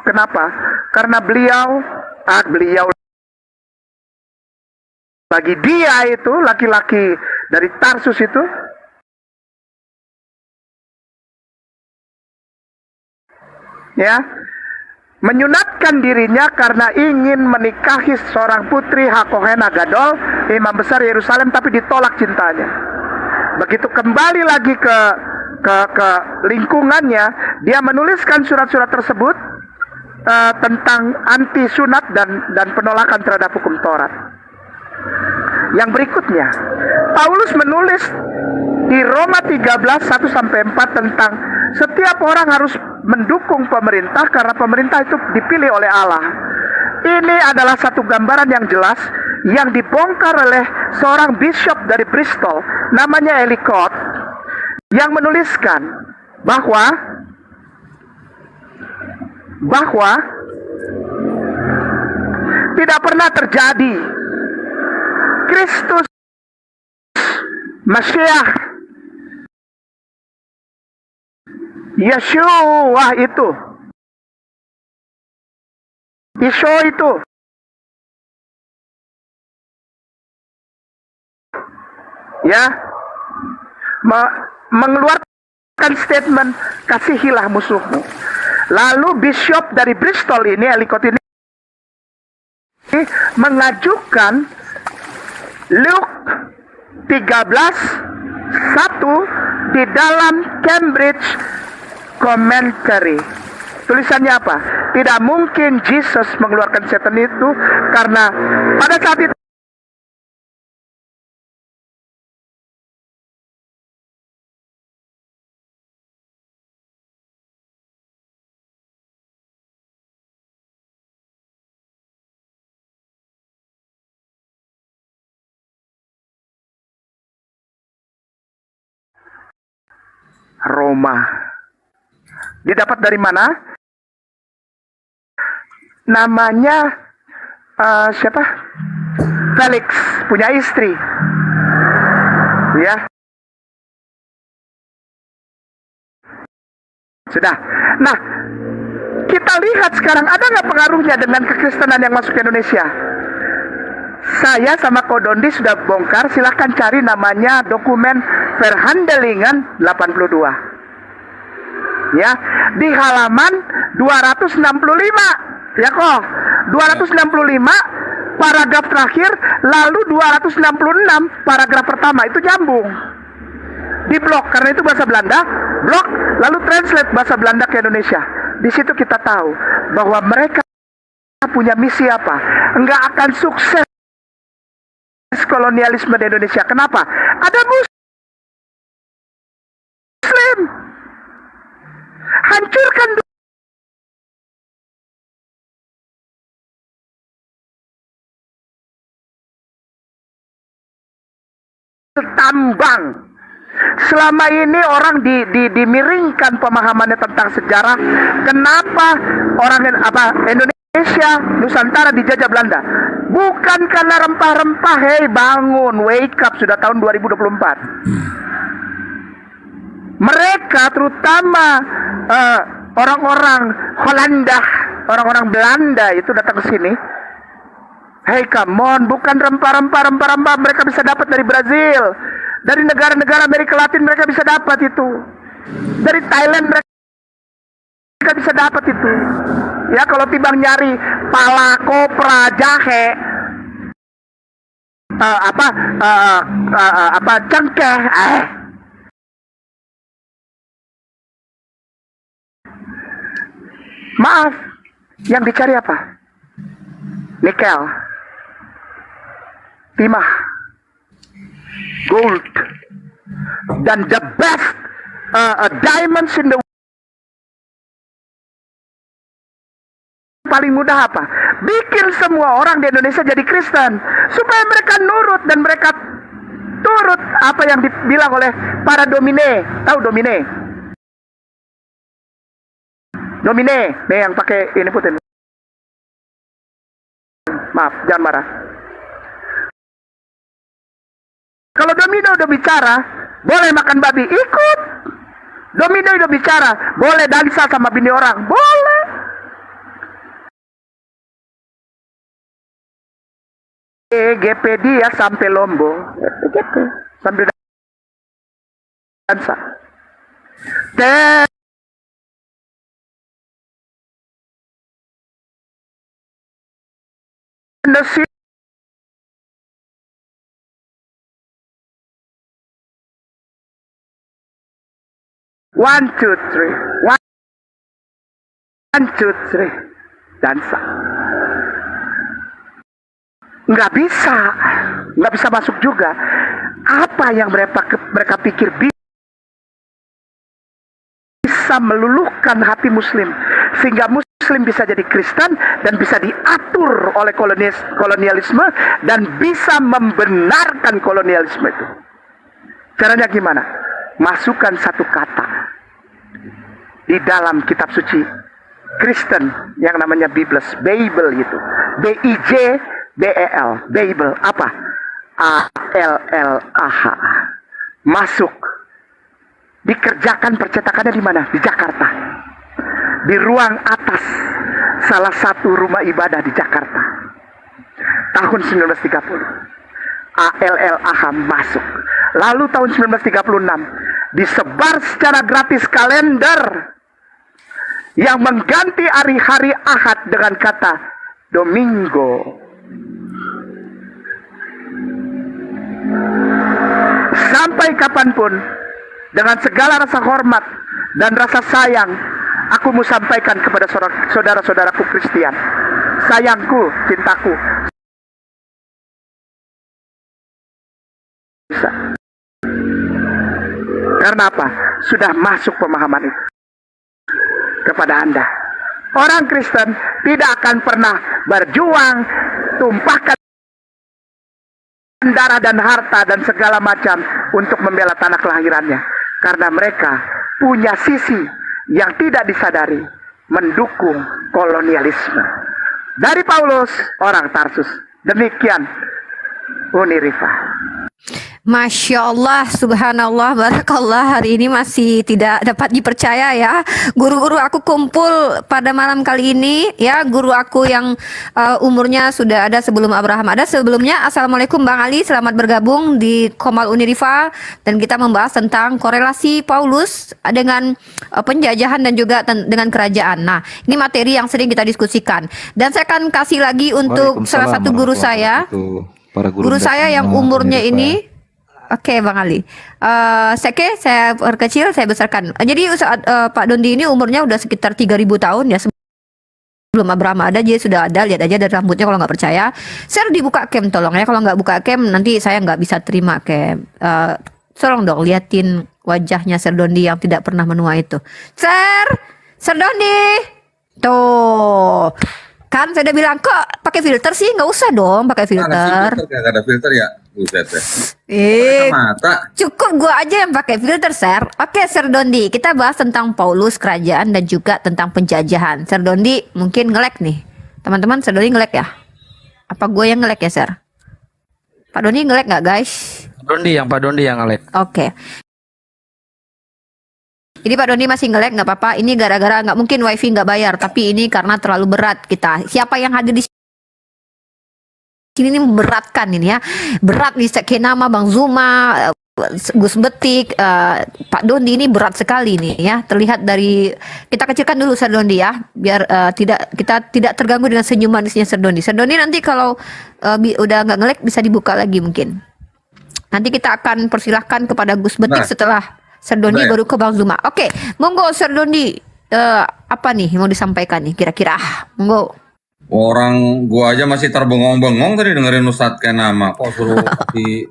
Kenapa? Karena beliau bagi dia itu laki-laki dari Tarsus itu ya menyunatkan dirinya karena ingin menikahi seorang putri Hakohen Agadol, imam besar Yerusalem, tapi ditolak cintanya. Begitu kembali lagi ke lingkungannya, dia menuliskan surat-surat tersebut tentang anti sunat dan penolakan terhadap hukum Taurat. Yang berikutnya, Paulus menulis di Roma 13:1-4 tentang setiap orang harus mendukung pemerintah karena pemerintah itu dipilih oleh Allah. Ini adalah satu gambaran yang jelas yang dibongkar oleh seorang bishop dari Bristol, namanya Ellicott, yang menuliskan bahwa tidak pernah terjadi Kristus Mashiach Yeshua itu ya mengeluarkan statement kasihilah musuhmu. Lalu bishop dari Bristol ini, Ellicott ini, mengajukan Luke 13:1 di dalam Cambridge Commentary. Tulisannya apa? Tidak mungkin Jesus mengeluarkan setan itu karena pada saat itu Roma. Dia dapat dari mana? Namanya siapa? Felix, punya istri. Ya. Sudah. Nah, kita lihat sekarang ada nggak pengaruhnya dengan kekristenan yang masuk ke Indonesia? Saya sama Kodondi sudah bongkar, silahkan cari namanya dokumen Verhandelingen 82. Ya, di halaman 265. Ya kok, 265 paragraf terakhir, lalu 266 paragraf pertama itu nyambung. Di blok, karena itu bahasa Belanda, blok, lalu translate bahasa Belanda ke Indonesia. Di situ kita tahu bahwa mereka punya misi apa. Enggak akan sukses kolonialisme di Indonesia. Kenapa? Ada Muslim. Hancurkan tambang. Selama ini orang dimiringkan pemahamannya tentang sejarah. Kenapa orang Indonesia, Nusantara dijajah Belanda? Bukan karena rempah-rempah. Hei, bangun, wake up, sudah tahun 2024. Mereka terutama orang-orang Holanda, orang-orang Belanda itu datang ke sini. Hei, come on, bukan rempah-rempah mereka bisa dapat dari Brazil, dari negara-negara Amerika Latin mereka bisa dapat itu, dari Thailand mereka bisa dapat itu. Ya, kalau timbang nyari pala, kopra, jahe, cengkeh, maaf, yang dicari apa? nikel, timah, gold, dan the best diamonds in the paling mudah apa? Bikin semua orang di Indonesia jadi Kristen supaya mereka nurut dan mereka turut apa yang dibilang oleh para domine. Tahu domine? Domine, nih yang pakai ini putih. Maaf, jangan marah. Kalau domino udah bicara, boleh makan babi, ikut. Domino udah bicara, boleh dansa sama bini orang, boleh. GP dia sampai Lombok, gitu, sambil dansa. Tennessee. One, two, three. One, two, three. Dansa. Nggak bisa masuk juga. Apa yang mereka pikir bisa meluluhkan hati Muslim sehingga Muslim bisa jadi Kristen dan bisa diatur oleh kolonialisme dan bisa membenarkan kolonialisme itu. Caranya gimana? Masukkan satu kata di dalam kitab suci Kristen yang namanya Bible itu. B-I-J-B-E-L, Bible, apa? A-L-L-A-H. Masuk. Dikerjakan percetakannya di mana? Di Jakarta. Di ruang atas salah satu rumah ibadah di Jakarta. Tahun 1930. A-L-L-A-H masuk. Lalu tahun 1936 disebar secara gratis kalender yang mengganti hari-hari Ahad dengan kata Domingo. Sampai kapanpun, dengan segala rasa hormat dan rasa sayang, aku mau sampaikan kepada saudara-saudaraku Kristen, sayangku, cintaku. Karena apa? Sudah masuk pemahaman itu kepada Anda. Orang Kristen tidak akan pernah berjuang, tumpahkan darah dan harta dan segala macam untuk membela tanah kelahirannya. Karena mereka punya sisi yang tidak disadari, mendukung kolonialisme. Dari Paulus, orang Tarsus. Demikian Unirifa. Masya Allah, subhanallah, barakallah. Hari ini masih tidak dapat dipercaya ya. Guru-guru aku kumpul pada malam kali ini ya. Guru aku yang umurnya sudah ada sebelum Abraham ada. Sebelumnya, Assalamualaikum Bang Ali, selamat bergabung di Komal Unirifa. Dan kita membahas tentang korelasi Paulus dengan penjajahan dan juga dengan kerajaan. Nah, ini materi yang sering kita diskusikan. Dan saya akan kasih lagi untuk salah satu guru saya. Guru saya yang umurnya ini, oke Bang Ali, saya perkecil, saya besarkan. Jadi Pak Dondi ini umurnya udah sekitar 3.000 tahun ya. Sebelum Abraham ada, dia sudah ada. Lihat aja dari rambutnya kalau nggak percaya. Share dibuka cam tolong ya. Kalau nggak buka cam nanti saya nggak bisa terima cam. Tolong dong liatin wajahnya Sir Dondi yang tidak pernah menua itu. Sir Dondi, tuh. Kan saya udah bilang, kok pakai filter sih? Nggak usah dong pakai filter. Nggak ada filter ya? Buset ya. Mata. Cukup gua aja yang pakai filter, Sir. Oke, Sir Dondi, kita bahas tentang Paulus, kerajaan, dan juga tentang penjajahan. Sir Dondi mungkin nge-lag nih. Teman-teman, Sir Dondi nge-lag ya? Apa gue yang nge-lag ya, Sir? Pak Dondi nge-lag nggak, guys? Pak Dondi yang nge-lag. Oke. Ini Pak Doni masih nge-lag, nggak apa-apa. Ini gara-gara nggak mungkin wifi nggak bayar, tapi ini karena terlalu berat kita. Siapa yang hadir di sini ini memberatkan ini ya, berat nih Sekenama, Bang Zuma, Gus Betik, Pak Dondi ini berat sekali nih ya. Terlihat dari kita kecilkan dulu Sir Dondi ya, biar kita tidak terganggu dengan senyum manisnya Sir Dondi. Sir Dondi nanti kalau udah nggak nge-lag bisa dibuka lagi mungkin. Nanti kita akan persilahkan kepada Gus Betik setelah Sir Dondi baru ke Bang Zuma. Oke, monggo Sir Dondi, apa nih mau disampaikan nih kira-kira? Monggo. Orang gua aja masih terbengong-bengong tadi dengerin Ustadz Kenama. Kok suruh kasih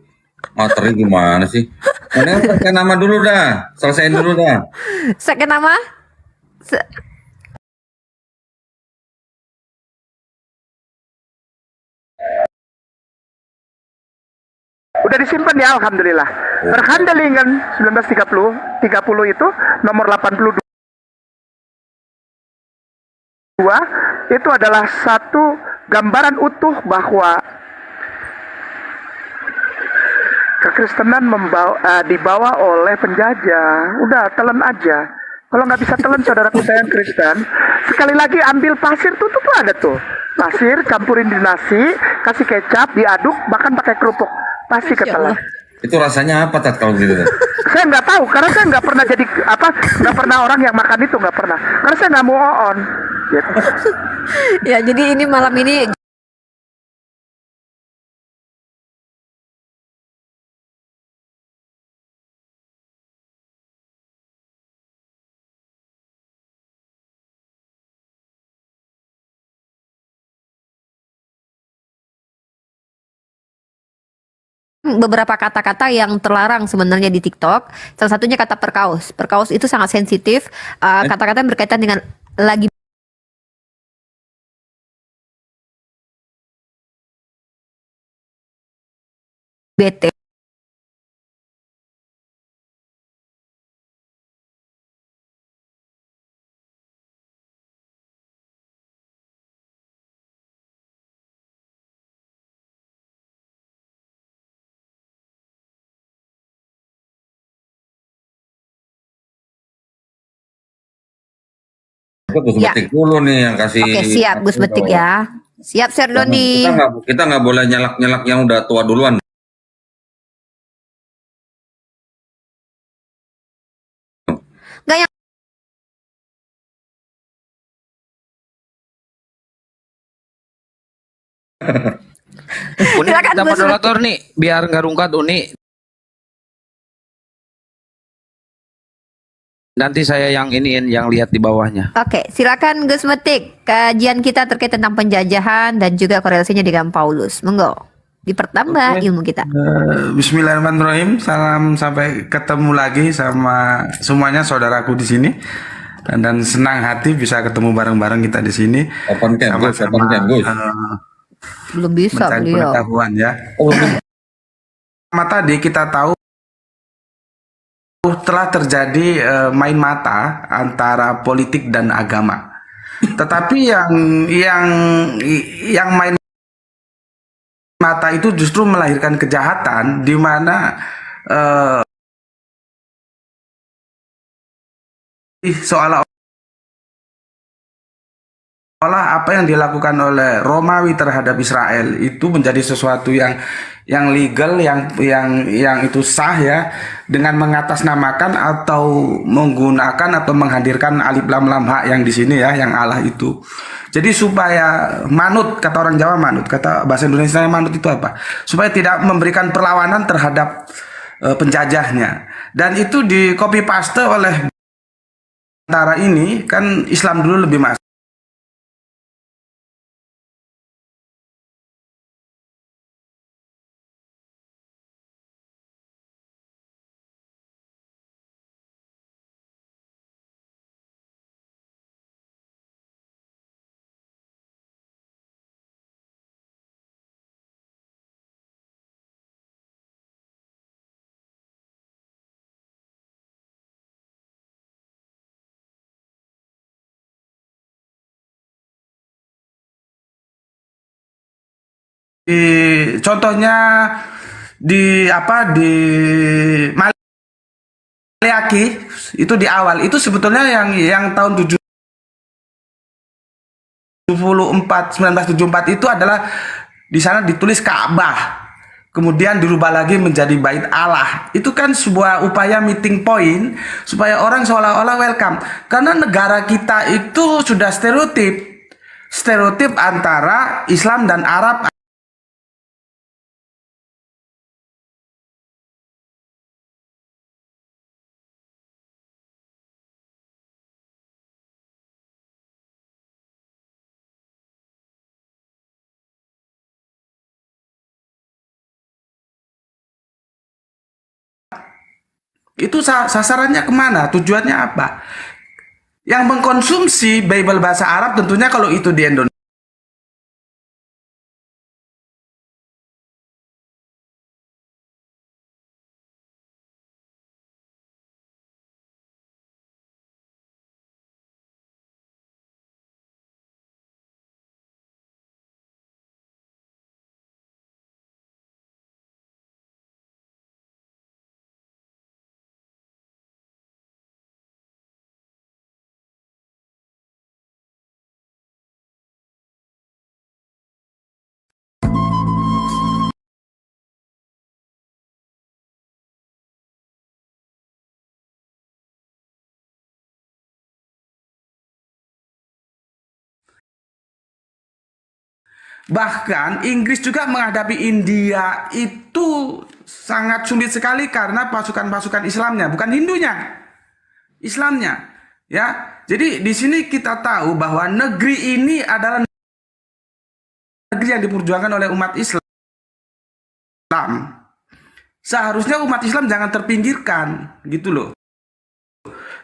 materi gimana sih? Mendingan Ustadz Kenama dulu dah. Selesaiin dulu dah. Ustaz Kenama? Se- Udah disimpan ya, alhamdulillah. Verhandelingen 1930 itu nomor 82 itu adalah satu gambaran utuh bahwa kekristenan dibawa oleh penjajah. Udah, telan aja. Kalau nggak bisa telan, saudara kita yang Kristen, sekali lagi ambil pasir tuh ada tuh. Pasir, campurin di nasi, kasih kecap, diaduk, bahkan pakai kerupuk. Pasti ketelan. Itu rasanya apa Tat kalau gitu? Saya nggak tahu, karena saya nggak pernah jadi nggak pernah orang yang makan itu, nggak pernah. Karena saya nggak mau on. Gitu. Ya, jadi ini malam ini beberapa kata-kata yang terlarang sebenarnya di TikTok. Salah satunya kata perkaus. Perkaus itu sangat sensitif. Kata-kata yang berkaitan dengan lagi bete. Gus Ya. Betik dulu nih yang kasih. Oke, siap Gus Betik ya. Siap Serdoni. Kita nggak boleh nyalak-nyalak yang udah tua duluan. Nggak yang Uni Silakan, kita Gus moderator nih, biar nggak rungkat Uni. Nanti saya yang iniin, yang lihat di bawahnya. Oke, silakan Gus Metik. Kajian kita terkait tentang penjajahan dan juga korelasinya dengan Paulus. Monggo. Dipertambah ilmu kita. Bismillahirrahmanirrahim. Salam sampai ketemu lagi sama semuanya saudaraku di sini. Dan senang hati bisa ketemu bareng-bareng kita di sini. Open camp, Gus. Open camp, Gus. Belum bisa Mencari beliau. pengetahuan ya. Pertama tadi kita tahu telah terjadi main mata antara politik dan agama. Tetapi yang main mata itu justru melahirkan kejahatan di mana seolah-olah apa yang dilakukan oleh Romawi terhadap Israel itu menjadi sesuatu yang legal, yang itu sah ya, dengan mengatasnamakan atau menggunakan atau menghadirkan alif lam lam ha yang di sini ya, yang Allah itu. Jadi supaya manut, kata orang Jawa manut, kata bahasa Indonesia manut itu apa? Supaya tidak memberikan perlawanan terhadap penjajahnya. Dan itu di copy paste oleh antara ini, kan Islam dulu lebih masuk. Contohnya di Maleaki itu di awal itu sebetulnya yang tahun 1974 itu adalah di sana ditulis Ka'bah. Kemudian dirubah lagi menjadi Bait Allah. Itu kan sebuah upaya meeting point supaya orang seolah-olah welcome. Karena negara kita itu sudah stereotip antara Islam dan Arab. Itu sasarannya kemana? Tujuannya apa? Yang mengkonsumsi Bible bahasa Arab tentunya kalau itu di Indonesia. Bahkan Inggris juga menghadapi India itu sangat sulit sekali karena pasukan-pasukan Islamnya, bukan Hindunya, Islamnya. Ya, jadi di sini kita tahu bahwa negeri ini adalah negeri yang diperjuangkan oleh umat Islam. Seharusnya umat Islam jangan terpinggirkan, gitu loh.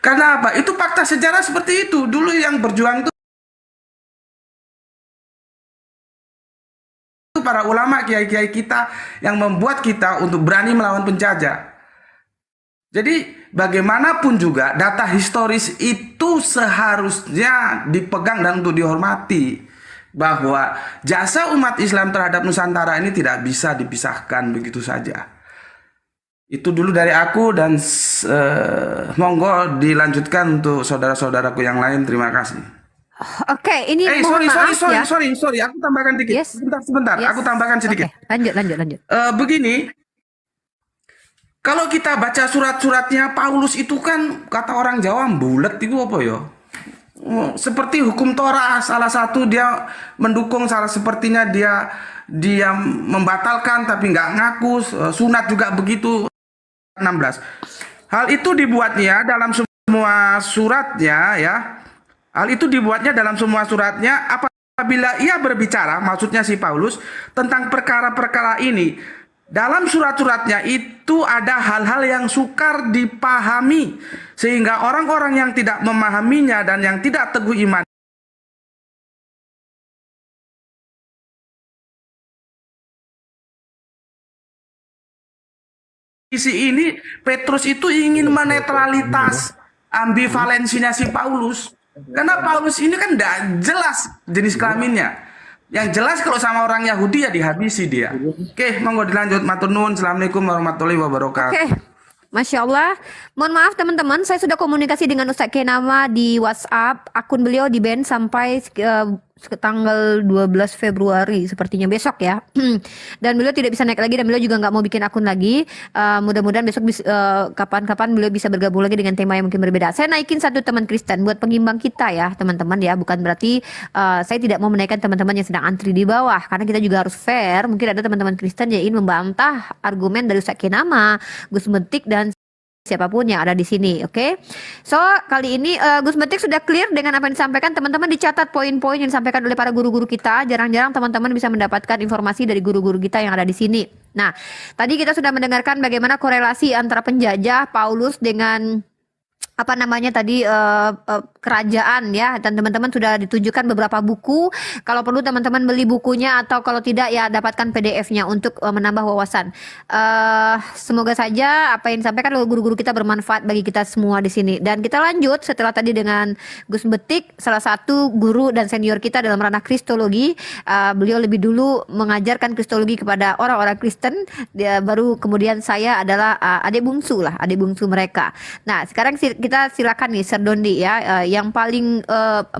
Karena apa? Itu fakta sejarah seperti itu. Dulu yang berjuang itu para ulama, kiai-kiai kita yang membuat kita untuk berani melawan penjajah. Jadi bagaimanapun juga data historis itu seharusnya dipegang dan untuk dihormati, bahwa jasa umat Islam terhadap Nusantara ini tidak bisa dipisahkan begitu saja. Itu dulu dari aku, dan monggo dilanjutkan untuk saudara-saudaraku yang lain. Terima kasih. Oke, ini mohon maaf ya. Sorry, aku tambahkan sedikit. Yes. Sebentar, Yes. aku tambahkan sedikit. Oke, lanjut. Begini, kalau kita baca surat-suratnya Paulus itu kan kata orang Jawa bulet itu apa ya? Seperti hukum Torah, salah satu dia mendukung, salah sepertinya dia membatalkan tapi nggak ngaku. Sunat juga begitu. 16. Hal itu dibuatnya dalam semua suratnya ya. Hal itu dibuatnya dalam semua suratnya apabila ia berbicara, maksudnya si Paulus, tentang perkara-perkara ini. Dalam surat-suratnya itu ada hal-hal yang sukar dipahami, sehingga orang-orang yang tidak memahaminya dan yang tidak teguh iman isi ini, Petrus itu ingin menetralitas ambivalensinya si Paulus. Karena Paulus ini kan tidak jelas jenis kelaminnya. Yang jelas kalau sama orang Yahudi ya dihabisi dia. Oke, monggo dilanjut. Matur nuwun. Assalamualaikum warahmatullahi wabarakatuh. Oke. Masya Allah. Mohon maaf teman-teman, saya sudah komunikasi dengan Ustadz Kenama di WhatsApp. Akun beliau di ban sampai ke tanggal 12 Februari sepertinya besok ya. Dan beliau tidak bisa naik lagi, dan beliau juga nggak mau bikin akun lagi. Mudah-mudahan besok kapan-kapan beliau bisa bergabung lagi dengan tema yang mungkin berbeda. Saya naikin satu teman Kristen buat pengimbang kita ya teman-teman ya. Bukan berarti saya tidak mau menaikkan teman-teman yang sedang antri di bawah, karena kita juga harus fair. Mungkin ada teman-teman Kristen yang ingin membantah argumen dari Ustadz Kenama, Gus Metik, dan siapapun yang ada di sini, oke? So, kali ini Gus Metik sudah clear dengan apa yang disampaikan. Teman-teman dicatat poin-poin yang disampaikan oleh para guru-guru kita. Jarang-jarang teman-teman bisa mendapatkan informasi dari guru-guru kita yang ada di sini. Nah, tadi kita sudah mendengarkan bagaimana korelasi antara penjajah Paulus dengan apa namanya tadi kerajaan ya, dan teman-teman sudah ditunjukkan beberapa buku. Kalau perlu teman-teman beli bukunya, atau kalau tidak ya dapatkan PDF-nya untuk menambah wawasan. Semoga saja apa yang disampaikan oleh guru-guru kita bermanfaat bagi kita semua di sini. Dan kita lanjut setelah tadi dengan Gus Betik, salah satu guru dan senior kita dalam ranah kristologi. Beliau lebih dulu mengajarkan kristologi kepada orang-orang Kristen, baru kemudian saya adalah adik bungsu mereka. Nah, sekarang kita silakan nih Serdondi ya, yang paling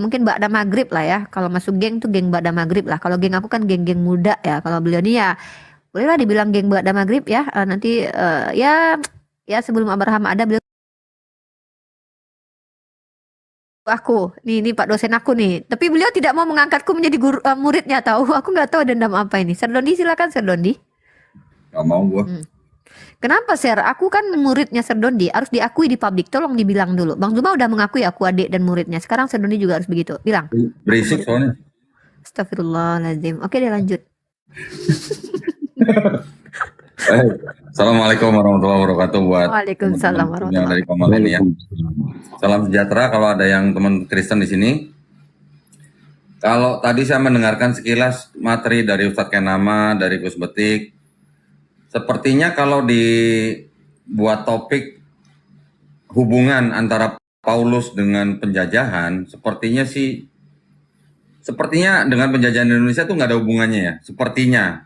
mungkin Ba'da Maghrib lah ya. Kalau masuk geng tuh geng Ba'da Maghrib lah. Kalau geng aku kan geng-geng muda ya. Kalau beliau nih ya bolehlah dibilang geng Ba'da Maghrib ya. Nanti ya sebelum Abraham ada, beliau aku ini Pak dosen aku nih. Tapi beliau tidak mau mengangkatku menjadi guru, muridnya, tahu. Aku nggak tahu dendam apa ini. Serdondi silakan Serdondi. Gak mau gua. Kenapa Ser? Aku kan muridnya Serdondi, harus diakui di publik. Tolong dibilang dulu. Bang Zuma udah mengakui aku adik dan muridnya. Sekarang Serdondi juga harus begitu. Bilang. Berisik soalnya. Astagfirullahaladzim. Oke, dia lanjut. Assalamualaikum warahmatullahi wabarakatuh buat Waalaikumsalam teman-teman yang warahmatullahi dari Kamal ini ya. Salam sejahtera kalau ada yang teman Kristen di sini. Kalau tadi saya mendengarkan sekilas materi dari Ustadz Kenama, dari Gus Betik, sepertinya kalau dibuat topik hubungan antara Paulus dengan penjajahan, sepertinya dengan penjajahan Indonesia tuh nggak ada hubungannya ya, sepertinya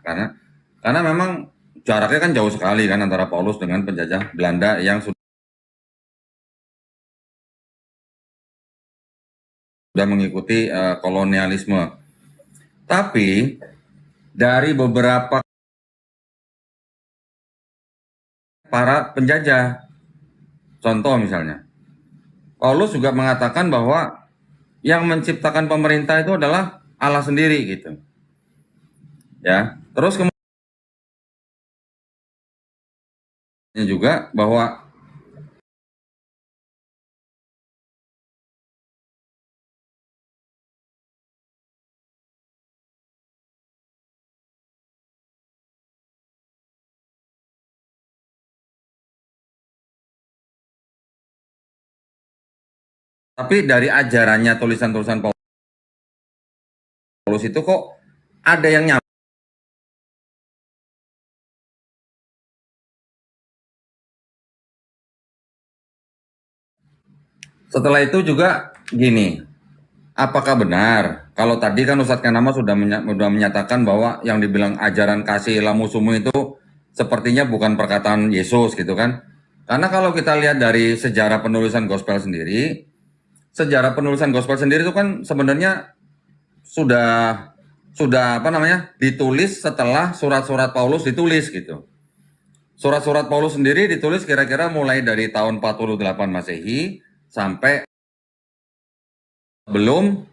karena memang jaraknya kan jauh sekali kan antara Paulus dengan penjajah Belanda yang sudah mengikuti kolonialisme. Tapi dari beberapa para penjajah, contoh misalnya, Paulus juga mengatakan bahwa yang menciptakan pemerintah itu adalah Allah sendiri gitu. Ya, terus kemudian juga bahwa tapi dari ajarannya tulisan-tulisan Paulus itu kok ada yang nyambung. Setelah itu juga gini, apakah benar kalau tadi kan Ustadz Kenama sudah menyatakan bahwa yang dibilang ajaran kasih musuhmu itu sepertinya bukan perkataan Yesus gitu kan? Karena kalau kita lihat dari sejarah penulisan gospel sendiri itu kan sebenarnya sudah ditulis setelah surat-surat Paulus ditulis gitu. Surat-surat Paulus sendiri ditulis kira-kira mulai dari tahun 48 Masehi sampai belum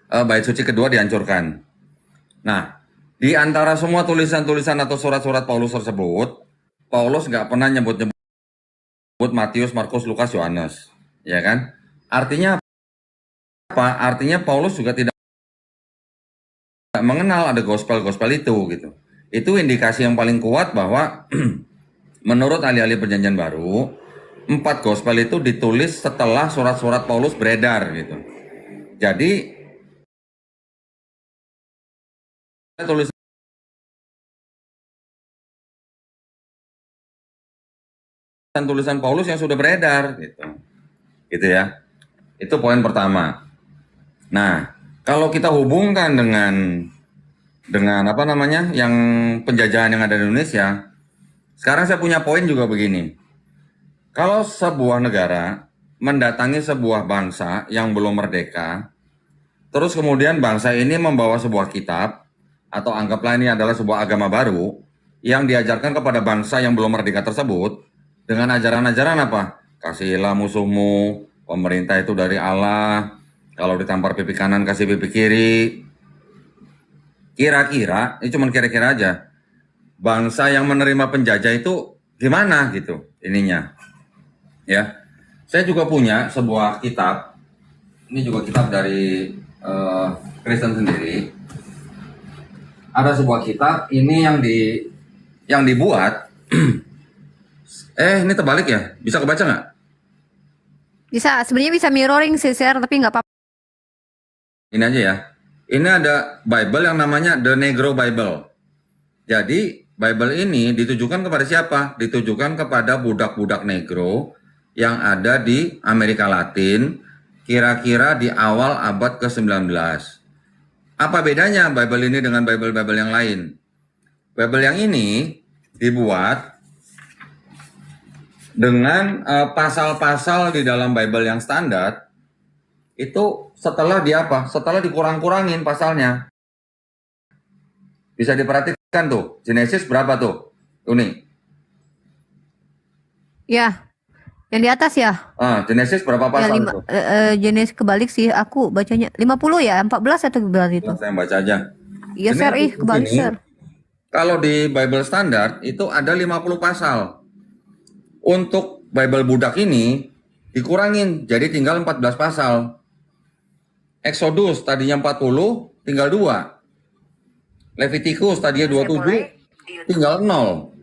bait suci kedua dihancurkan. Nah, di antara semua tulisan-tulisan atau surat-surat Paulus tersebut, Paulus nggak pernah nyebut Matius, Markus, Lukas, Yohanes, ya kan? Artinya apa? Artinya Paulus juga tidak mengenal ada gospel itu gitu. Itu indikasi yang paling kuat bahwa menurut ahli-ahli Perjanjian Baru, 4 gospel itu ditulis setelah surat-surat Paulus beredar gitu. Jadi tulisan Paulus yang sudah beredar gitu ya. Itu poin pertama. Nah, kalau kita hubungkan dengan yang penjajahan yang ada di Indonesia, sekarang saya punya poin juga begini. Kalau sebuah negara mendatangi sebuah bangsa yang belum merdeka, terus kemudian bangsa ini membawa sebuah kitab, atau anggaplah ini adalah sebuah agama baru, yang diajarkan kepada bangsa yang belum merdeka tersebut, dengan ajaran-ajaran apa? Kasihilah musuhmu, pemerintah itu dari Allah, kalau ditampar pipi kanan kasih pipi kiri. Kira-kira, ini cuma kira-kira aja, bangsa yang menerima penjajah itu gimana gitu ininya. Ya, saya juga punya sebuah kitab. Ini juga kitab dari Kristen sendiri. Ada sebuah kitab ini yang dibuat. Ini terbalik ya? Bisa kebaca nggak? Bisa, sebenarnya bisa mirroring sih, share, tapi nggak apa-apa. Ini aja ya. Ini ada Bible yang namanya The Negro Bible. Jadi Bible ini ditujukan kepada siapa? Ditujukan kepada budak-budak negro yang ada di Amerika Latin, kira-kira di awal abad ke-19. Apa bedanya Bible ini dengan Bible-Bible yang lain? Bible yang ini dibuat dengan pasal-pasal di dalam Bible yang standar, itu setelah Setelah dikurang-kurangin pasalnya. Bisa diperhatikan tuh, Genesis berapa tuh? Ini. Ya, yang di atas ya. Genesis berapa Ya, pasal tuh? jenis kebalik sih aku bacanya 50 ya, 14 atau berapa itu? Saya baca aja. Iya, Ini share kebalik ini, share. Kalau di Bible standar itu ada 50 pasal. Untuk Bible budak ini dikurangin jadi tinggal 14 pasal. Exodus tadinya 40 tinggal 2. Leviticus tadinya 27 tinggal 0.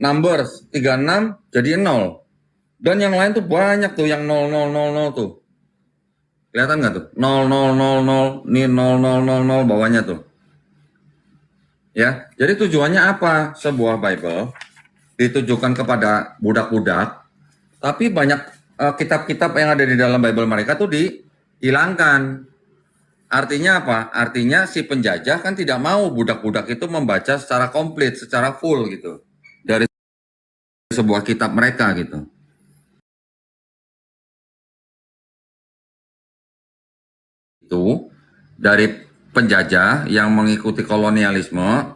Numbers 36 jadi 0. Dan yang lain tuh banyak tuh yang 0000 tuh. Kelihatan nggak tuh? 0000, nih 0000 bawahnya tuh. Ya, jadi tujuannya apa? Sebuah Bible ditujukan kepada budak-budak, tapi banyak kitab-kitab yang ada di dalam Bible mereka tuh dihilangkan. Artinya apa? Artinya si penjajah kan tidak mau budak-budak itu membaca secara komplit, secara full gitu dari sebuah kitab mereka gitu. Itu dari penjajah yang mengikuti kolonialisme,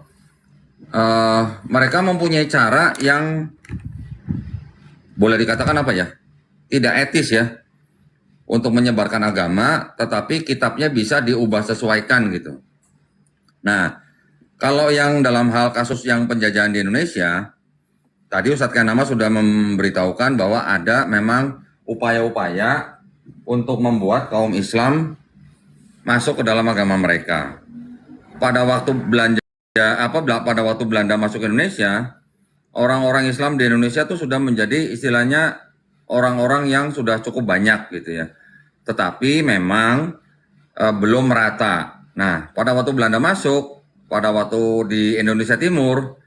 mereka mempunyai cara yang boleh dikatakan apa ya? Tidak etis ya untuk menyebarkan agama, tetapi kitabnya bisa diubah sesuaikan gitu. Nah, kalau yang dalam hal kasus yang penjajahan di Indonesia, tadi Ustadz Kanama sudah memberitahukan bahwa ada memang upaya-upaya untuk membuat kaum Islam masuk ke dalam agama mereka. Pada waktu pada waktu Belanda masuk ke Indonesia, orang-orang Islam di Indonesia tuh sudah menjadi istilahnya orang-orang yang sudah cukup banyak gitu ya. Tetapi memang belum merata. Nah, pada waktu Belanda masuk, pada waktu di Indonesia Timur,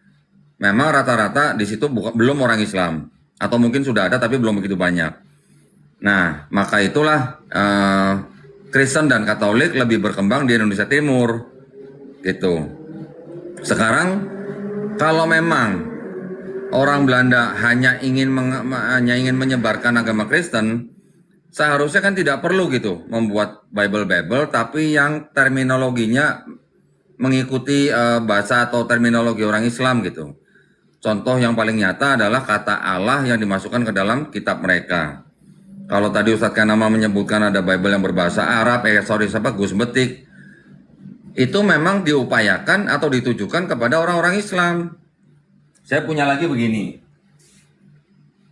memang rata-rata di situ belum orang Islam, atau mungkin sudah ada tapi belum begitu banyak. Nah, maka itulah Kristen dan Katolik lebih berkembang di Indonesia Timur, gitu. Sekarang kalau memang orang Belanda hanya ingin menyebarkan agama Kristen, seharusnya kan tidak perlu gitu membuat Bible, tapi yang terminologinya mengikuti bahasa atau terminologi orang Islam gitu. Contoh yang paling nyata adalah kata Allah yang dimasukkan ke dalam kitab mereka. Kalau tadi Ustadz Kanama menyebutkan ada Bible yang berbahasa Arab, Gus Betik, itu memang diupayakan atau ditujukan kepada orang-orang Islam. Saya punya lagi begini.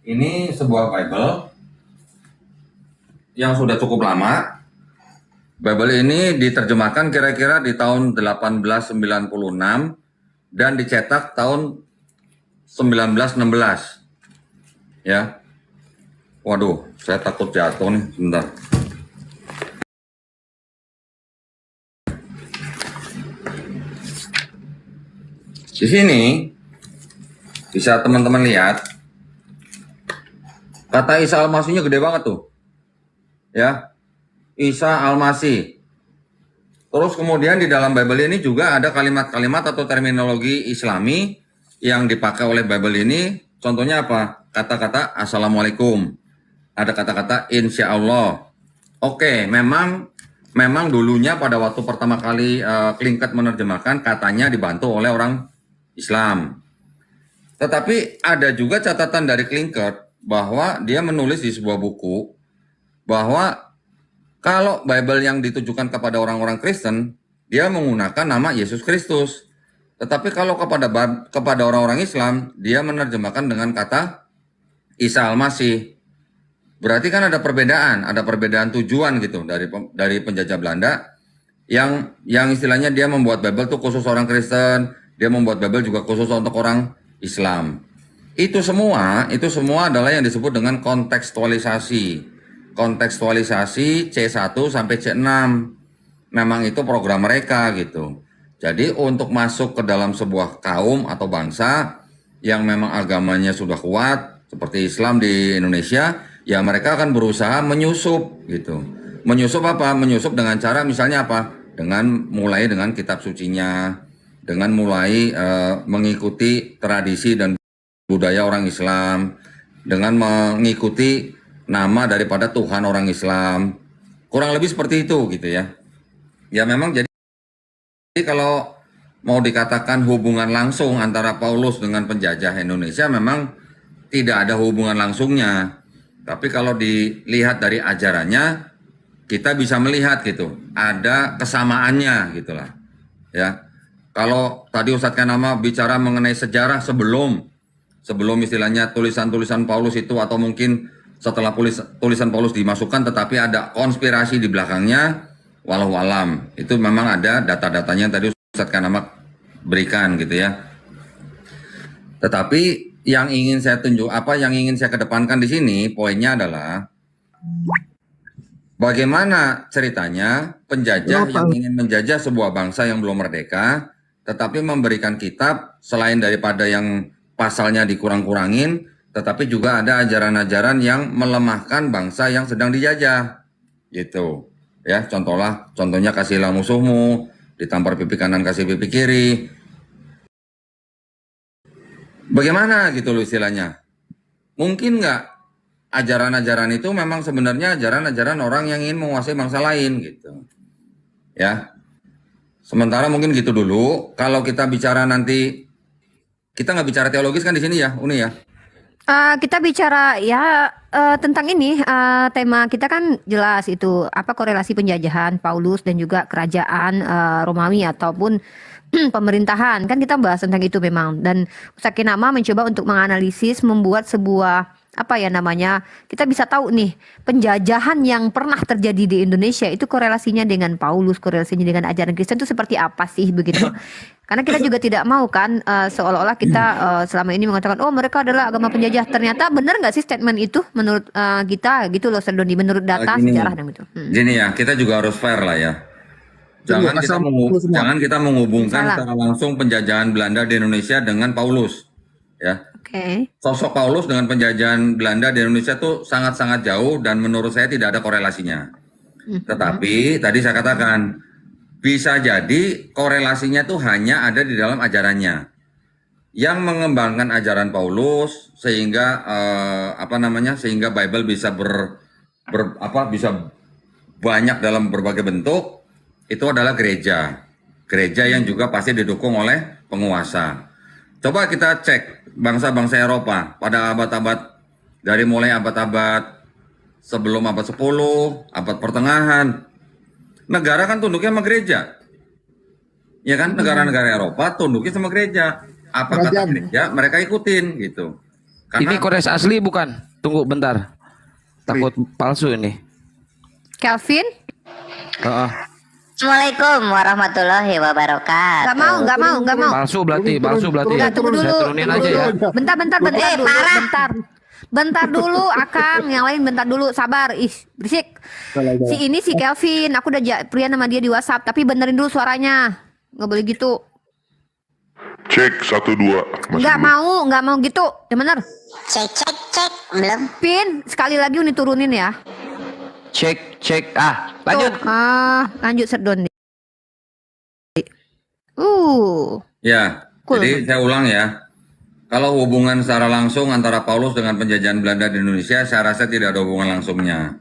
Ini sebuah Bible yang sudah cukup lama. Bible ini diterjemahkan kira-kira di tahun 1896 dan dicetak tahun 1916. Ya. Waduh, saya takut jatuh nih, sebentar. Di sini bisa teman-teman lihat kata Isa Al-Masihnya gede banget tuh. Ya. Isa Al-Masih. Terus kemudian di dalam Bible ini juga ada kalimat-kalimat atau terminologi Islami yang dipakai oleh Bible ini. Contohnya apa? Kata-kata Assalamualaikum. Ada kata-kata insya Allah. Oke, memang dulunya pada waktu pertama kali Klingket menerjemahkan katanya dibantu oleh orang Islam. Tetapi ada juga catatan dari Klingket bahwa dia menulis di sebuah buku bahwa kalau Bible yang ditujukan kepada orang-orang Kristen, dia menggunakan nama Yesus Kristus. Tetapi kalau kepada orang-orang Islam, dia menerjemahkan dengan kata Isa Al-Masih. Berarti kan ada perbedaan tujuan gitu dari penjajah Belanda yang istilahnya dia membuat Bible tuh khusus orang Kristen, dia membuat Bible juga khusus untuk orang Islam. Itu semua adalah yang disebut dengan kontekstualisasi. Kontekstualisasi C1 sampai C6. Memang itu program mereka gitu. Jadi untuk masuk ke dalam sebuah kaum atau bangsa yang memang agamanya sudah kuat seperti Islam di Indonesia, ya mereka akan berusaha menyusup gitu. Menyusup apa? Menyusup dengan cara misalnya apa? Mulai dengan kitab sucinya, dengan mulai mengikuti tradisi dan budaya orang Islam, dengan mengikuti nama daripada Tuhan orang Islam. Kurang lebih seperti itu gitu ya. Ya memang jadi kalau mau dikatakan hubungan langsung antara Paulus dengan penjajah Indonesia memang tidak ada hubungan langsungnya. Tapi kalau dilihat dari ajarannya, kita bisa melihat gitu, ada kesamaannya gitulah. Ya. Kalau tadi Ustadz Kanama bicara mengenai sejarah sebelum istilahnya tulisan-tulisan Paulus itu atau mungkin setelah tulisan Paulus dimasukkan tetapi ada konspirasi di belakangnya, walau alam. Itu memang ada data-datanya yang tadi Ustadz Kanama berikan gitu ya. Tetapi yang ingin saya yang ingin saya kedepankan di sini poinnya adalah bagaimana ceritanya penjajah yang ingin menjajah sebuah bangsa yang belum merdeka, tetapi memberikan kitab selain daripada yang pasalnya dikurang-kurangin, tetapi juga ada ajaran-ajaran yang melemahkan bangsa yang sedang dijajah, gitu. Ya, contohnya kasihlah musuhmu, ditampar pipi kanan kasih pipi kiri. Bagaimana gitu loh istilahnya? Mungkin nggak ajaran-ajaran itu memang sebenarnya ajaran-ajaran orang yang ingin menguasai bangsa lain gitu. Ya. Sementara mungkin gitu dulu. Kalau kita bicara nanti, kita nggak bicara teologis kan di sini ya, Uni ya? Kita bicara ya tentang ini tema kita kan jelas itu apa korelasi penjajahan Paulus dan juga kerajaan Romawi ataupun pemerintahan kan kita bahas tentang itu memang dan Ustaz Kenama mencoba untuk menganalisis membuat sebuah apa ya namanya kita bisa tahu nih penjajahan yang pernah terjadi di Indonesia itu korelasinya dengan Paulus, korelasinya dengan ajaran Kristen itu seperti apa sih begitu. Karena kita juga tidak mau kan seolah-olah kita selama ini mengatakan oh mereka adalah agama penjajah. Ternyata benar nggak sih statement itu menurut kita gitu loh Serdoni menurut data sejarah dan gitu. Gini ya, kita juga harus fair lah ya. Jangan kita menghubungkan secara langsung penjajahan Belanda di Indonesia dengan Paulus. Ya. Oke. Sosok Paulus dengan penjajahan Belanda di Indonesia itu sangat-sangat jauh dan menurut saya tidak ada korelasinya. Tetapi tadi saya katakan bisa jadi korelasinya itu hanya ada di dalam ajarannya. Yang mengembangkan ajaran Paulus sehingga sehingga Bible bisa bisa banyak dalam berbagai bentuk itu adalah gereja. Gereja yang juga pasti didukung oleh penguasa. Coba kita cek bangsa-bangsa Eropa pada abad-abad dari mulai abad-abad sebelum abad 10, abad pertengahan. Negara kan tunduknya sama gereja. Ya kan, negara-negara Eropa tunduknya sama gereja. Apa kata gereja, mereka ikutin gitu. Karena Ini Kores asli bukan? Tunggu bentar. Takut palsu ini. Kelvin? Assalamualaikum warahmatullahi wabarakatuh. Nggak mau. Palsu berarti. Udah, tunggu dulu. Saya turunin aja ya. Bentar dulu, Akang. Yang lain bentar dulu, sabar. Ih, berisik. Si Kelvin, aku udah pria nama dia di WhatsApp, tapi benerin dulu suaranya. Nggak boleh gitu. Cek 1 2. Nggak mau gitu. Yang bener. Cek belum. Pin, sekali lagi Uni turunin ya. Cek. Lanjut. Lanjut Serdoni. ya, Cool. jadi saya ulang ya. Kalau hubungan secara langsung antara Paulus dengan penjajahan Belanda di Indonesia, saya rasa tidak ada hubungan langsungnya.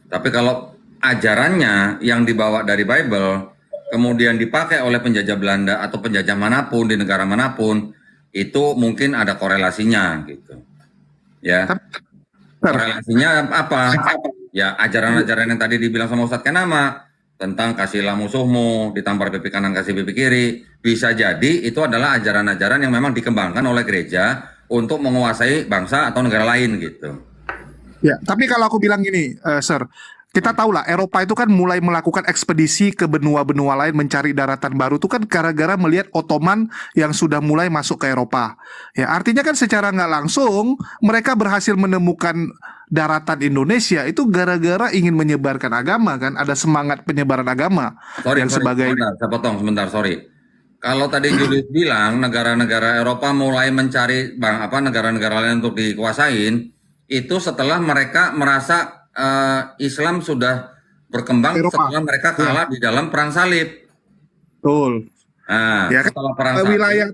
Tapi kalau ajarannya yang dibawa dari Bible, kemudian dipakai oleh penjajah Belanda atau penjajah manapun di negara manapun, itu mungkin ada korelasinya gitu. Ya. Korelasinya apa? Ya ajaran-ajaran yang tadi dibilang sama Ustadz Kenama tentang kasihlah musuhmu, ditampar pipi kanan kasih pipi kiri, bisa jadi itu adalah ajaran-ajaran yang memang dikembangkan oleh gereja untuk menguasai bangsa atau negara lain gitu. Ya, tapi kalau aku bilang gini, Sir, kita tahu lah Eropa itu kan mulai melakukan ekspedisi ke benua-benua lain mencari daratan baru itu kan gara-gara melihat Ottoman yang sudah mulai masuk ke Eropa. Ya, artinya kan secara nggak langsung mereka berhasil menemukan daratan Indonesia itu gara-gara ingin menyebarkan agama kan, ada semangat penyebaran agama. Saya potong sebentar, sorry. Kalau tadi Julius bilang negara-negara Eropa mulai mencari negara-negara lain untuk dikuasain, itu setelah mereka merasa Islam sudah berkembang setelah mereka kalah di dalam perang salib. Betul. Nah, ya kan wilayah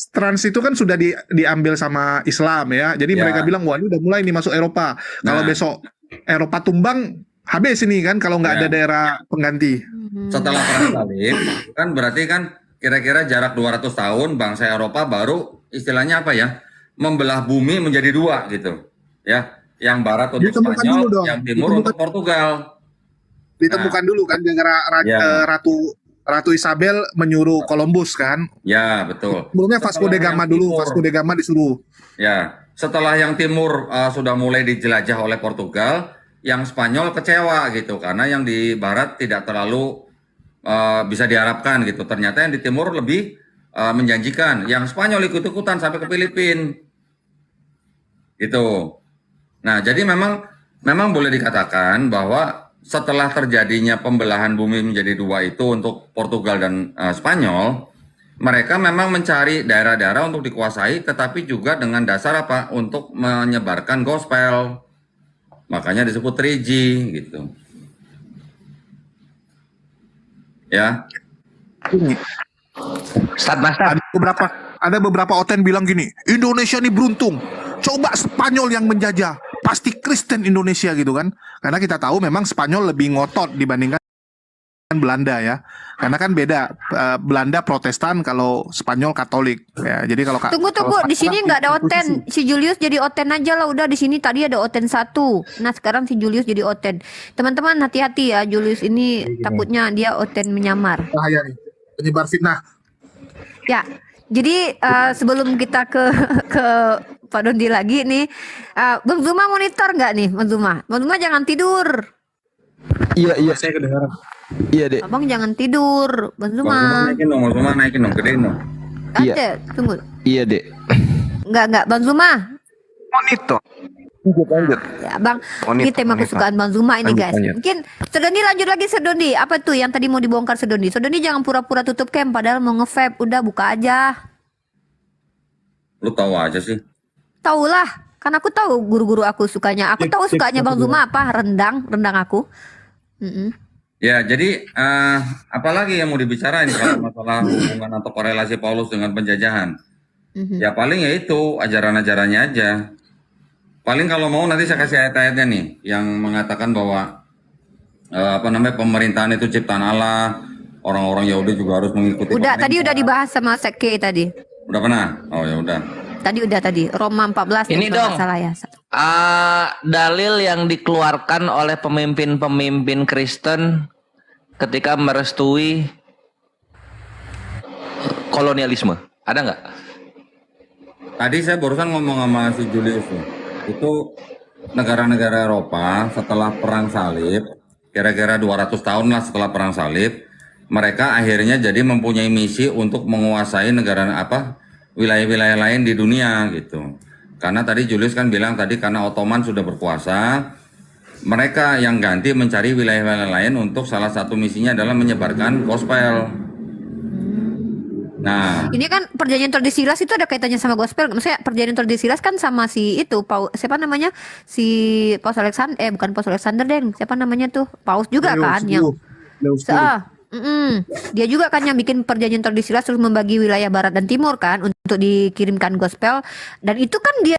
trans itu kan sudah diambil sama Islam ya. Jadi mereka bilang wah ini udah mulai nih masuk Eropa. Kalau besok Eropa tumbang habis ini kan kalau nggak ada daerah pengganti. Setelah perang salib kan berarti kan kira-kira jarak 200 tahun bangsa Eropa baru istilahnya apa ya? Membelah bumi menjadi dua gitu. Ya. Yang barat untuk Spanyol, yang timur untuk Portugal. Ditemukan dulu kan gara-gara Ratu Isabel menyuruh Columbus kan? Ya, betul. Sebelumnya Vasco da Gama dulu, Vasco da Gama disuruh. Ya, setelah yang timur sudah mulai dijelajah oleh Portugal, yang Spanyol kecewa gitu karena yang di barat tidak terlalu bisa diharapkan gitu. Ternyata yang di timur lebih menjanjikan. Yang Spanyol ikut-ikutan sampai ke Filipina. Itu. Nah, jadi memang boleh dikatakan bahwa setelah terjadinya pembelahan bumi menjadi dua itu untuk Portugal dan Spanyol, mereka memang mencari daerah-daerah untuk dikuasai, tetapi juga dengan dasar apa? Untuk menyebarkan gospel. Makanya disebut 3G gitu. Ya. Ada beberapa oten bilang gini, Indonesia ini beruntung. Coba Spanyol yang menjajah, pasti Kristen Indonesia gitu kan. Karena kita tahu memang Spanyol lebih ngotot dibandingkan Belanda ya. Karena kan beda, Belanda Protestan, kalau Spanyol Katolik ya. Jadi kalau Tunggu, di sini nggak ada oten. Si Julius jadi oten aja lah udah. Di sini tadi ada oten 1. Nah sekarang si Julius jadi oten. Teman-teman hati-hati ya, Julius ini takutnya dia oten menyamar. bahaya nih, penyebar fitnah. Ya, jadi sebelum kita ke Pak Dondi lagi nih, Bang Zuma monitor nggak nih, Bang Zuma? Bang Zuma jangan tidur. Iya, Saya kedengaran. iya dek. Abang jangan tidur, Bang Zuma. Naikin dong, gedein dong. Iya. Ada, tunggu. Iya dek. Enggak, Bang Zuma. Monitor. Ya, Bang, Monitor, ini tema monitor. kesukaan Bang Zuma ini, guys. Lanjut. Mungkin Sedondi lanjut lagi, Sedondi. Apa tuh yang tadi mau dibongkar Sedondi? Sedondi jangan pura-pura tutup cam padahal mau nge-vape. Udah buka aja. Lu tahu aja sih. Taulah, kan aku tahu guru-guru aku sukanya. Aku tahu sukanya Bang Zuma apa? Rendang aku. Ya, jadi apalagi yang mau dibicarain kalau masalah hubungan atau korelasi Paulus dengan penjajahan? Ya paling ya itu ajaran-ajarannya aja. Paling kalau mau nanti saya kasih ayat-ayatnya nih yang mengatakan bahwa pemerintahan itu ciptaan Allah, orang-orang Yahudi juga harus mengikuti. Udah, tadi udah dibahas sama Seke tadi. Udah pernah? Oh ya udah. Tadi Roma 14 Ini kalau dong. nggak salah ya. Dalil yang dikeluarkan oleh pemimpin-pemimpin Kristen ketika merestui kolonialisme, ada nggak? Tadi saya barusan ngomong sama si Julius tuh. Itu negara-negara Eropa setelah perang salib, kira-kira 200 tahun lah setelah perang salib, mereka akhirnya jadi mempunyai misi untuk menguasai wilayah-wilayah lain di dunia gitu. Karena tadi Julius kan bilang tadi karena Ottoman sudah berkuasa, mereka yang ganti mencari wilayah-wilayah lain untuk salah satu misinya adalah menyebarkan gospel. Nah, Ini kan perjanjian Tordesillas itu ada kaitannya sama gospel. Maksudnya perjanjian Tordesillas kan sama si itu siapa namanya? Si Paus Alexander, bukan Paus Alexander deng. Siapa namanya tuh? Paus juga kan yang dia juga kan yang bikin perjanjian Tordesillas terus membagi wilayah barat dan timur kan untuk dikirimkan gospel, dan itu kan dia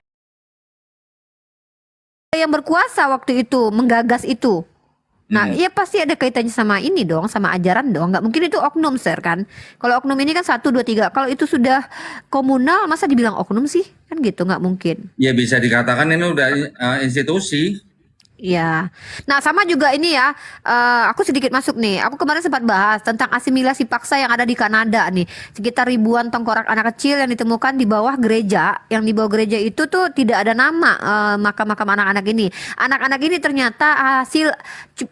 yang berkuasa waktu itu menggagas itu. Nah, iya pasti ada kaitannya sama ini dong, sama ajaran dong. Nggak mungkin itu oknum, Sir, kan? Kalau oknum ini kan 1, 2, 3. Kalau itu sudah komunal, masa dibilang oknum sih? Kan gitu, nggak mungkin. ya bisa dikatakan ini udah institusi. Iya. Nah, sama juga ini ya. Aku sedikit masuk nih. Aku kemarin sempat bahas tentang asimilasi paksa yang ada di Kanada nih. Sekitar ribuan tengkorak anak kecil yang ditemukan di bawah gereja. Yang di bawah gereja itu tuh tidak ada nama makam-makam anak-anak ini. Anak-anak ini ternyata hasil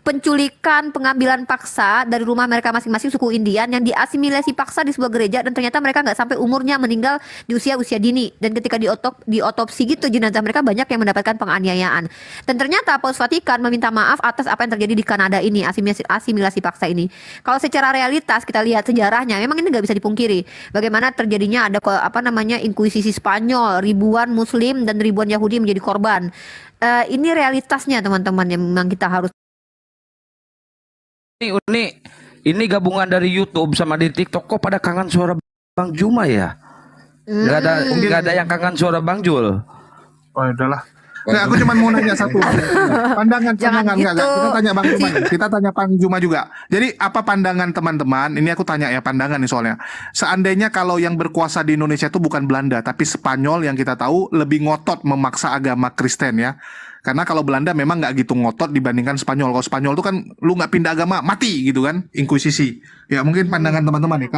penculikan, pengambilan paksa dari rumah mereka masing-masing suku Indian yang diasimilasi paksa di sebuah gereja, dan ternyata mereka nggak sampai umurnya meninggal di usia dini. Dan ketika diotopsi gitu jenazah mereka banyak yang mendapatkan penganiayaan. Dan ternyata Paus Vatikan meminta maaf atas apa yang terjadi di Kanada ini, asimilasi paksa ini. Kalau secara realitas kita lihat sejarahnya, memang ini nggak bisa dipungkiri. Bagaimana terjadinya ada inkuisisi Spanyol, ribuan Muslim dan ribuan Yahudi menjadi korban. Ini realitasnya teman-teman yang memang kita harus. Ini gabungan dari YouTube sama di TikTok, kok pada kangen suara Bang Juma ya? Nggak ada yang kangen suara Bang Jul. Oh udahlah. Nah, aku cuma mau nanya satu pandangan Jangan enggak. gitu. Kita tanya Bang Juma. Kita tanya Bang Juma juga. Jadi apa pandangan teman-teman? Ini aku tanya ya, pandangan nih soalnya. Seandainya kalau yang berkuasa di Indonesia itu bukan Belanda tapi Spanyol, yang kita tahu lebih ngotot memaksa agama Kristen ya. Karena kalau Belanda memang nggak gitu ngotot dibandingkan Spanyol. Kalau Spanyol itu kan lu nggak pindah agama mati gitu kan, inkuisisi. Ya mungkin pandangan teman-teman nih.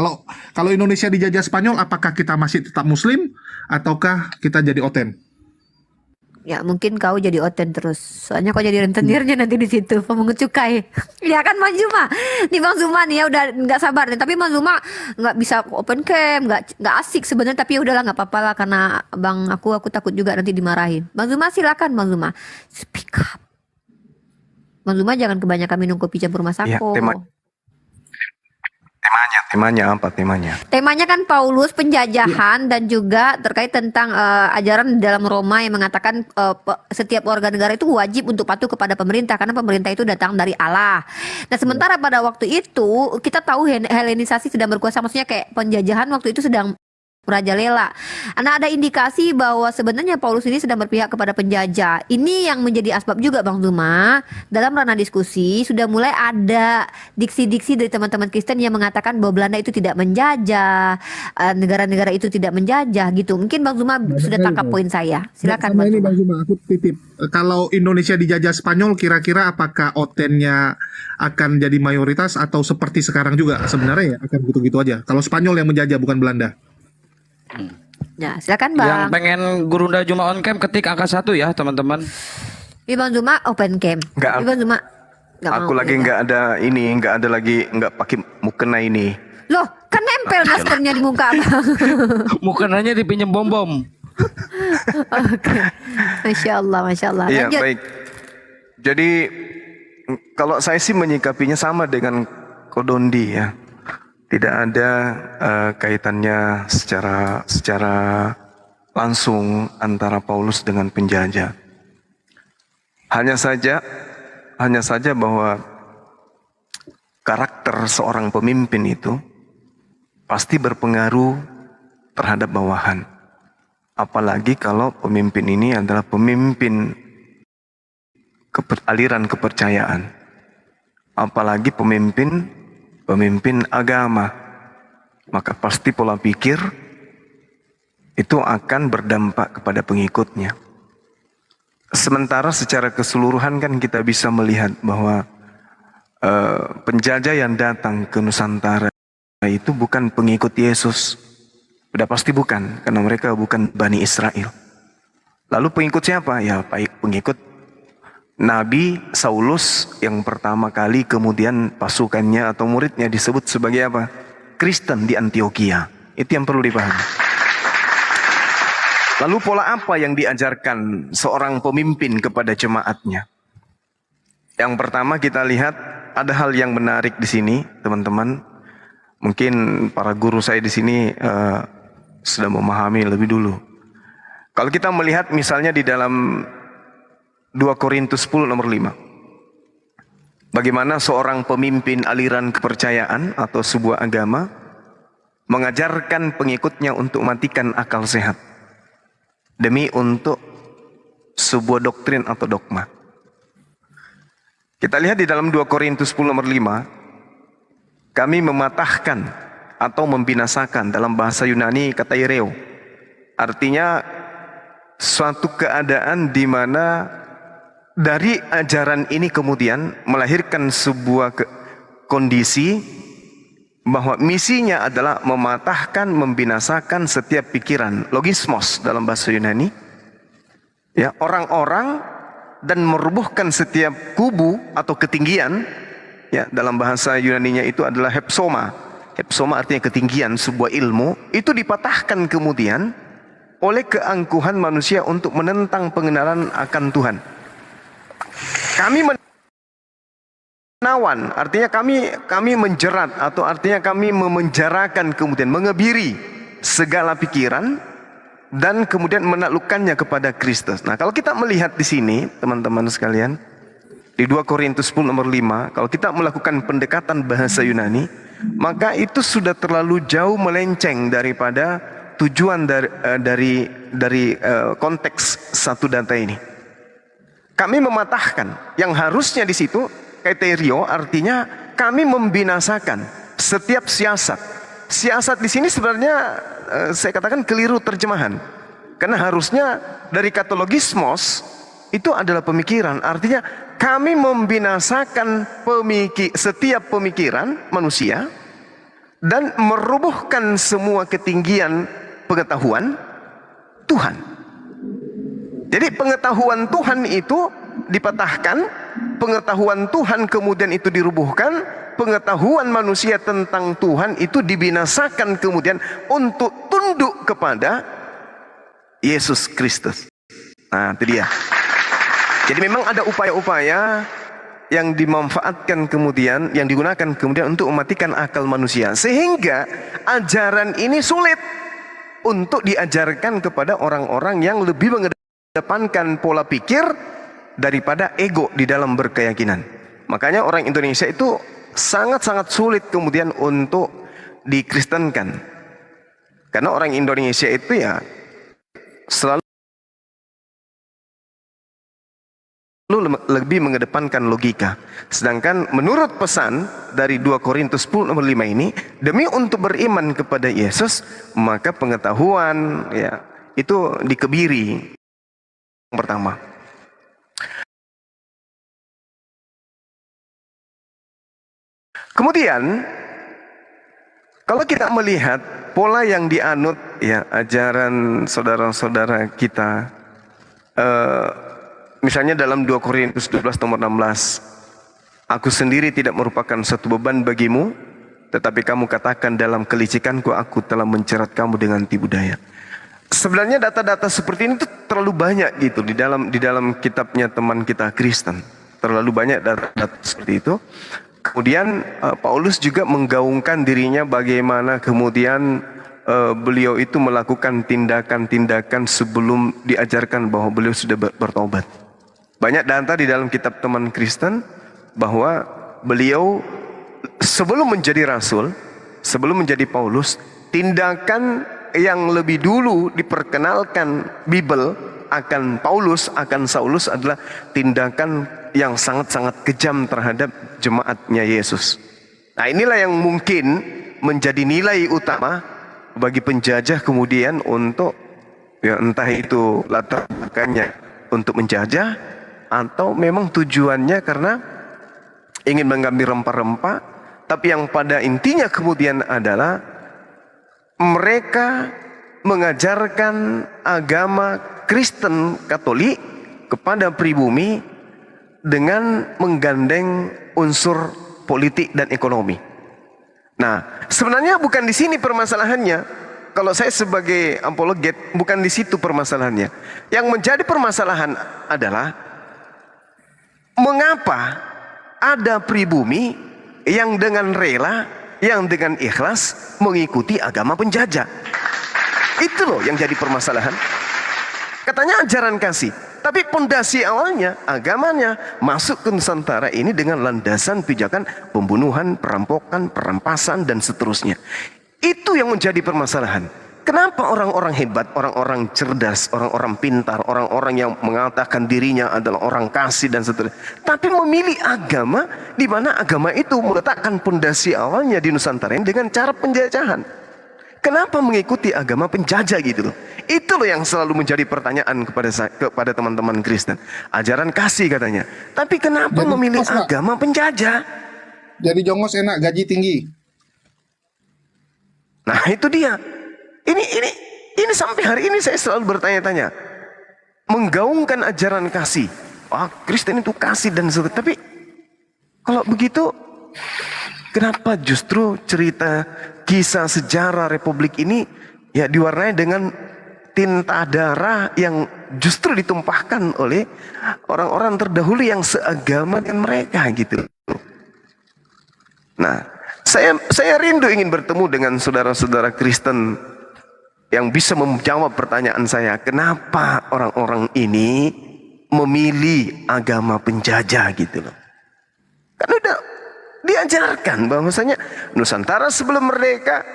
Kalau Indonesia dijajah Spanyol, apakah kita masih tetap Muslim ataukah kita jadi oten? Ya mungkin kau jadi oten terus. Soalnya kau jadi rentenirnya nanti di situ pemungut cukai. Ya kan Bang Zuma. Nih Bang Zuma nih ya udah nggak sabar nih. Tapi Bang Zuma nggak bisa open cam, nggak asik sebenarnya. Tapi ya udahlah nggak apa-apa lah karena Bang aku takut juga nanti dimarahin. Bang Zuma silakan Bang Zuma. Speak up. Bang Zuma jangan kebanyakan minum kopi campur masako. Temanya apa temanya? Temanya kan Paulus penjajahan dan juga terkait tentang ajaran dalam Roma yang mengatakan setiap warga negara itu wajib untuk patuh kepada pemerintah karena pemerintah itu datang dari Allah. Nah sementara pada waktu itu kita tahu Helenisasi sedang berkuasa, maksudnya kayak penjajahan waktu itu sedang merajalela. Nah ada indikasi bahwa sebenarnya Paulus ini sedang berpihak kepada penjajah. Ini yang menjadi asbab juga Bang Zuma. Dalam ranah diskusi sudah mulai ada diksi-diksi dari teman-teman Kristen yang mengatakan bahwa Belanda itu tidak menjajah, negara-negara itu tidak menjajah gitu. Mungkin Bang Zuma sudah tangkap poin saya. Silakan Sama Bang ini Zuma. Bang Zuma, aku titip. Kalau Indonesia dijajah Spanyol, kira-kira apakah otennya akan jadi mayoritas atau seperti sekarang juga? Sebenarnya ya akan gitu-gitu aja. Kalau Spanyol yang menjajah bukan Belanda. Ya silakan Bang. Yang pengen Gurunda Juma on cam ketik angka 1 ya teman-teman. Ini Bang Zuma open cam. Nggak, Ini Bang Zuma nggak Aku mau, lagi ya. nggak ada ini, nggak ada lagi, nggak pakai mukena ini. Loh kan nempel maskernya di muka Bang. Mukenanya dipinjam bom-bom. Oke. Masya Allah, Masya Allah. Iya Lanjut. baik. Jadi kalau saya sih menyikapinya sama dengan Kodondi ya. Tidak ada kaitannya secara langsung antara Paulus dengan penjajah. Hanya saja bahwa karakter seorang pemimpin itu pasti berpengaruh terhadap bawahan. Apalagi kalau pemimpin ini adalah pemimpin aliran kepercayaan. Apalagi pemimpin agama, maka pasti pola pikir itu akan berdampak kepada pengikutnya. Sementara secara keseluruhan kan kita bisa melihat bahwa penjajah yang datang ke Nusantara itu bukan pengikut Yesus. Sudah pasti bukan, karena mereka bukan Bani Israel. Lalu pengikut siapa? Ya pengikut Nabi Saulus yang pertama kali, kemudian pasukannya atau muridnya disebut sebagai apa? Kristen di Antioquia. Itu yang perlu dipahami. Lalu pola apa yang diajarkan seorang pemimpin kepada jemaatnya? Yang pertama kita lihat ada hal yang menarik di sini, teman-teman. Mungkin para guru saya di sini sudah memahami lebih dulu. Kalau kita melihat misalnya di dalam 2 Korintus 10 nomor 5. Bagaimana seorang pemimpin aliran kepercayaan atau sebuah agama mengajarkan pengikutnya untuk matikan akal sehat demi untuk sebuah doktrin atau dogma. Kita lihat di dalam 2 Korintus 10 nomor 5. Kami mematahkan atau membinasakan, dalam bahasa Yunani kata ireo. Artinya suatu keadaan di mana dari ajaran ini kemudian melahirkan sebuah kondisi bahwa misinya adalah mematahkan, membinasakan setiap pikiran, logismos dalam bahasa Yunani, ya, orang-orang, dan merubuhkan setiap kubu atau ketinggian, ya, dalam bahasa Yunaninya itu adalah hepsoma. Hepsoma artinya ketinggian sebuah ilmu, itu dipatahkan kemudian oleh keangkuhan manusia untuk menentang pengenalan akan Tuhan. Kami menawan, artinya kami menjerat, atau artinya kami memenjarakan, kemudian mengebiri segala pikiran dan kemudian menaklukkannya kepada Kristus. Nah, kalau kita melihat di sini, teman-teman sekalian, di 2 Korintus 10 nomor 5, kalau kita melakukan pendekatan bahasa Yunani, maka itu sudah terlalu jauh melenceng daripada tujuan dari konteks satu data ini. Kami mematahkan, yang harusnya di situ katerio, artinya kami membinasakan setiap siasat. Siasat di sini sebenarnya saya katakan keliru terjemahan, karena harusnya dari kata logismos itu adalah pemikiran. Artinya kami membinasakan setiap pemikiran manusia dan merubuhkan semua ketinggian pengetahuan Tuhan. Jadi pengetahuan Tuhan itu dipatahkan, pengetahuan Tuhan kemudian itu dirubuhkan, pengetahuan manusia tentang Tuhan itu dibinasakan kemudian untuk tunduk kepada Yesus Kristus. Nah, itu dia. Jadi memang ada upaya-upaya yang dimanfaatkan kemudian, yang digunakan kemudian untuk mematikan akal manusia. Sehingga ajaran ini sulit untuk diajarkan kepada orang-orang yang lebih mengedepankan pola pikir daripada ego di dalam berkeyakinan. Makanya orang Indonesia itu sangat-sangat sulit kemudian untuk dikristenkan. Karena orang Indonesia itu ya selalu lebih mengedepankan logika. Sedangkan menurut pesan dari 2 Korintus 10 nomor 5 ini, demi untuk beriman kepada Yesus, maka pengetahuan ya itu dikebiri. Yang pertama. Kemudian kalau kita melihat pola yang dianut ya ajaran saudara-saudara kita, misalnya dalam 2 Korintus 12 nomor 16, aku sendiri tidak merupakan satu beban bagimu, tetapi kamu katakan dalam kelicikanku aku telah mencerat kamu dengan tipu daya. Sebenarnya data-data seperti ini tuh terlalu banyak gitu di dalam kitabnya teman kita Kristen. Terlalu banyak data-data seperti itu. Kemudian Paulus juga menggaungkan dirinya bagaimana kemudian beliau itu melakukan tindakan-tindakan sebelum diajarkan bahwa beliau sudah bertobat. Banyak data di dalam kitab teman Kristen bahwa beliau sebelum menjadi rasul, sebelum menjadi Paulus, tindakan yang lebih dulu diperkenalkan Bible akan Paulus, akan Saulus adalah tindakan yang sangat-sangat kejam terhadap jemaatnya Yesus. Nah, inilah yang mungkin menjadi nilai utama bagi penjajah kemudian untuk ya entah itu latar belakangnya untuk menjajah atau memang tujuannya karena ingin mengambil rempah-rempah, tapi yang pada intinya kemudian adalah mereka mengajarkan agama Kristen Katolik kepada pribumi dengan menggandeng unsur politik dan ekonomi. Nah, sebenarnya bukan di sini permasalahannya. Kalau saya sebagai apologet, bukan di situ permasalahannya. Yang menjadi permasalahan adalah mengapa ada pribumi yang dengan rela, yang dengan ikhlas mengikuti agama penjajah. Itu loh yang jadi permasalahan. Katanya ajaran kasih, tapi pondasi awalnya, agamanya masuk ke Nusantara ini dengan landasan pijakan pembunuhan, perampokan, perampasan dan seterusnya. Itu yang menjadi permasalahan. Kenapa orang-orang hebat, orang-orang cerdas, orang-orang pintar, orang-orang yang mengatakan dirinya adalah orang kasih dan seterusnya, tapi memilih agama di mana agama itu meletakkan pondasi awalnya di Nusantara ini dengan cara penjajahan. Kenapa mengikuti agama penjajah gitu loh? Itu loh yang selalu menjadi pertanyaan kepada teman-teman Kristen. Ajaran kasih katanya. Tapi kenapa memilih agama penjajah? Jadi jongos enak, gaji tinggi. Nah, itu dia. Ini sampai hari ini saya selalu bertanya-tanya. Menggaungkan ajaran kasih. Kristen itu kasih dan seterusnya. Tapi kalau begitu, kenapa justru cerita kisah sejarah Republik ini ya diwarnai dengan tinta darah yang justru ditumpahkan oleh orang-orang terdahulu yang seagama dengan mereka gitu. Nah, saya rindu ingin bertemu dengan saudara-saudara Kristen yang bisa menjawab pertanyaan saya, kenapa orang-orang ini memilih agama penjajah gitu loh. Kan udah diajarkan bahwasanya Nusantara sebelum merdeka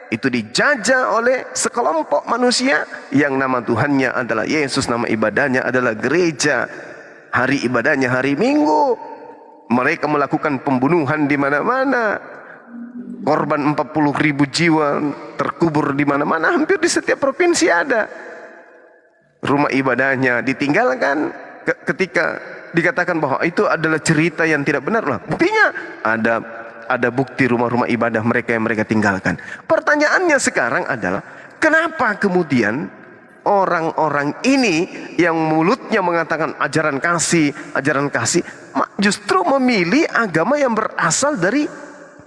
itu dijajah oleh sekelompok manusia yang nama Tuhannya adalah Yesus, nama ibadahnya adalah gereja, hari ibadahnya hari Minggu. Mereka melakukan pembunuhan di mana-mana, korban 40.000 jiwa terkubur di mana-mana, hampir di setiap provinsi ada. Rumah ibadahnya ditinggalkan ketika dikatakan bahwa itu adalah cerita yang tidak benar lah. Buktinya ada bukti rumah-rumah ibadah mereka yang mereka tinggalkan. Pertanyaannya sekarang adalah kenapa kemudian orang-orang ini yang mulutnya mengatakan ajaran kasih, justru memilih agama yang berasal dari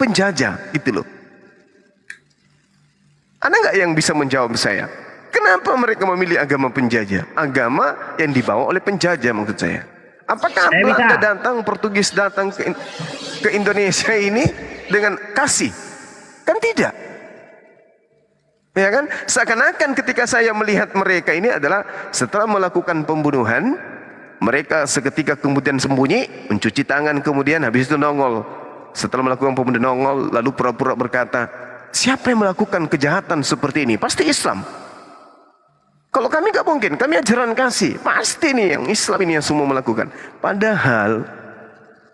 penjajah, gitu loh. Ada nggak yang bisa menjawab saya? Kenapa mereka memilih agama penjajah? Agama yang dibawa oleh penjajah maksud saya. Apakah Belanda datang, Portugis datang ke Indonesia ini dengan kasih? Kan tidak. Ya kan? Seakan-akan ketika saya melihat mereka ini adalah setelah melakukan pembunuhan, mereka seketika kemudian sembunyi, mencuci tangan, kemudian habis itu nongol. Setelah melakukan pembunuhan nongol, lalu pura-pura berkata, siapa yang melakukan kejahatan seperti ini? Pasti Islam. Kalau kami nggak mungkin, kami ajaran kasih. Pasti nih yang Islam ini yang semua melakukan. Padahal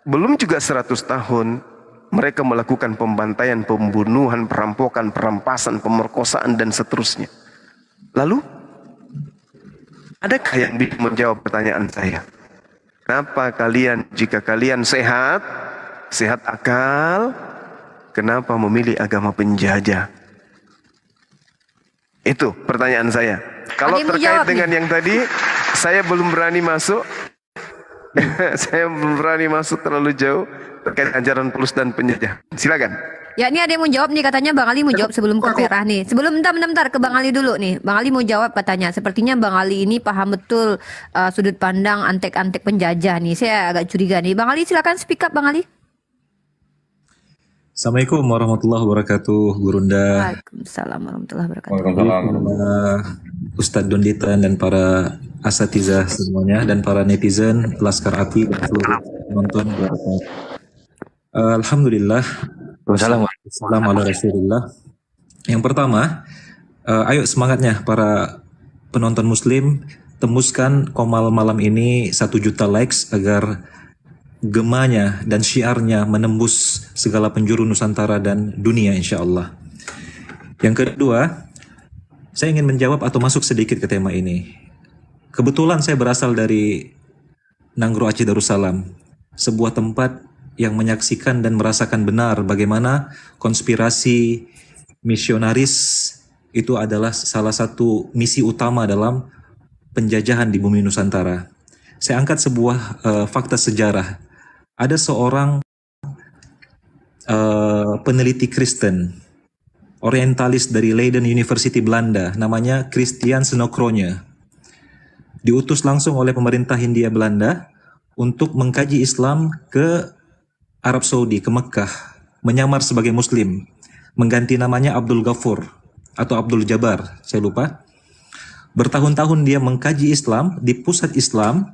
belum juga 100 tahun mereka melakukan pembantaian, pembunuhan, perampokan, perampasan, pemerkosaan dan seterusnya. Lalu adakah yang bisa menjawab pertanyaan saya? Kenapa kalian, jika kalian sehat akal, kenapa memilih agama penjajah? Itu pertanyaan saya. Kalau terkait dengan yang tadi, saya belum berani masuk. Saya belum berani masuk terlalu jauh terkait ajaran Paulus dan penjajah. Silakan. Ya, ini ada yang mau jawab nih, katanya Bang Ali mau jawab sebelum ke Perah nih. Sebelum bentar ke Bang Ali dulu nih. Bang Ali mau jawab katanya. Sepertinya Bang Ali ini paham betul sudut pandang antek-antek penjajah nih. Saya agak curiga nih. Bang Ali silakan speak up Bang Ali. Assalamualaikum warahmatullahi wabarakatuh, Gurunda. Waalaikumsalam warahmatullahi wabarakatuh. Ustadz Donditan dan para asatizah semuanya dan para netizen, Laskar Api dan seluruh penonton. Alhamdulillah. Wassalamualaikum ala Rasulillah. Yang pertama, ayo semangatnya para penonton muslim, tembuskan Komal malam ini 1 juta likes agar gemanya dan syiarnya menembus segala penjuru Nusantara dan dunia insya Allah. Yang kedua, saya ingin menjawab atau masuk sedikit ke tema ini. Kebetulan saya berasal dari Nanggro Aceh Darussalam, sebuah tempat yang menyaksikan dan merasakan benar bagaimana konspirasi misionaris itu adalah salah satu misi utama dalam penjajahan di bumi Nusantara. Saya angkat sebuah fakta sejarah. Ada seorang peneliti Kristen, orientalis dari Leiden University Belanda, namanya Christian Senokronje. Diutus langsung oleh pemerintah Hindia Belanda untuk mengkaji Islam ke Arab Saudi, ke Mekah, menyamar sebagai Muslim, mengganti namanya Abdul Ghafur atau Abdul Jabbar, saya lupa. Bertahun-tahun dia mengkaji Islam di pusat Islam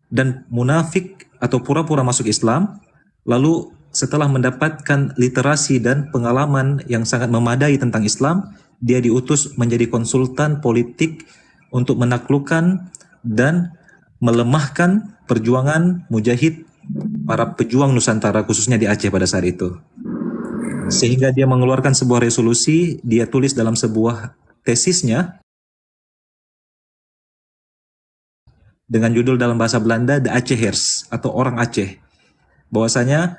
dan munafik atau pura-pura masuk Islam, lalu setelah mendapatkan literasi dan pengalaman yang sangat memadai tentang Islam, dia diutus menjadi konsultan politik untuk menaklukkan dan melemahkan perjuangan mujahid para pejuang Nusantara khususnya di Aceh pada saat itu. Sehingga dia mengeluarkan sebuah resolusi, dia tulis dalam sebuah tesisnya dengan judul dalam bahasa Belanda The Acehers atau orang Aceh, bahwasanya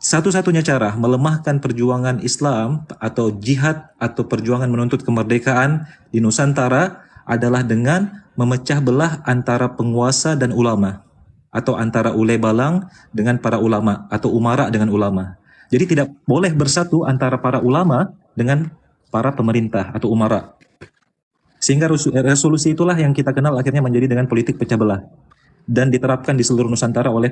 satu-satunya cara melemahkan perjuangan Islam atau jihad atau perjuangan menuntut kemerdekaan di Nusantara adalah dengan memecah belah antara penguasa dan ulama, atau antara ule balang dengan para ulama atau umara dengan ulama. Jadi tidak boleh bersatu antara para ulama dengan para pemerintah atau umara. Sehingga resolusi itulah yang kita kenal akhirnya menjadi dengan politik pecah belah dan diterapkan di seluruh Nusantara oleh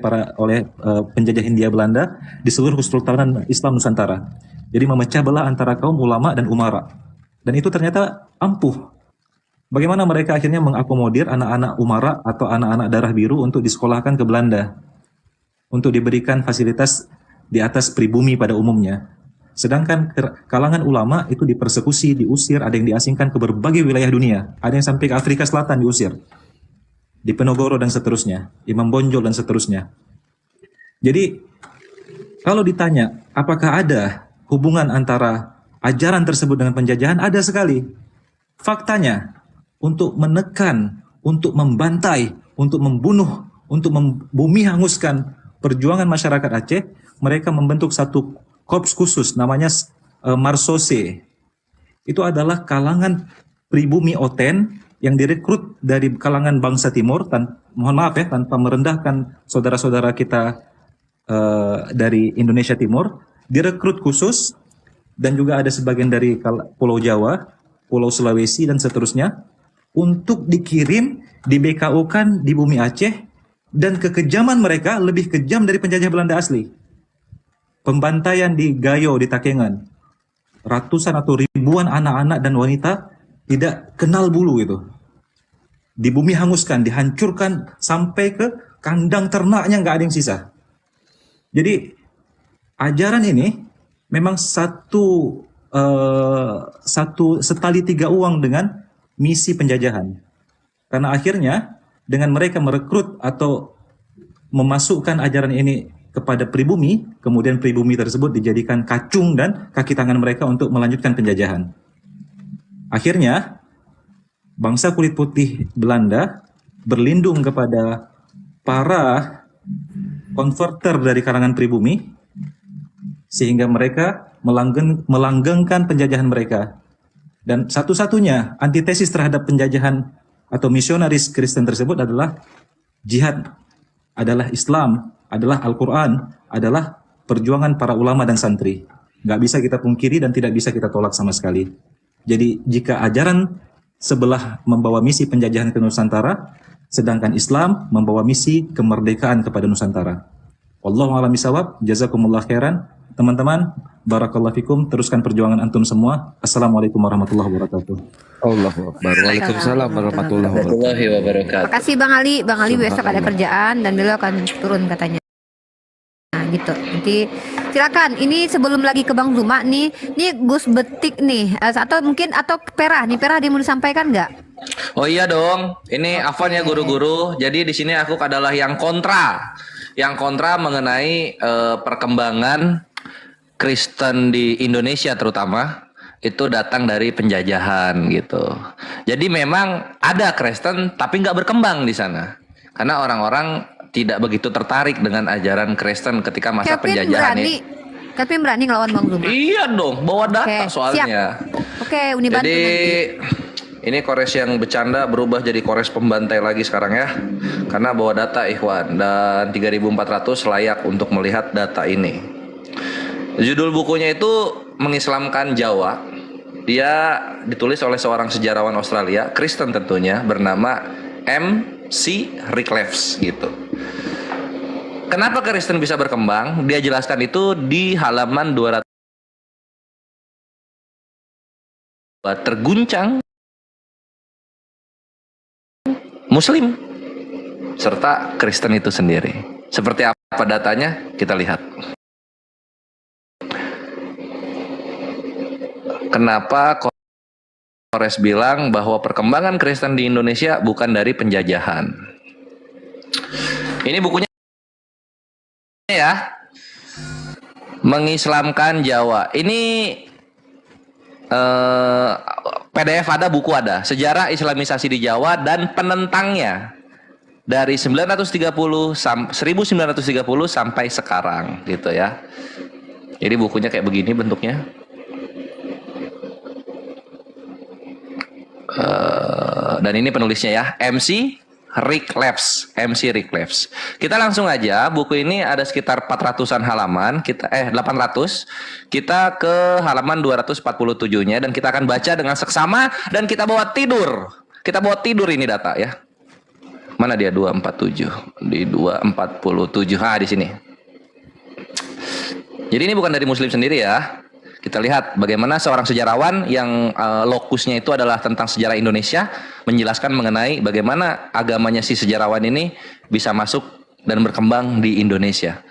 penjajah Hindia Belanda di seluruh Kesultanan Islam Nusantara. Jadi memecah belah antara kaum ulama dan umara. Dan itu ternyata ampuh. Bagaimana mereka akhirnya mengakomodir anak-anak umara atau anak-anak darah biru untuk disekolahkan ke Belanda, untuk diberikan fasilitas di atas pribumi pada umumnya. Sedangkan kalangan ulama itu dipersekusi, diusir, ada yang diasingkan ke berbagai wilayah dunia. Ada yang sampai ke Afrika Selatan diusir. Di Penogoro dan seterusnya. Imam Bonjol dan seterusnya. Jadi, kalau ditanya apakah ada hubungan antara ajaran tersebut dengan penjajahan, ada sekali. Faktanya, untuk menekan, untuk membantai, untuk membunuh, untuk membumi hanguskan perjuangan masyarakat Aceh, mereka membentuk satu korps khusus namanya Marsose. Itu adalah kalangan pribumi Oten yang direkrut dari kalangan bangsa Timur, mohon maaf ya, tanpa merendahkan saudara-saudara kita dari Indonesia Timur, direkrut khusus, dan juga ada sebagian dari Pulau Jawa, Pulau Sulawesi, dan seterusnya, untuk dikirim, di BKO-kan di bumi Aceh, dan kekejaman mereka lebih kejam dari penjajah Belanda asli. Pembantaian di Gayo, di Takengon, ratusan atau ribuan anak-anak dan wanita tidak kenal bulu itu. Di bumi hanguskan, dihancurkan sampai ke kandang ternaknya nggak ada yang sisa. Jadi ajaran ini memang satu setali tiga uang dengan misi penjajahan. Karena akhirnya dengan mereka merekrut atau memasukkan ajaran ini kepada pribumi, kemudian pribumi tersebut dijadikan kacung dan kaki tangan mereka untuk melanjutkan penjajahan. Akhirnya, bangsa kulit putih Belanda berlindung kepada para konverter dari kalangan pribumi, sehingga mereka melanggengkan penjajahan mereka. Dan satu-satunya antitesis terhadap penjajahan atau misionaris Kristen tersebut adalah jihad, adalah Islam, adalah Al-Quran, adalah perjuangan para ulama dan santri. Nggak bisa kita pungkiri dan tidak bisa kita tolak sama sekali. Jadi jika ajaran sebelah membawa misi penjajahan ke Nusantara, sedangkan Islam membawa misi kemerdekaan kepada Nusantara. Wallahu a'lam bishawab, jazakumullah khairan. Teman-teman, barakallahu fikum, teruskan perjuangan antum semua. Assalamualaikum warahmatullahi wabarakatuh. Allahu Akbar. Waalaikumsalam warahmatullahi wabarakatuh. Makasih Bang Ali. Bang Ali besok ada kerjaan dan beliau akan turun katanya. Nah gitu. Nanti silakan. Ini sebelum lagi ke Bang Zuma nih Gus Betik nih atau mungkin Perah nih, Perah dia mau disampaikan nggak? Oh iya dong. Ini Afwan ya guru-guru. Jadi di sini aku adalah yang kontra. Yang kontra mengenai perkembangan Kristen di Indonesia terutama itu datang dari penjajahan gitu. Jadi memang ada Kristen tapi nggak berkembang di sana karena orang-orang tidak begitu tertarik dengan ajaran Kristen ketika masa penjajahan ini. Kevin berani ngelawan Bang Zuma? Iya dong, bawa data soalnya. Siap. Oke, Uni bantu jadi nanti. ini kores yang bercanda berubah jadi kores pembantai lagi sekarang ya, karena bawa data Ikhwan, dan 3.400 layak untuk melihat data ini. Judul bukunya itu Mengislamkan Jawa. Dia ditulis oleh seorang sejarawan Australia, Kristen tentunya, bernama M.C. Rickleves gitu. Kenapa Kristen bisa berkembang? Dia jelaskan itu di halaman 200. Terguncang Muslim serta Kristen itu sendiri. Seperti apa datanya? Kita lihat. Kenapa Kores bilang bahwa perkembangan Kristen di Indonesia bukan dari penjajahan? Ini bukunya ya, Mengislamkan Jawa. Ini PDF ada, buku ada. Sejarah Islamisasi di Jawa dan penentangnya dari 1930 sampai sekarang gitu ya. Jadi bukunya kayak begini bentuknya. Dan ini penulisnya ya, MC Rickleves. Kita langsung aja, buku ini ada sekitar 400-an halaman, 800. Kita ke halaman 247-nya dan kita akan baca dengan seksama dan kita bawa tidur. Kita bawa tidur ini data ya. Mana dia 247? Di 247. Ah, di sini. Jadi ini bukan dari Muslim sendiri ya. Kita lihat bagaimana seorang sejarawan yang lokusnya itu adalah tentang sejarah Indonesia menjelaskan mengenai bagaimana agamanya si sejarawan ini bisa masuk dan berkembang di Indonesia.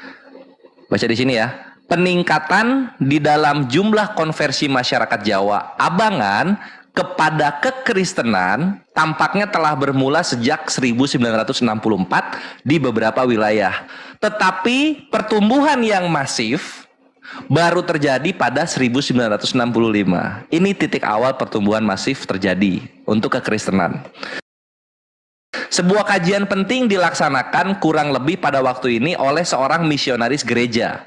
Baca di sini ya. Peningkatan di dalam jumlah konversi masyarakat Jawa Abangan kepada kekristenan tampaknya telah bermula sejak 1964 di beberapa wilayah. Tetapi pertumbuhan yang masif baru terjadi pada 1965. Ini titik awal pertumbuhan masif terjadi untuk kekristenan. Sebuah kajian penting dilaksanakan kurang lebih pada waktu ini oleh seorang misionaris gereja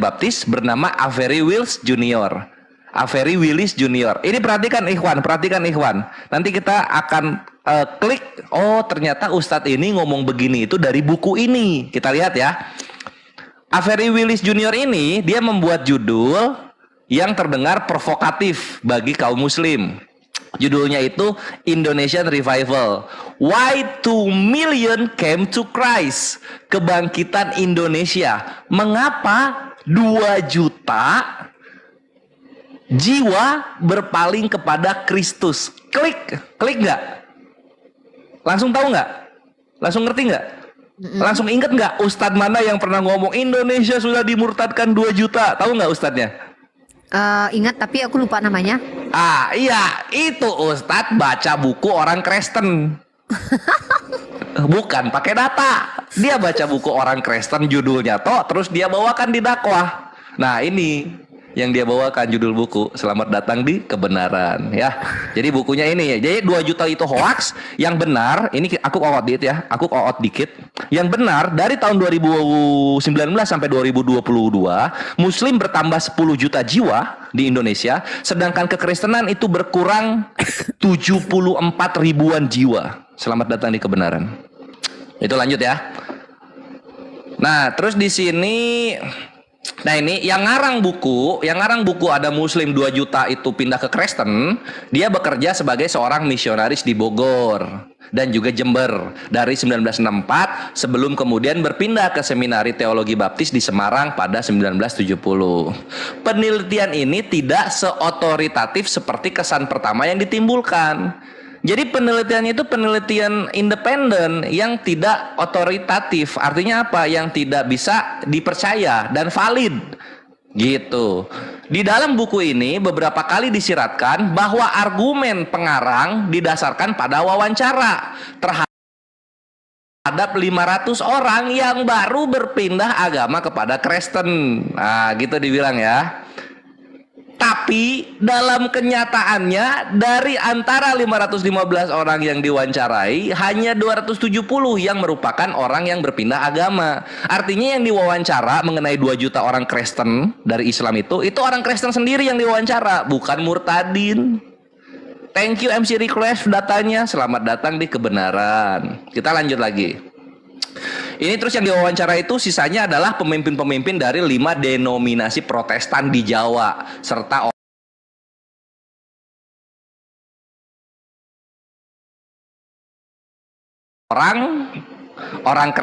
Baptis bernama Avery Wills Jr. Avery Willis Junior. Ini perhatikan Ikhwan, Nanti kita akan klik, oh ternyata Ustadz ini ngomong begini itu dari buku ini. Kita lihat ya. Avery Willis Junior ini dia membuat judul yang terdengar provokatif bagi kaum muslim. Judulnya itu Indonesian Revival. Why 2 million came to Christ? Kebangkitan Indonesia. Mengapa 2 juta jiwa berpaling kepada Kristus? Klik nggak? Langsung tahu nggak? Langsung ngerti nggak? Langsung inget nggak Ustadz mana yang pernah ngomong Indonesia sudah dimurtadkan 2 juta? Tahu nggak Ustadznya? Ingat tapi aku lupa namanya. Iya, itu Ustadz baca buku orang Kristen. Bukan pakai data. Dia baca buku orang Kristen judulnya toh, terus dia bawakan di dakwah. Nah, ini yang dia bawakan judul buku Selamat Datang di Kebenaran ya. Jadi bukunya ini ya. Jadi 2 juta itu hoax. Yang benar, ini aku koot dikit. Yang benar dari tahun 2019 sampai 2022 Muslim bertambah 10 juta jiwa di Indonesia, sedangkan kekristenan itu berkurang 74 ribuan jiwa. Selamat datang di kebenaran. Itu lanjut ya. Nah, terus di sini nah ini yang ngarang buku ada Muslim 2 juta itu pindah ke Kristen. Dia bekerja sebagai seorang misionaris di Bogor dan juga Jember dari 1964 sebelum kemudian berpindah ke Seminari Teologi Baptis di Semarang pada 1970. Penelitian ini tidak seotoritatif seperti kesan pertama yang ditimbulkan. Jadi penelitiannya itu penelitian independen yang tidak otoritatif. Artinya apa? Yang tidak bisa dipercaya dan valid. Gitu. Di dalam buku ini beberapa kali disiratkan bahwa argumen pengarang didasarkan pada wawancara terhadap 500 orang yang baru berpindah agama kepada Kristen. Nah, gitu dibilang ya. Tapi dalam kenyataannya dari antara 515 orang yang diwawancarai hanya 270 yang merupakan orang yang berpindah agama. Artinya yang diwawancara mengenai 2 juta orang Kristen dari Islam itu orang Kristen sendiri yang diwawancara, bukan murtadin. Thank you MC Request datanya. Selamat datang di kebenaran. Kita lanjut lagi. Ini terus yang diwawancara itu sisanya adalah pemimpin-pemimpin dari 5 denominasi Protestan di Jawa serta orang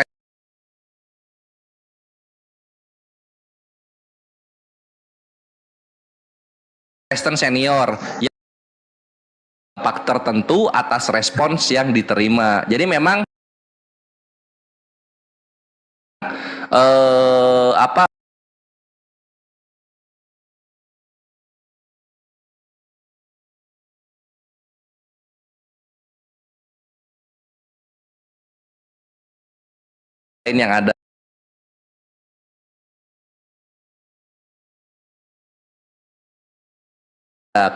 Kristen senior yang dampak tertentu atas respons yang diterima. Jadi memang yang ada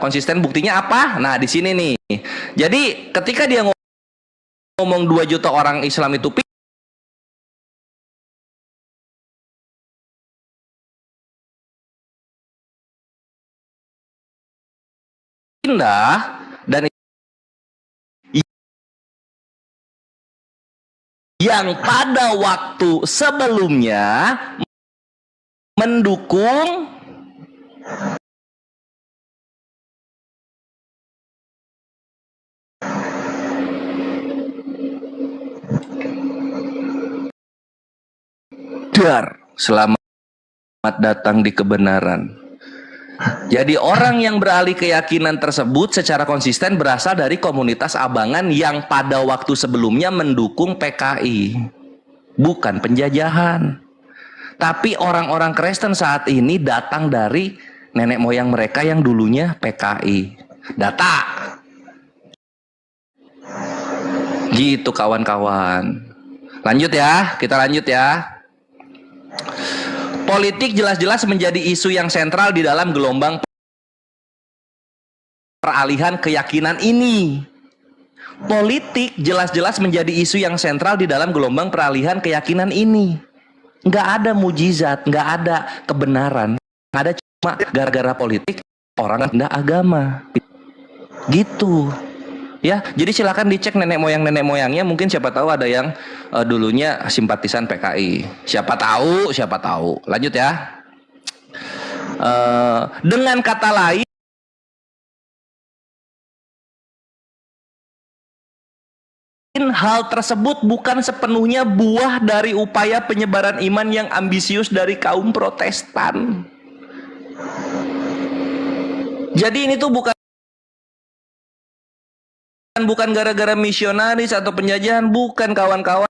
konsisten, buktinya apa? Nah, di sini nih. Jadi ketika dia ngomong 2 juta orang Islam itu pindah dan yang pada waktu sebelumnya mendukung selamat datang di kebenaran. Jadi orang yang beralih keyakinan tersebut secara konsisten berasal dari komunitas abangan yang pada waktu sebelumnya mendukung PKI, bukan penjajahan. Tapi orang-orang Kristen saat ini datang dari nenek moyang mereka yang dulunya PKI. Data. Gitu kawan-kawan. Lanjut ya, kita lanjut ya. Politik jelas-jelas menjadi isu yang sentral di dalam gelombang peralihan keyakinan ini. Politik jelas-jelas menjadi isu yang sentral di dalam gelombang peralihan keyakinan ini. Nggak ada mujizat, nggak ada kebenaran. Ada cuma gara-gara politik orang pindah agama. Gitu. Ya, jadi silakan dicek nenek moyangnya, mungkin siapa tahu ada yang dulunya simpatisan PKI. Siapa tahu. Lanjut ya. Dengan kata lain, hal tersebut bukan sepenuhnya buah dari upaya penyebaran iman yang ambisius dari kaum Protestan. Jadi ini tuh bukan gara-gara misionaris atau penjajahan, bukan kawan-kawan.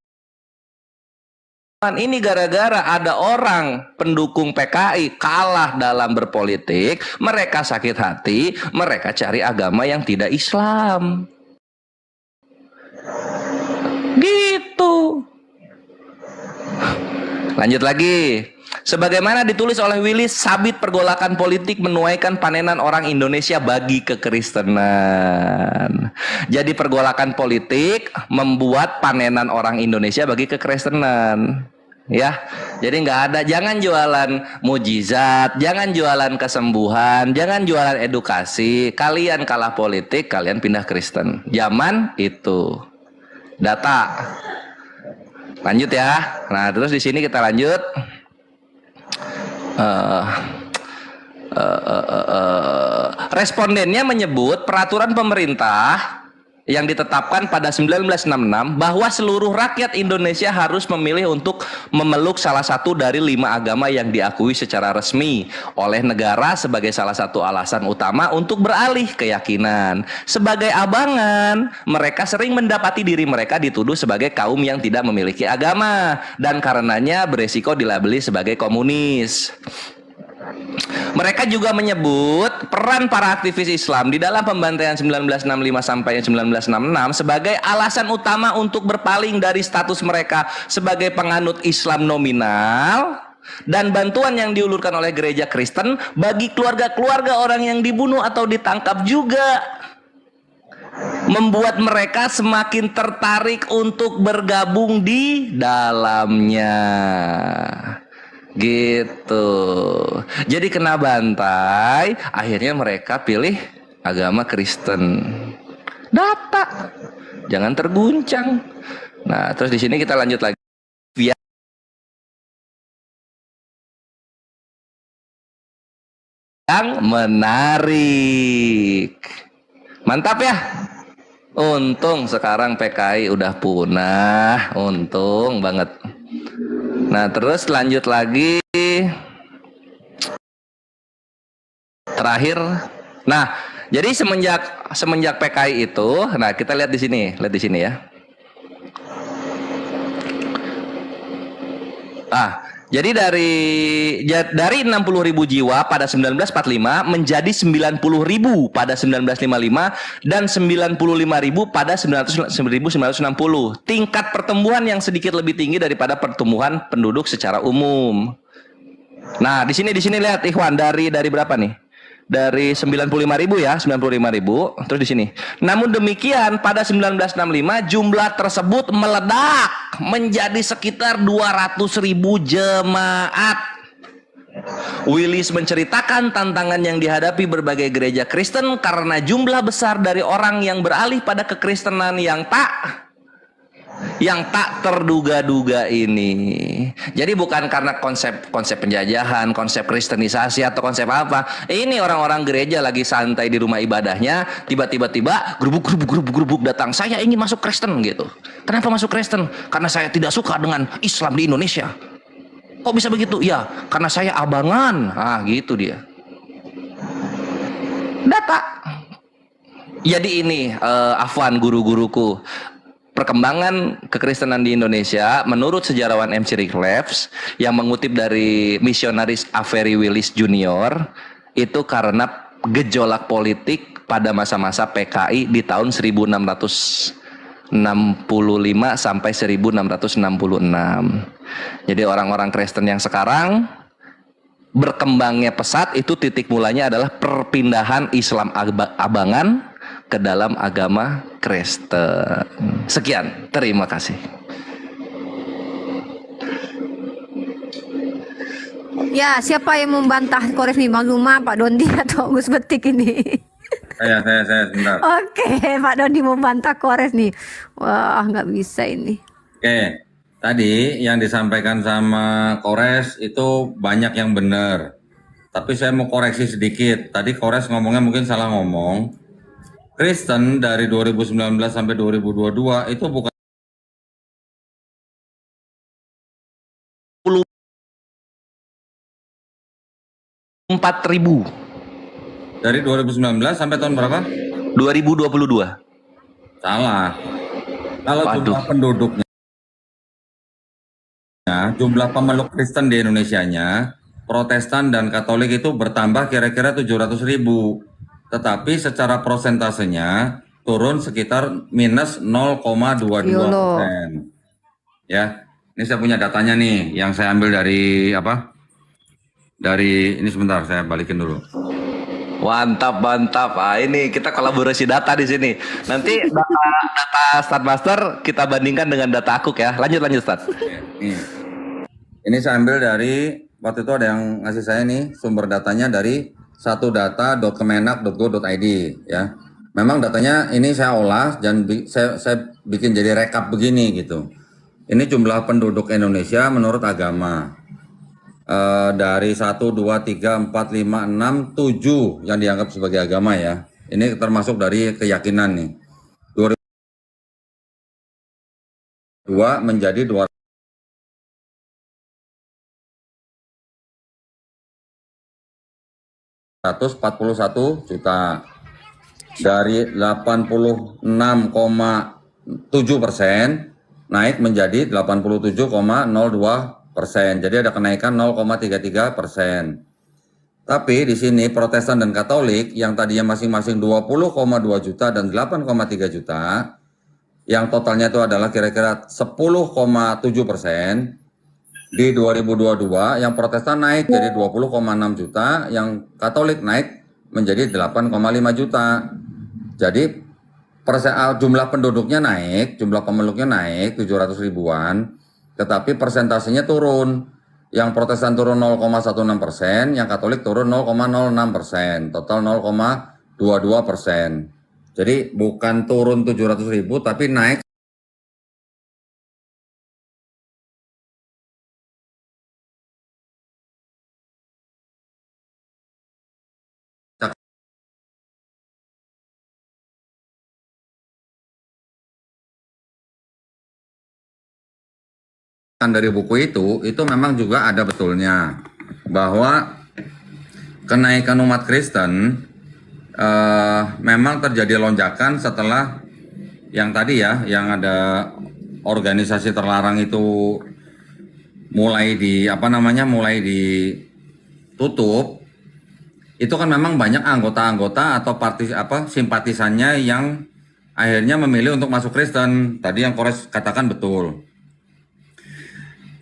Ini gara-gara ada orang pendukung PKI kalah dalam berpolitik, mereka sakit hati, mereka cari agama yang tidak Islam. Gitu. Lanjut lagi. Sebagaimana ditulis oleh Willis, sabit pergolakan politik menuaikan panenan orang Indonesia bagi kekristenan. Jadi pergolakan politik membuat panenan orang Indonesia bagi kekristenan. Ya, jadi nggak ada, jangan jualan mujizat, jangan jualan kesembuhan, jangan jualan edukasi. Kalian kalah politik, kalian pindah Kristen. Zaman itu. Data. Lanjut ya. Nah, terus di sini kita lanjut. Respondennya menyebut peraturan pemerintah yang ditetapkan pada 1966 bahwa seluruh rakyat Indonesia harus memilih untuk memeluk salah satu dari 5 agama yang diakui secara resmi oleh negara sebagai salah satu alasan utama untuk beralih keyakinan. Sebagai abangan, mereka sering mendapati diri mereka dituduh sebagai kaum yang tidak memiliki agama dan karenanya beresiko dilabeli sebagai komunis. Mereka juga menyebut peran para aktivis Islam di dalam pembantaian 1965 sampai 1966 sebagai alasan utama untuk berpaling dari status mereka sebagai penganut Islam nominal dan bantuan yang diulurkan oleh gereja Kristen bagi keluarga-keluarga orang yang dibunuh atau ditangkap juga membuat mereka semakin tertarik untuk bergabung di dalamnya. Gitu. Jadi kena bantai, akhirnya mereka pilih agama Kristen. Data. Jangan terguncang. Nah, terus di sini kita lanjut lagi. Yang menarik. Mantap ya? Untung sekarang PKI udah punah. Untung banget. Nah, terus lanjut lagi. Terakhir. Nah, jadi semenjak PKI itu, nah kita lihat di sini ya. Jadi dari 60.000 jiwa pada 1945 menjadi 90.000 pada 1955 dan 95.000 pada 1960. Tingkat pertumbuhan yang sedikit lebih tinggi daripada pertumbuhan penduduk secara umum. Nah, di sini lihat Ikhwan, dari berapa nih? Dari 95.000 ya, 95.000. Terus di sini. Namun demikian pada 1965 jumlah tersebut meledak menjadi sekitar 200.000 jemaat. Willis menceritakan tantangan yang dihadapi berbagai gereja Kristen karena jumlah besar dari orang yang beralih pada kekristenan yang tak terduga-duga ini. Jadi bukan karena konsep penjajahan, konsep kristenisasi atau konsep apa. Ini orang-orang gereja lagi santai di rumah ibadahnya, tiba-tiba gerubuk datang, saya ingin masuk Kristen gitu. Kenapa masuk Kristen? Karena saya tidak suka dengan Islam di Indonesia. Kok bisa begitu? Ya, karena saya abangan. Gitu dia. Data. Jadi ini Afwan, guru-guruku. Perkembangan kekristenan di Indonesia menurut sejarawan M. Cyril Leves yang mengutip dari misionaris Avery Willis Jr. itu karena gejolak politik pada masa-masa PKI di tahun 1665 sampai 1666. Jadi orang-orang Kristen yang sekarang berkembangnya pesat itu titik mulanya adalah perpindahan Islam abangan ke dalam agama Kristen. Sekian, terima kasih. Ya, siapa yang membantah Kores nih, Bang Luma, Pak Dondi atau Gus Betik ini? Saya sebentar. Oke, Pak Dondi membantah Kores nih. Wah, nggak bisa ini. Oke, tadi yang disampaikan sama Kores itu banyak yang benar. Tapi saya mau koreksi sedikit. Tadi Kores ngomongnya mungkin salah ngomong. Kristen dari 2019 sampai 2022 itu bukan 4.000 dari 2019 sampai tahun berapa? 2022. Salah. Kalau Waduh. jumlah penduduknya, jumlah pemeluk Kristen di Indonesianya, Protestan dan Katolik itu bertambah kira-kira 700.000. Tetapi secara prosentasenya turun sekitar minus 0,22%. Ya, ini saya punya datanya nih, yang saya ambil dari apa? Dari ini sebentar, saya balikin dulu. Mantap, mantap. Ah, ini kita kolaborasi data di sini. Nanti data Start Master kita bandingkan dengan data Akuk ya. Lanjut Start. Ini saya ambil dari, waktu itu ada yang ngasih saya nih sumber datanya dari satudata.kemenak.go.id ya. Memang datanya ini saya olah dan saya bikin jadi rekap begini gitu. Ini jumlah penduduk Indonesia menurut agama. Dari 1, 2, 3, 4, 5, 6, 7 yang dianggap sebagai agama ya. Ini termasuk dari keyakinan nih. 2 menjadi 241 juta. Dari 86,7% naik menjadi 87,02%. Jadi ada kenaikan 0,33%. Tapi di sini Protestan dan Katolik yang tadinya masing-masing 20,2 juta dan 8,3 juta, yang totalnya itu adalah kira-kira 10,7%. Di 2022 yang Protestan naik jadi 20,6 juta, yang Katolik naik menjadi 8,5 juta. Jadi jumlah penduduknya naik, jumlah pemeluknya naik 700 ribuan. Tetapi persentasenya turun. Yang Protestan turun 0,16%, yang Katolik turun 0,06%, total 0,22%. Jadi bukan turun 700 ribu, tapi naik dari buku itu memang juga ada betulnya bahwa kenaikan umat Kristen memang terjadi lonjakan setelah yang tadi ya, yang ada organisasi terlarang itu mulai ditutup. Itu kan memang banyak anggota-anggota atau simpatisannya yang akhirnya memilih untuk masuk Kristen. Tadi yang Kores katakan betul.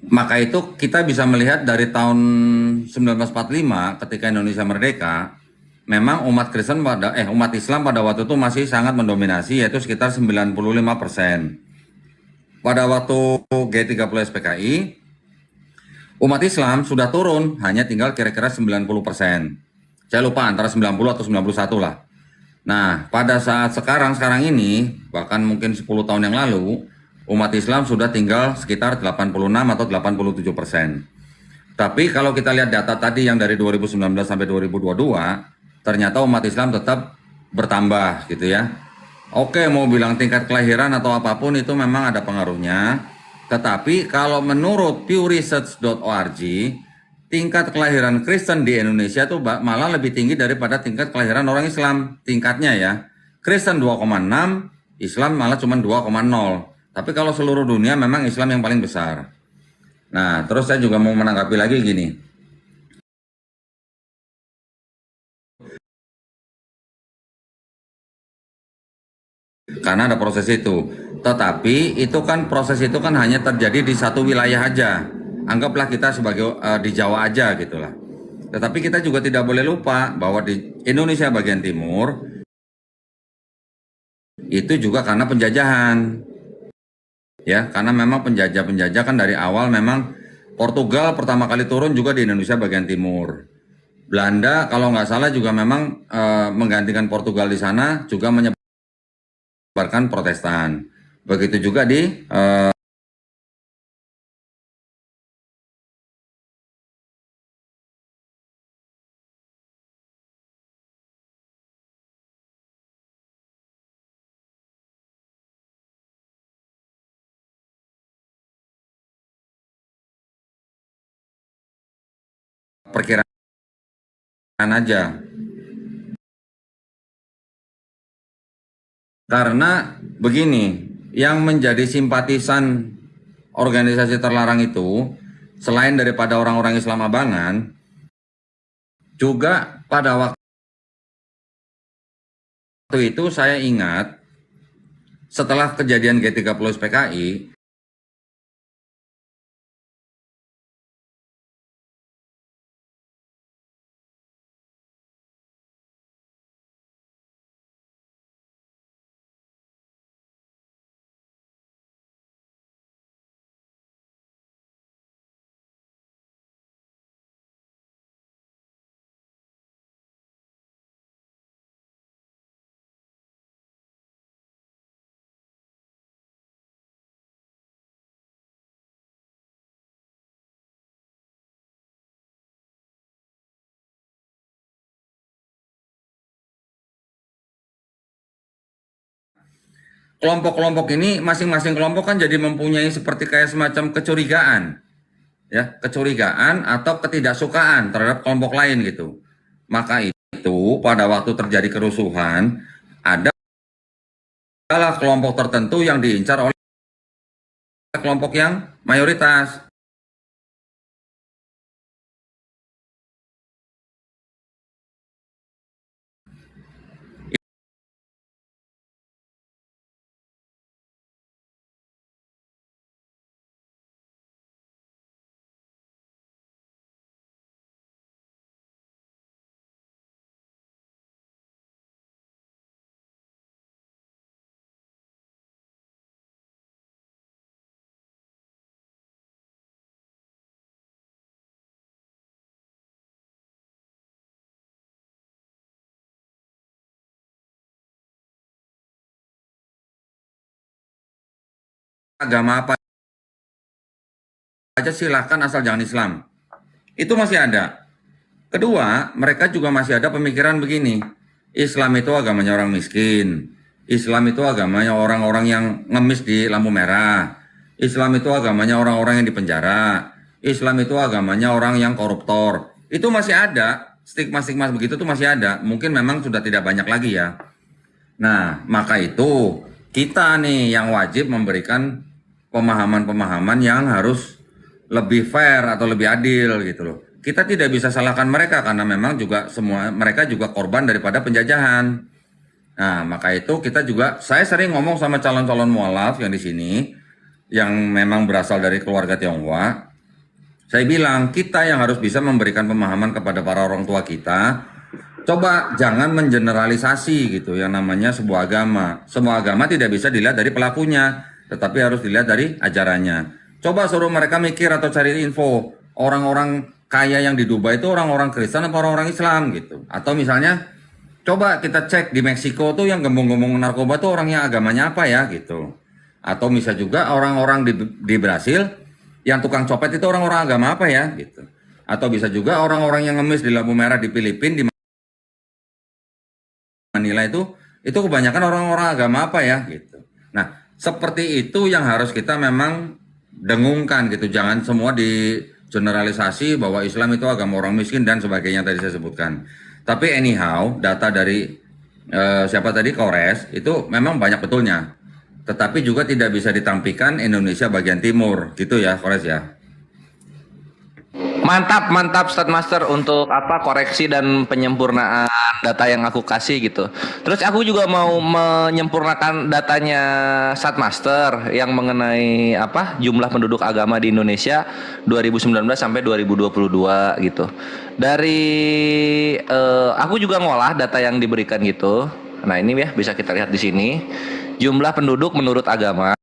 Maka itu kita bisa melihat dari tahun 1945 ketika Indonesia merdeka, memang umat Islam pada waktu itu masih sangat mendominasi, yaitu sekitar 95%. Pada waktu G30 SPKI, umat Islam sudah turun, hanya tinggal kira-kira 90%. Saya lupa antara 90 atau 91 lah. Nah, pada saat sekarang ini, bahkan mungkin 10 tahun yang lalu, umat Islam sudah tinggal sekitar 86 atau 87%. Tapi kalau kita lihat data tadi yang dari 2019 sampai 2022, ternyata umat Islam tetap bertambah gitu ya. Oke, mau bilang tingkat kelahiran atau apapun itu memang ada pengaruhnya. Tetapi kalau menurut pewresearch.org, tingkat kelahiran Kristen di Indonesia itu malah lebih tinggi daripada tingkat kelahiran orang Islam. Tingkatnya ya, Kristen 2,6, Islam malah cuma 2,0. Tapi kalau seluruh dunia memang Islam yang paling besar. Nah, terus saya juga mau menanggapi lagi gini. Karena ada proses itu. Tetapi proses itu kan hanya terjadi di satu wilayah aja. Anggaplah kita sebagai di Jawa aja gitulah. Tetapi kita juga tidak boleh lupa bahwa di Indonesia bagian timur itu juga karena penjajahan. Ya, karena memang penjajah kan dari awal memang Portugal pertama kali turun juga di Indonesia bagian timur. Belanda kalau nggak salah juga memang menggantikan Portugal di sana juga menyebarkan Protestan. Begitu juga di perkiraan aja. Karena begini, yang menjadi simpatisan organisasi terlarang itu, selain daripada orang-orang Islam abangan, juga pada waktu itu saya ingat, setelah kejadian G30 PKI, kelompok-kelompok ini masing-masing kelompok kan jadi mempunyai seperti kayak semacam kecurigaan, ya, kecurigaan atau ketidaksukaan terhadap kelompok lain gitu. Maka itu pada waktu terjadi kerusuhan adalah kelompok tertentu yang diincar oleh kelompok yang mayoritas. Agama apa aja silahkan asal jangan Islam. Itu masih ada. Kedua, mereka juga masih ada pemikiran begini. Islam itu agamanya orang miskin. Islam itu agamanya orang-orang yang ngemis di lampu merah. Islam itu agamanya orang-orang yang di penjara. Islam itu agamanya orang yang koruptor. Itu masih ada. Stigma-stigma begitu tuh masih ada. Mungkin memang sudah tidak banyak lagi ya. Nah, maka itu kita nih yang wajib memberikan pemahaman-pemahaman yang harus lebih fair atau lebih adil gitu loh. Kita tidak bisa salahkan mereka karena memang juga semua mereka juga korban daripada penjajahan. Nah, maka itu kita juga, saya sering ngomong sama calon-calon mualaf yang di sini yang memang berasal dari keluarga Tionghoa. Saya bilang kita yang harus bisa memberikan pemahaman kepada para orang tua kita. Coba jangan mengeneralisasi gitu yang namanya sebuah agama. Semua agama tidak bisa dilihat dari pelakunya, tetapi harus dilihat dari ajarannya. Coba suruh mereka mikir atau cari info. Orang-orang kaya yang di Dubai itu orang-orang Kristen atau orang-orang Islam gitu. Atau misalnya coba kita cek di Meksiko tuh yang gembong-gembong narkoba tuh orangnya agamanya apa ya gitu. Atau bisa juga orang-orang di Brasil yang tukang copet itu orang-orang agama apa ya gitu. Atau bisa juga orang-orang yang ngemis di lampu merah di Filipina, di Manila itu kebanyakan orang-orang agama apa ya gitu. Nah, seperti itu yang harus kita memang dengungkan gitu. Jangan semua di generalisasi bahwa Islam itu agama orang miskin dan sebagainya tadi saya sebutkan. Tapi anyhow, data dari siapa tadi, Kores, itu memang banyak betulnya. Tetapi juga tidak bisa ditampikan Indonesia bagian timur gitu ya, Kores ya. Mantap Ustadz Master untuk apa koreksi dan penyempurnaan data yang aku kasih gitu. Terus aku juga mau menyempurnakan datanya Ustadz Master yang mengenai apa jumlah penduduk agama di Indonesia 2019 sampai 2022 gitu. Dari aku juga ngolah data yang diberikan gitu. Nah, ini ya bisa kita lihat di sini. Jumlah penduduk menurut agama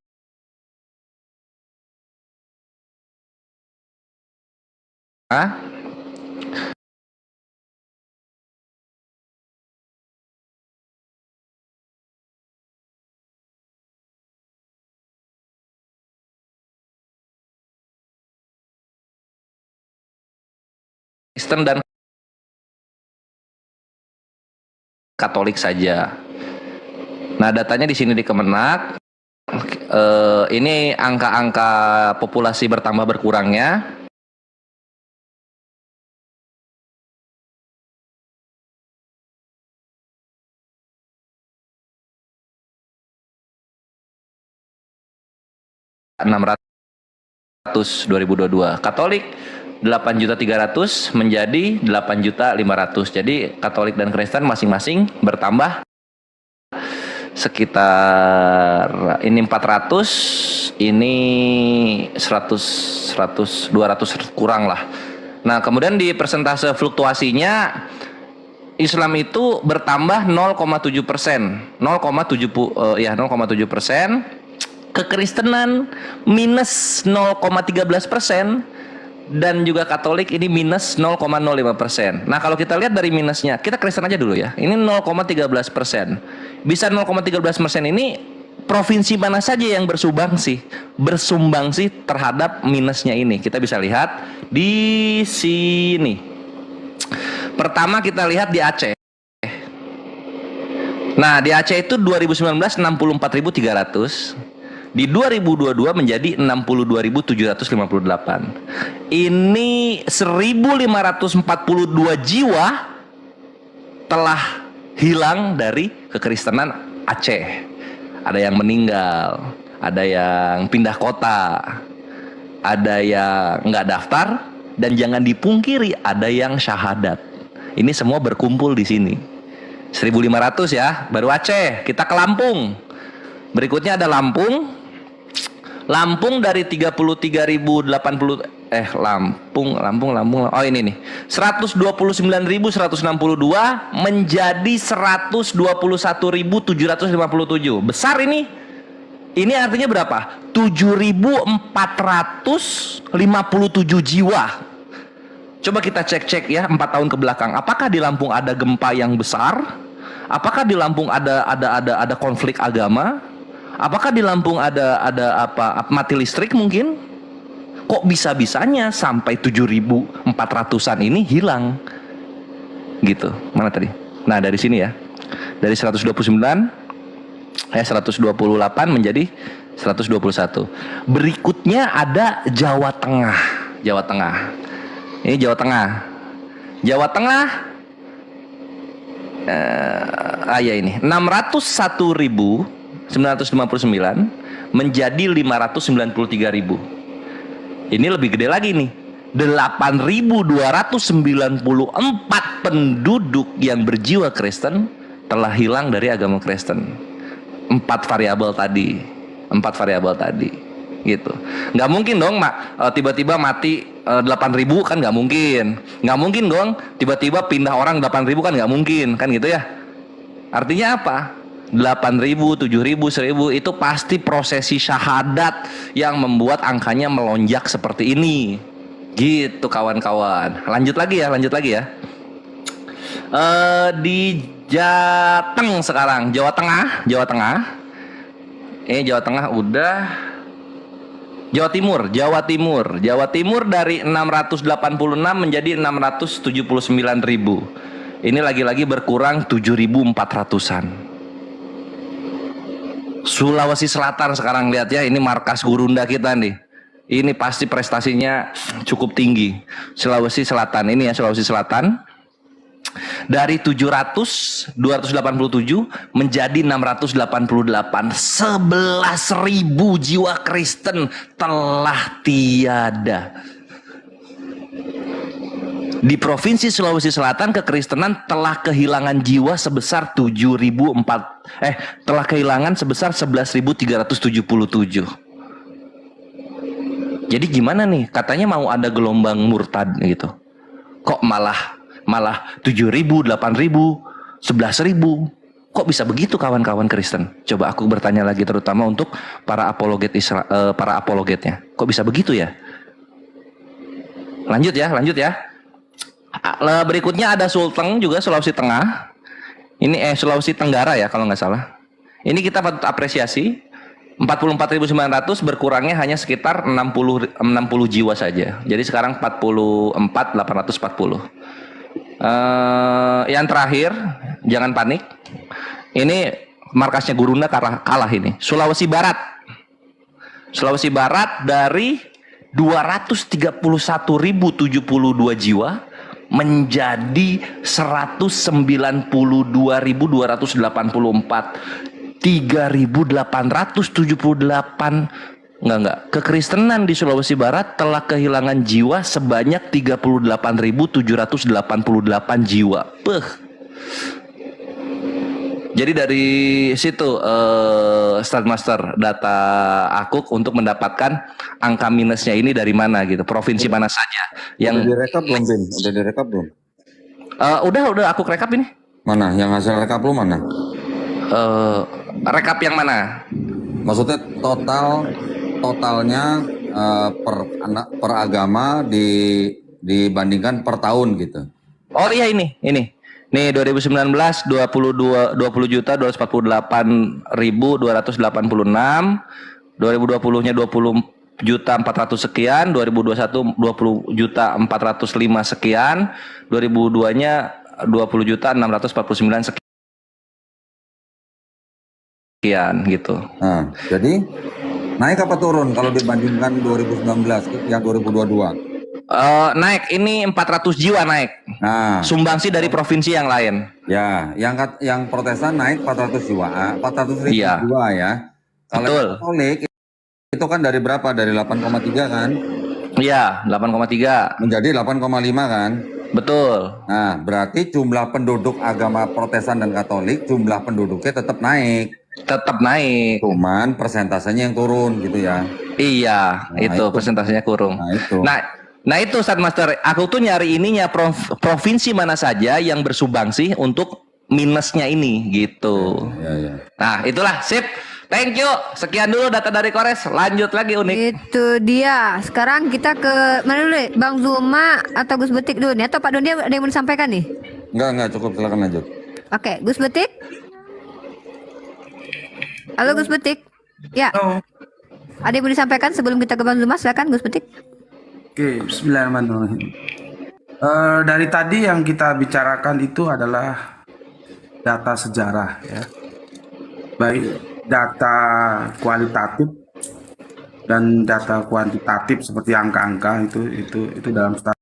Kristen dan Katolik saja. Nah, datanya di sini di Kemenak. Ini angka-angka populasi bertambah berkurangnya. (600 2022). Katolik 8.300.000 menjadi 8.500.000. Jadi Katolik dan Kristen masing-masing bertambah sekitar ini 400, ini 100, 200 kurang lah. Nah, kemudian di persentase fluktuasinya Islam itu bertambah 0,7%, 0,7%. Kekristenan minus 0,13%. Dan juga Katolik ini minus 0,05%. Nah, kalau kita lihat dari minusnya, kita Kristen aja dulu ya. Ini 0,13%. Bisa 0,13% ini provinsi mana saja yang bersumbangsi terhadap minusnya ini. Kita bisa lihat di sini. Pertama kita lihat di Aceh. Nah, di Aceh itu 2019 64.300. Di 2022 menjadi 62.758. Ini 1.542 jiwa telah hilang dari kekristenan Aceh. Ada yang meninggal, ada yang pindah kota, ada yang nggak daftar, dan jangan dipungkiri ada yang syahadat. Ini semua berkumpul di sini. 1.500 ya, baru Aceh. Kita ke Lampung. Berikutnya ada Lampung. Lampung dari 33.080 Lampung. Oh, ini nih. 129.162 menjadi 121.757. Besar ini. Ini artinya berapa? 7.457 jiwa. Coba kita cek-cek ya 4 tahun ke belakang. Apakah di Lampung ada gempa yang besar? Apakah di Lampung ada konflik agama? Apakah di Lampung ada apa mati listrik mungkin? Kok bisa-bisanya sampai 7.400-an ini hilang? Gitu. Mana tadi? Nah, dari sini ya. Dari 128 menjadi 121. Berikutnya ada Jawa Tengah. Jawa Tengah. Ini Jawa Tengah. Jawa Tengah ya ini 601.959 menjadi 593.000. Ini lebih gede lagi nih. 8.294 penduduk yang berjiwa Kristen telah hilang dari agama Kristen. 4 variabel tadi. Gitu. Nggak mungkin dong tiba-tiba mati 8.000 kan nggak mungkin. Nggak mungkin dong tiba-tiba pindah orang 8.000 kan nggak mungkin. Kan gitu ya. Artinya apa? 8.000, 7.000, 1.000 itu pasti prosesi syahadat yang membuat angkanya melonjak seperti ini. Gitu kawan-kawan. Lanjut lagi ya. Di Jateng sekarang, Jawa Tengah. Jawa Tengah udah. Jawa Timur dari 686 menjadi 679.000. Ini lagi-lagi berkurang 7.400-an. Sulawesi Selatan sekarang lihat ya, ini markas Gurunda kita nih. Ini pasti prestasinya cukup tinggi. Sulawesi Selatan ini ya, Sulawesi Selatan. Dari 287 menjadi 688. 11.000 jiwa Kristen telah tiada. Di Provinsi Sulawesi Selatan kekristenan telah kehilangan jiwa sebesar 11.377. Jadi gimana nih? Katanya mau ada gelombang murtad gitu. Kok malah 7.000, 8.000, 11.000. Kok bisa begitu kawan-kawan Kristen? Coba aku bertanya lagi terutama untuk para apologetnya. Kok bisa begitu ya? Lanjut ya. Berikutnya ada Sulteng juga Sulawesi Tengah. Ini Sulawesi Tenggara ya kalau nggak salah. Ini kita patut apresiasi. 44.900 berkurangnya hanya sekitar 60 jiwa saja. Jadi sekarang 44.840. Yang terakhir, jangan panik. Ini markasnya Gurunda kalah ini. Sulawesi Barat dari 231.072 jiwa menjadi 192.284. 3.878 kekristenan di Sulawesi Barat telah kehilangan jiwa sebanyak 38.788 jiwa. Jadi dari situ Start Master data Akuk untuk mendapatkan angka minusnya ini dari mana gitu, provinsi mana saja yang Udah direkap belum, Bin? Udah direkap belum? Udah Akuk rekap ini. Mana? Yang hasil rekap lu mana? Rekap yang mana? Maksudnya totalnya per agama dibandingkan per tahun gitu. Oh iya ini. Nih 2019 20.248.286, 2020-nya 20.400 sekian, 2021 20.405 sekian, 2002-nya 20.649 sekian gitu. Nah, jadi naik apa turun kalau dibandingkan 2019 yang 2022? Naik, ini 400 jiwa naik. Nah, sumbangsi dari provinsi yang lain. Ya, yang Protestan naik 400 jiwa, 400 ribu jiwa ya. Kalau Katolik itu kan dari berapa? Dari 8,3 kan? Iya, 8,3 menjadi 8,5 kan? Betul. Nah, berarti jumlah penduduk agama Protestan dan Katolik, jumlah penduduknya tetap naik. Cuman persentasenya yang turun gitu ya. Iya, itu persentasenya kurang. Nah itu Ustadz Master, aku tuh nyari ininya provinsi mana saja yang bersumbangsi untuk minusnya ini gitu. Nah itulah, sip. Thank you. Sekian dulu data dari Kores. Lanjut lagi Unik. Itu dia. Sekarang kita ke mana dulu? Bang Zuma atau Gus Betik dulu nih? Atau Pak Doni ada yang mau disampaikan nih? Enggak cukup, silakan lanjut. Oke, Gus Betik. Halo Gus Betik. Ya. Ada yang mau disampaikan sebelum kita ke Bang Zuma? Silakan Gus Betik. Oke, bismillahirrahmanirrahim. Dari tadi yang kita bicarakan itu adalah data sejarah ya. Baik data kualitatif dan data kuantitatif seperti angka-angka itu dalam standar.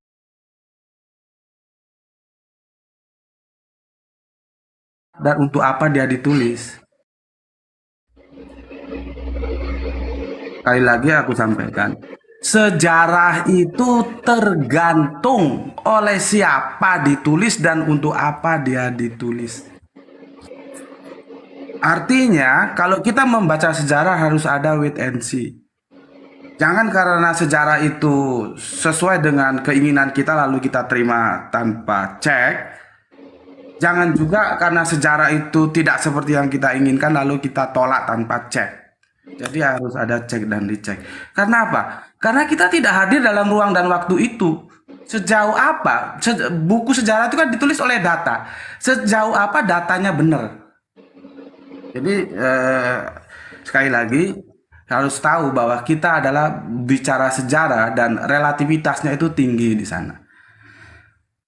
Dan untuk apa dia ditulis? Sekali lagi aku sampaikan, sejarah itu tergantung oleh siapa ditulis dan untuk apa dia ditulis. Artinya, kalau kita membaca sejarah harus ada wait and see. Jangan karena sejarah itu sesuai dengan keinginan kita lalu kita terima tanpa cek. Jangan juga karena sejarah itu tidak seperti yang kita inginkan lalu kita tolak tanpa cek. Jadi harus ada cek dan dicek. Karena apa? Karena kita tidak hadir dalam ruang dan waktu itu. Sejauh apa? Buku sejarah itu kan ditulis oleh data. Sejauh apa datanya benar? Jadi sekali lagi harus tahu bahwa kita adalah bicara sejarah dan relativitasnya itu tinggi di sana.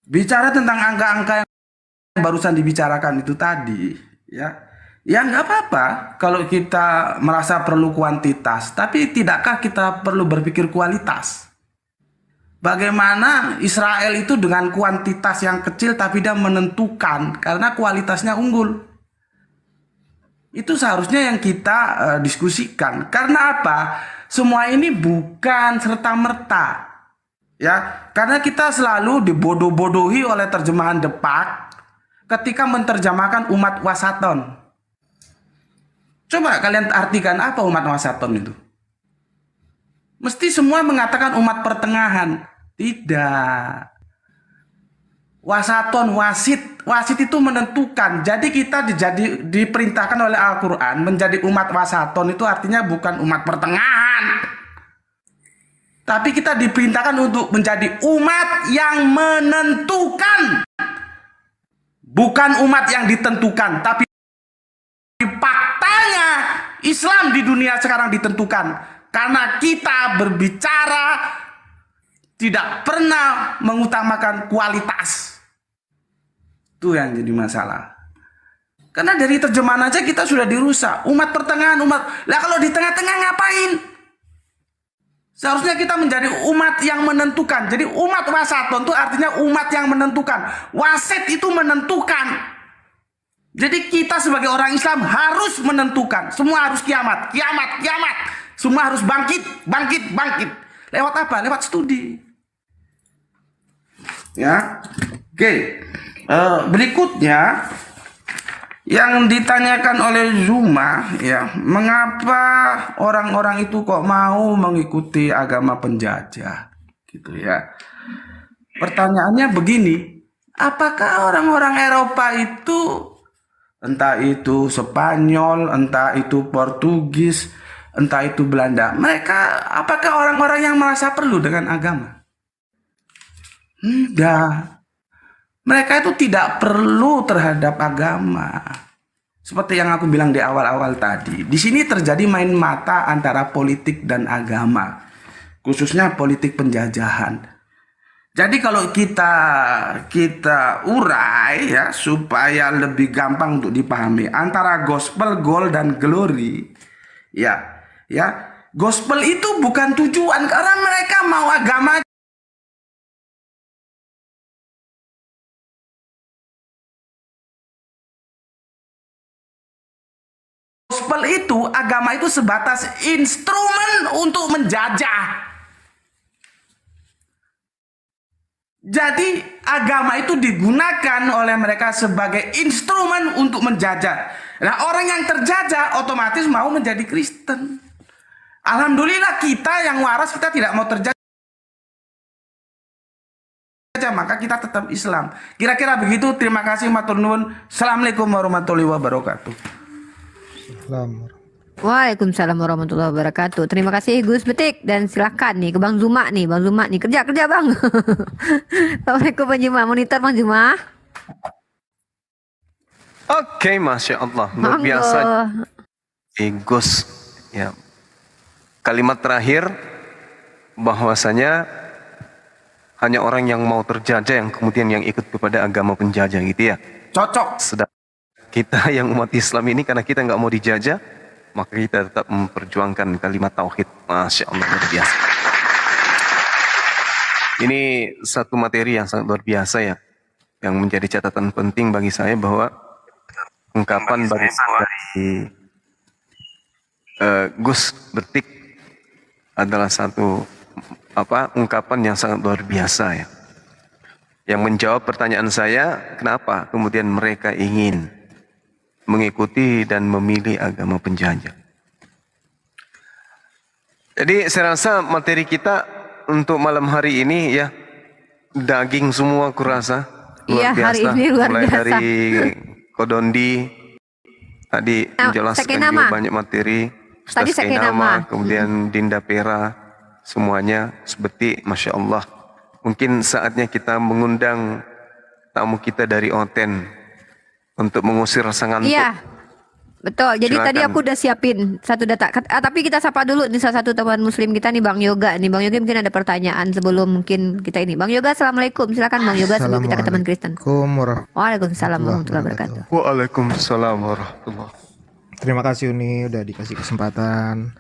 Bicara tentang angka-angka yang barusan dibicarakan itu tadi, ya nggak apa-apa kalau kita merasa perlu kuantitas, tapi tidakkah kita perlu berpikir kualitas? Bagaimana Israel itu dengan kuantitas yang kecil tapi dia menentukan karena kualitasnya unggul? Itu seharusnya yang kita diskusikan. Karena apa? Semua ini bukan serta-merta. Ya, karena kita selalu dibodoh-bodohi oleh terjemahan Depak ketika menerjemahkan umat wasaton. Coba kalian artikan apa umat wasaton itu? Mesti semua mengatakan umat pertengahan. Tidak. Wasaton, wasit itu menentukan. Jadi kita diperintahkan oleh Al-Quran menjadi umat wasaton itu artinya bukan umat pertengahan. Tapi kita diperintahkan untuk menjadi umat yang menentukan. Bukan umat yang ditentukan, tapi faktanya Islam di dunia sekarang ditentukan. Karena kita berbicara tidak pernah mengutamakan kualitas. Itu yang jadi masalah. Karena dari terjemahan aja kita sudah dirusak. Umat pertengahan, umat. Lah kalau di tengah-tengah ngapain? Seharusnya kita menjadi umat yang menentukan. Jadi umat wasaton itu artinya umat yang menentukan. Wasit itu menentukan. Jadi kita sebagai orang Islam harus menentukan. Semua harus kiamat, kiamat, kiamat. Semua harus bangkit, bangkit, bangkit. Lewat apa? Lewat studi. Ya, oke. Berikutnya yang ditanyakan oleh Zuma, ya, mengapa orang-orang itu kok mau mengikuti agama penjajah, gitu ya? Pertanyaannya begini, apakah orang-orang Eropa itu, entah itu Spanyol, entah itu Portugis, entah itu Belanda, mereka apakah orang-orang yang merasa perlu dengan agama? Enggak. Mereka itu tidak perlu terhadap agama. Seperti yang aku bilang di awal-awal tadi. Di sini terjadi main mata antara politik dan agama. Khususnya politik penjajahan. Jadi kalau kita urai ya supaya lebih gampang untuk dipahami antara gospel, goal dan glory. Ya. Gospel itu bukan tujuan karena mereka mau agama. Gospel itu, agama itu sebatas instrumen untuk menjajah. Jadi agama itu digunakan oleh mereka sebagai instrumen untuk menjajah. Nah, orang yang terjajah otomatis mau menjadi Kristen. Alhamdulillah kita yang waras, kita tidak mau terjajah, maka kita tetap Islam. Kira-kira begitu. Terima kasih matur nuwun. Assalamualaikum warahmatullahi wabarakatuh. Waalaikumsalam warahmatullahi wabarakatuh. Terima kasih Gus Betik dan silakan nih ke Bang Zuma nih, kerja Bang. Assalamualaikum Bang Zuma, monitor Bang Zuma. Oke, Masya Allah, luar biasa. Gus, ya. Kalimat terakhir bahwasanya hanya orang yang mau terjajah yang kemudian yang ikut kepada agama penjajah gitu ya. Cocok. Sedang kita yang umat Islam ini karena kita nggak mau dijajah, maka kita tetap memperjuangkan kalimat tauhid. Masya Allah, luar biasa. Ini satu materi yang sangat luar biasa ya, yang menjadi catatan penting bagi saya bahwa ungkapan dari Gus Betik adalah satu ungkapan yang sangat luar biasa ya, yang menjawab pertanyaan saya, kenapa kemudian mereka ingin mengikuti dan memilih agama penjajah. Jadi saya rasa materi kita untuk malam hari ini ya daging semua kurasa luar biasa. Hari ini luar mulai biasa. dari Kodondi tadi menjelaskan juga banyak materi. Tadi Ustaz Kainama, Sakinama. kemudian Dinda Pera, semuanya seperti Masya Allah. Mungkin saatnya kita mengundang tamu kita dari Oten untuk mengusir rasa ngantuk. Iya, betul. Jadi Silakan. tadi aku udah siapin satu data. Tapi kita sapa dulu nih salah satu teman muslim kita nih Bang Yoga. Nih Bang Yoga mungkin ada pertanyaan sebelum mungkin kita ini. Bang Yoga, assalamualaikum. Silakan Bang Yoga sebelum kita ke teman Kristen. Waalaikumsalam warahmatullahi wabarakatuh. Waalaikumsalam warahmatullahi. Terima kasih Uni udah dikasih kesempatan.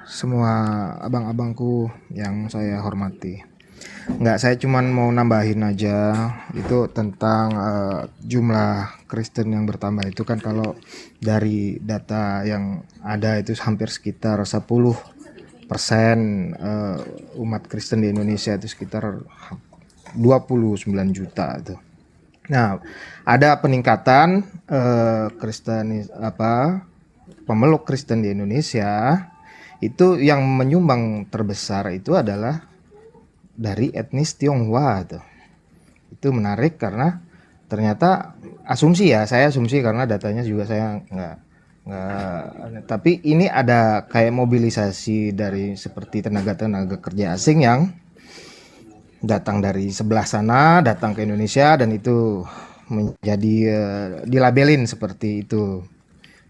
Semua abang-abangku yang saya hormati. Enggak, saya cuman mau nambahin aja itu tentang jumlah Kristen yang bertambah itu kan kalau dari data yang ada itu hampir sekitar 10% umat Kristen di Indonesia itu sekitar 29 juta itu. Nah, ada peningkatan pemeluk Kristen di Indonesia itu yang menyumbang terbesar itu adalah dari etnis Tionghoa tuh. Itu menarik karena ternyata saya asumsi karena datanya juga saya Tapi ini ada kayak mobilisasi dari seperti tenaga-tenaga kerja asing yang datang dari sebelah sana, datang ke Indonesia, dan itu menjadi dilabelin seperti itu.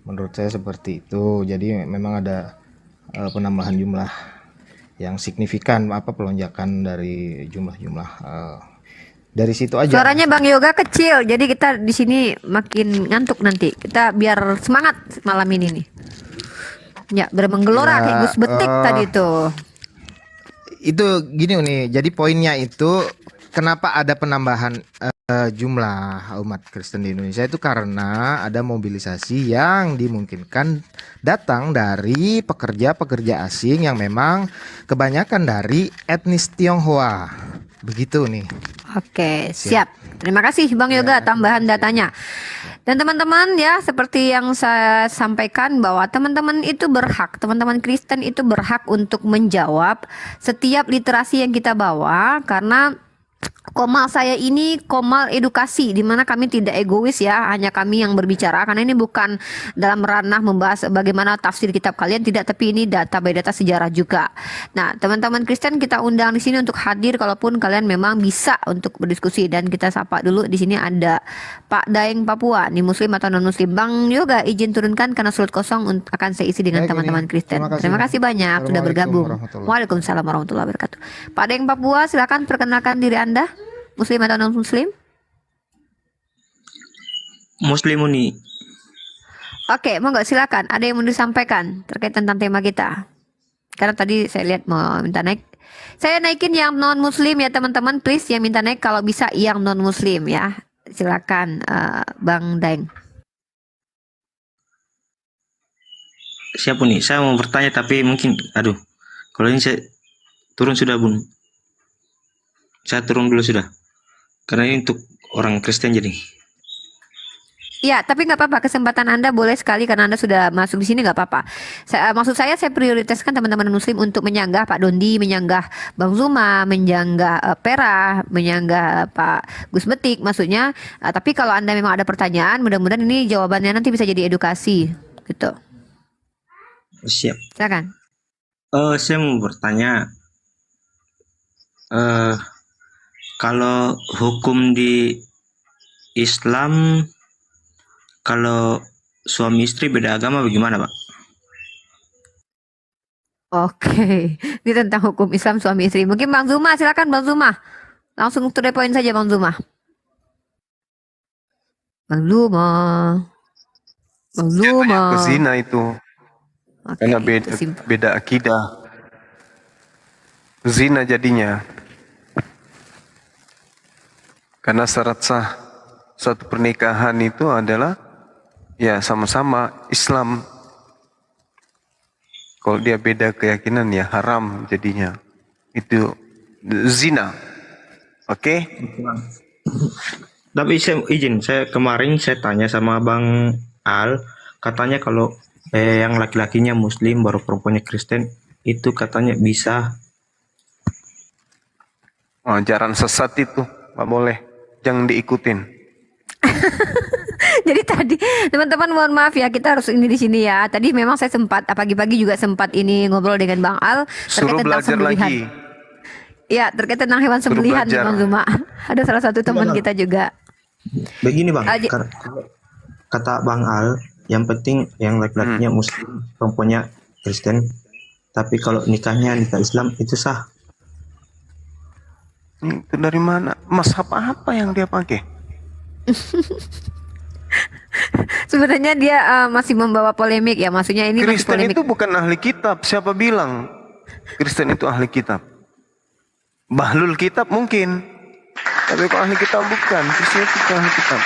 Menurut saya seperti itu. Jadi memang ada penambahan jumlah yang signifikan, pelonjakan dari jumlah-jumlah dari situ aja. Suaranya Bang Yoga kecil, jadi kita di sini makin ngantuk nanti. Kita biar semangat malam ini nih. Ya, bermenggelora kayak Gus Betik tadi tuh. Itu gini nih, jadi poinnya itu kenapa ada penambahan jumlah umat Kristen di Indonesia itu karena ada mobilisasi yang dimungkinkan datang dari pekerja-pekerja asing yang memang kebanyakan dari etnis Tionghoa. Begitu nih. Oke, siap. Terima kasih Bang Yoga tambahan datanya. Dan teman-teman ya, seperti yang saya sampaikan bahwa teman-teman itu berhak, teman-teman Kristen itu berhak untuk menjawab setiap literasi yang kita bawa, karena Komal saya ini komal edukasi, di mana kami tidak egois ya, hanya kami yang berbicara, karena ini bukan dalam ranah membahas bagaimana tafsir kitab kalian, tidak, tapi ini data by data sejarah juga. Nah, teman-teman Kristen kita undang di sini untuk hadir kalaupun kalian memang bisa untuk berdiskusi, dan kita sapa dulu. Di sini ada Pak Daeng Papua, nih muslim atau non muslim. Bang Yoga izin turunkan karena slot kosong akan saya isi dengan teman-teman Kristen. Terima kasih banyak sudah bergabung. Waalaikumsalam warahmatullahi wabarakatuh. Pak Daeng Papua, silakan perkenalkan diri Anda. Muslim atau non muslim? Muslim uni. Oke, monggo silakan. Ada yang mau disampaikan terkait tentang tema kita? Karena tadi saya lihat mau minta naik. Saya naikin yang non muslim ya teman-teman, please yang minta naik kalau bisa yang non muslim ya. Silakan Bang Daeng. Siapa nih? Saya mau bertanya tapi mungkin, kalau ini saya turun sudah Bun. Saya turun dulu sudah. Karena ini untuk orang Kristen jadi. Ya, tapi nggak apa-apa. Kesempatan Anda boleh sekali karena Anda sudah masuk di sini, nggak apa-apa. Maksud saya prioritaskan teman-teman Muslim untuk menyanggah Pak Dondi, menyanggah Bang Zuma, menyanggah Pera, menyanggah Pak Gus Betik. Maksudnya, tapi kalau Anda memang ada pertanyaan, mudah-mudahan ini jawabannya nanti bisa jadi edukasi, gitu. Siap. Silakan. Saya mau bertanya. Kalau hukum di Islam, kalau suami istri beda agama bagaimana, Pak? Oke, ini tentang hukum Islam suami istri. Mungkin Bang Zuma, silakan Bang Zuma. Langsung to the point saja Bang Zuma. Bang Zuma. Bang Zuma. Zina itu. Karena beda akidah. Zina jadinya. Karena syarat sah suatu pernikahan itu adalah ya sama-sama Islam. Kalau dia beda keyakinan ya haram jadinya. Itu zina. Oke? Tapi saya izin, kemarin saya tanya sama Bang Al, katanya kalau yang laki-lakinya Muslim baru perempuannya Kristen, itu katanya bisa. Ajaran sesat itu, nggak boleh. Jangan diikutin. Jadi tadi teman-teman mohon maaf ya, kita harus ini di sini ya. Tadi memang saya sempat pagi-pagi juga sempat ini ngobrol dengan Bang Al terkait Suruh tentang belajar sembelihan. lagi. Ya, terkait tentang hewan sembelihan Bang Zuma. Ada salah satu teman kita juga. Begini Bang, kata Bang Al, yang penting yang laki-lakinya Muslim, perempuannya Kristen. Tapi kalau nikahnya nikah Islam itu sah. Itu dari mana? Mazhab apa yang dia pakai? Sebenarnya dia masih membawa polemik ya, maksudnya ini masih Kristen polemik. itu bukan ahli kitab. Siapa bilang Kristen itu ahli kitab? Bahlul kitab mungkin, tapi kalau ahli kitab bukan. Kristen itu bukan ahli kitab.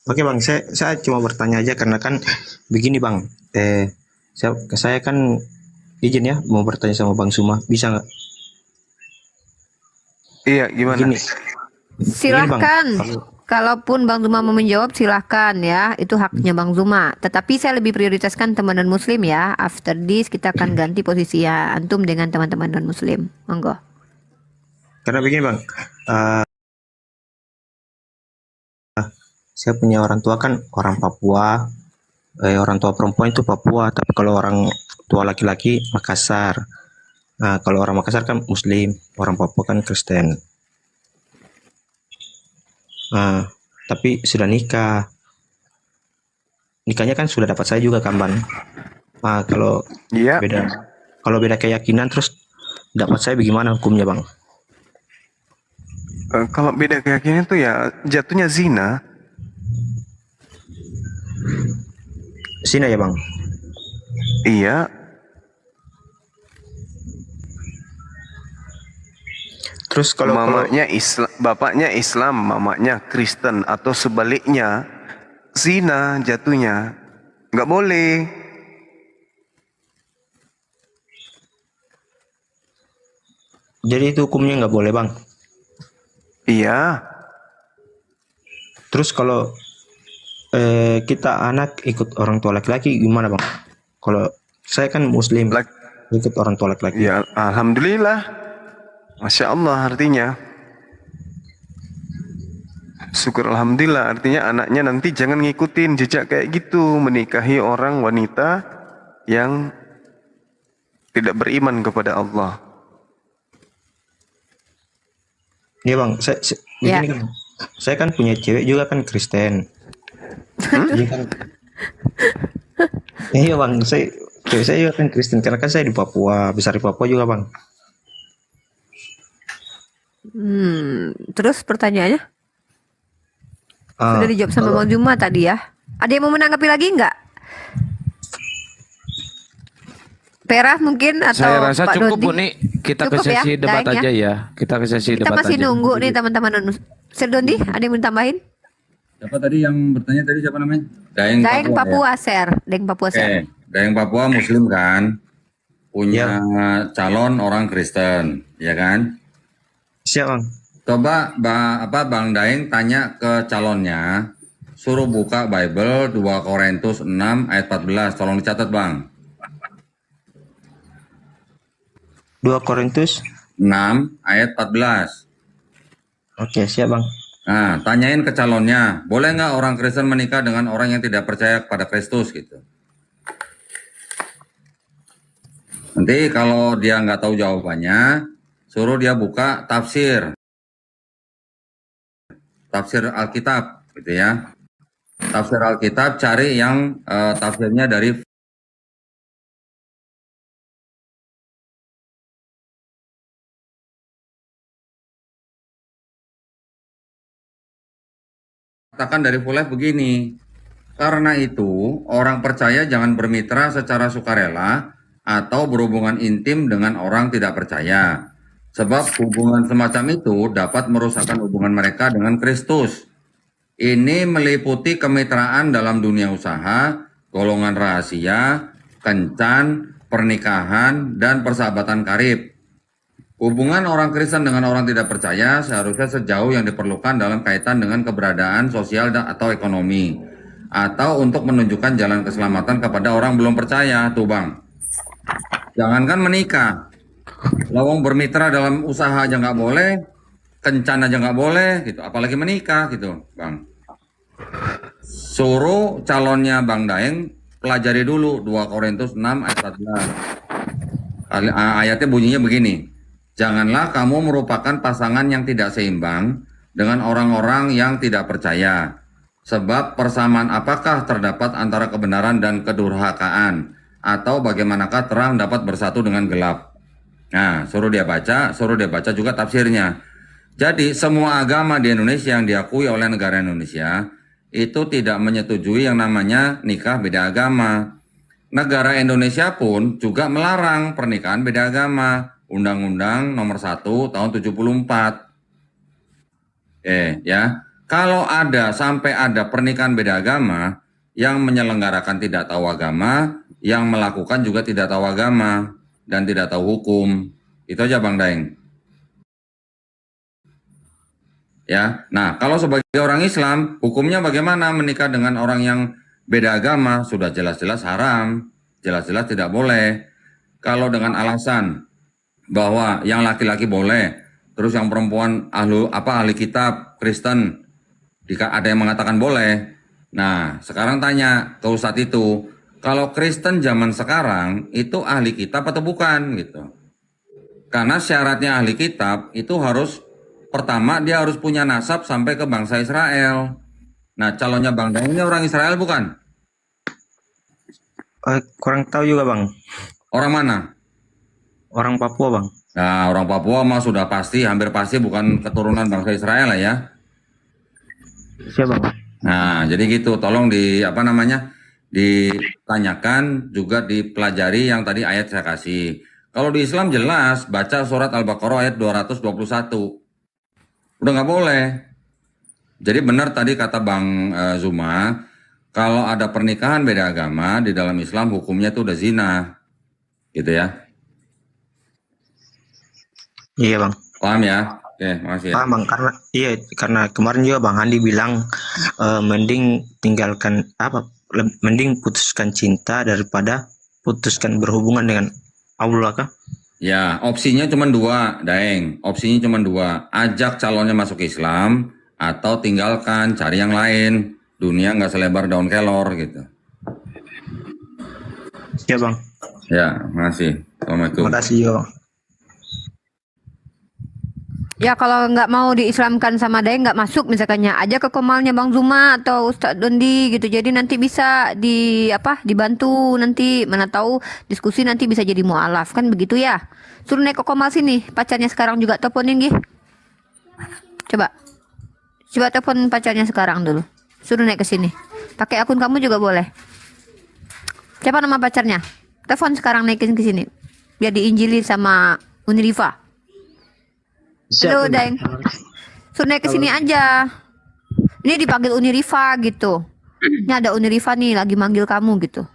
Oke Bang, saya cuma bertanya aja karena kan begini Bang, saya kan izin ya mau bertanya sama Bang Zuma, bisa nggak? Iya, gimana? Begini. Silahkan. Kalaupun Bang Zuma mau menjawab silahkan ya, itu haknya Bang Zuma. Tetapi saya lebih prioritaskan teman non muslim ya. After this kita akan ganti posisi ya antum dengan teman-teman non muslim. Monggo. Karena begini Bang, saya punya orang tua kan orang Papua, orang tua perempuan itu Papua, tapi kalau orang tua laki-laki Makassar. Nah, kalau orang Makassar kan Muslim, orang Papua kan Kristen. Nah, tapi sudah nikah. Nikahnya kan sudah dapat saya juga kan, Bang. Nah, kalau Iya. beda keyakinan terus dapat saya bagaimana hukumnya, Bang? Kalau beda keyakinan itu ya jatuhnya zina. Zina ya, Bang? Iya. Terus kalau mamanya Islam, bapaknya Islam, mamanya Kristen atau sebaliknya, zina jatuhnya. Nggak boleh. Jadi itu hukumnya nggak boleh, Bang? Iya. Terus kalau kita anak ikut orang tua laki-laki gimana, Bang? Kalau saya kan Muslim, ikut orang tua laki-laki. Ya, alhamdulillah. Masya Allah artinya. Syukur alhamdulillah artinya anaknya nanti jangan ngikutin jejak kayak gitu, menikahi orang wanita yang tidak beriman kepada Allah. Iya, Bang. Begini kan, saya kan punya cewek juga kan Kristen. Iya kan? Iya, Bang. Cewek saya juga kan Kristen karena kan saya di Papua, besar di Papua juga, Bang. Terus pertanyaannya? Sudah dijawab sama Bang Juma tadi ya. Ada yang mau menanggapi lagi nggak? Pera mungkin atau Saya rasa Pak cukup, Dodi? Bu, nih. Kita ke Cukup ya, sesi debat Daeng ya? aja ya. Kita ke sesi Kita debat masih aja. nunggu nih teman-teman. Sir Dondi, ada yang mau tambahin? Siapa tadi yang bertanya tadi, siapa namanya? Daeng Daeng Papua. Papua, Ser. Daeng Papua, Ser. Daeng Papua Muslim kan? Punya calon orang Kristen, ya kan? Siap, Bang. Coba Bang Daeng tanya ke calonnya, suruh buka Bible 2 Korintus 6 ayat 14. Tolong dicatat, Bang. 2 Korintus 6 ayat 14. Oke, siap, Bang. Nah, tanyain ke calonnya, boleh nggak orang Kristen menikah dengan orang yang tidak percaya kepada Kristus gitu. Nanti kalau dia nggak tahu jawabannya, suruh dia buka tafsir Alkitab gitu ya. Tafsir Alkitab, cari yang tafsirnya dari katakan dari Full Life begini. Karena itu, orang percaya jangan bermitra secara sukarela atau berhubungan intim dengan orang tidak percaya. Sebab hubungan semacam itu dapat merusakkan hubungan mereka dengan Kristus. Ini meliputi kemitraan dalam dunia usaha, golongan rahasia, kencan, pernikahan, dan persahabatan karib. Hubungan orang Kristen dengan orang tidak percaya seharusnya sejauh yang diperlukan dalam kaitan dengan keberadaan sosial atau ekonomi, atau untuk menunjukkan jalan keselamatan kepada orang belum percaya, tuh Bang. Jangankan menikah, lawang bermitra dalam usaha aja nggak boleh, kencan aja nggak boleh, gitu. Apalagi menikah, gitu, Bang. Suruh calonnya Bang Daeng pelajari dulu 2 Korintus 6 ayat 14. Ayatnya bunyinya begini. Janganlah kamu merupakan pasangan yang tidak seimbang dengan orang-orang yang tidak percaya. Sebab persamaan apakah terdapat antara kebenaran dan kedurhakaan? Atau bagaimanakah terang dapat bersatu dengan gelap? Nah, suruh dia baca juga tafsirnya. Jadi semua agama di Indonesia yang diakui oleh negara Indonesia itu tidak menyetujui yang namanya nikah beda agama. Negara Indonesia pun juga melarang pernikahan beda agama. Undang-Undang nomor 1 tahun 74. Ya. Kalau sampai ada pernikahan beda agama, yang menyelenggarakan tidak tahu agama, yang melakukan juga tidak tahu agama, dan tidak tahu hukum. Itu aja Bang Daeng. Ya. Nah, kalau sebagai orang Islam, hukumnya bagaimana menikah dengan orang yang beda agama? Sudah jelas-jelas haram, jelas-jelas tidak boleh. Kalau dengan alasan bahwa yang laki-laki boleh, terus yang perempuan ahli kitab Kristen Ada yang mengatakan boleh. Nah, sekarang tanya ke Ustadz itu, kalau Kristen zaman sekarang itu ahli kitab atau bukan gitu? Karena syaratnya ahli kitab itu harus pertama dia harus punya nasab sampai ke bangsa Israel. Nah, calonnya Bang Daeng ini orang Israel bukan? Kurang tahu juga bang. Orang mana? Orang Papua bang. Nah, orang Papua mah sudah pasti, hampir pasti bukan keturunan bangsa Israel lah ya. Siapa bang? Nah, jadi gitu. Tolong ditanyakan juga dipelajari yang tadi ayat saya kasih. Kalau di Islam jelas baca surat Al-Baqarah ayat 221. Udah nggak boleh. Jadi benar tadi kata Bang Zuma, kalau ada pernikahan beda agama di dalam Islam hukumnya itu udah zina, gitu ya? Iya bang. Paham ya? Oke, makasih ya. Paham bang, karena kemarin juga Bang Andi bilang mending mending putuskan cinta daripada putuskan berhubungan dengan Allah kah? Ya, opsinya cuma dua, Daeng. Opsinya cuma dua. Ajak calonnya masuk Islam atau tinggalkan, cari yang lain. Dunia nggak selebar daun kelor gitu. Ya bang. Ya, makasih. Assalamualaikum. Makasih juga bang. Ya kalau nggak mau diislamkan sama Daeng nggak masuk misalkannya aja ke komalnya Bang Zuma atau Ustadz Dondi gitu. Jadi nanti bisa dibantu nanti, mana tahu diskusi nanti bisa jadi mualaf kan begitu ya. Suruh naik ke komal sini, pacarnya sekarang juga teleponin gih. Coba telepon pacarnya sekarang dulu. Suruh naik ke sini. Pakai akun kamu juga boleh. Siapa nama pacarnya? Telepon sekarang naikin ke sini. Biar diinjili sama Uniriva. Halo Daeng, suruh naik ke sini aja. Ini dipanggil Uniriva gitu. Ini ada Uniriva nih lagi manggil kamu gitu.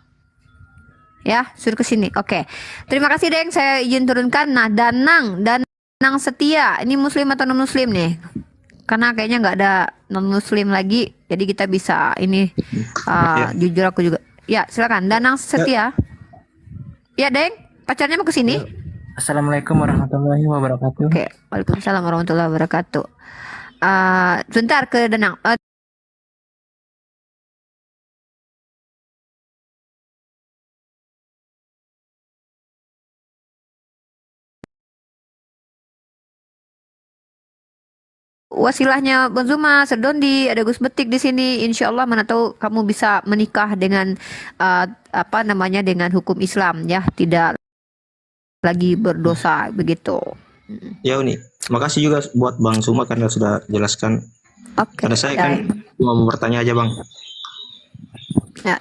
Ya, suruh ke sini. Oke. Terima kasih Daeng, saya izin turunkan. Nah, Danang Setia, ini muslim atau non muslim nih? Karena kayaknya nggak ada non muslim lagi, jadi kita bisa ini jujur aku juga. Ya, silakan Danang Setia. Ya, Daeng, pacarnya mau ke sini. Assalamualaikum warahmatullahi wabarakatuh. Oke, waalaikumsalam warahmatullahi wabarakatuh. Sebentar ke Danang. Wasilahnya Bang Zuma, Serdondi, ada Gus Betik di sini. Insya Allah mana tahu kamu bisa menikah dengan dengan hukum Islam ya, tidak lagi berdosa begitu. Ya Uni, makasih juga buat Bang Zuma karena sudah jelaskan. Oke. Karena saya kan cuma mau bertanya aja Bang. Ya.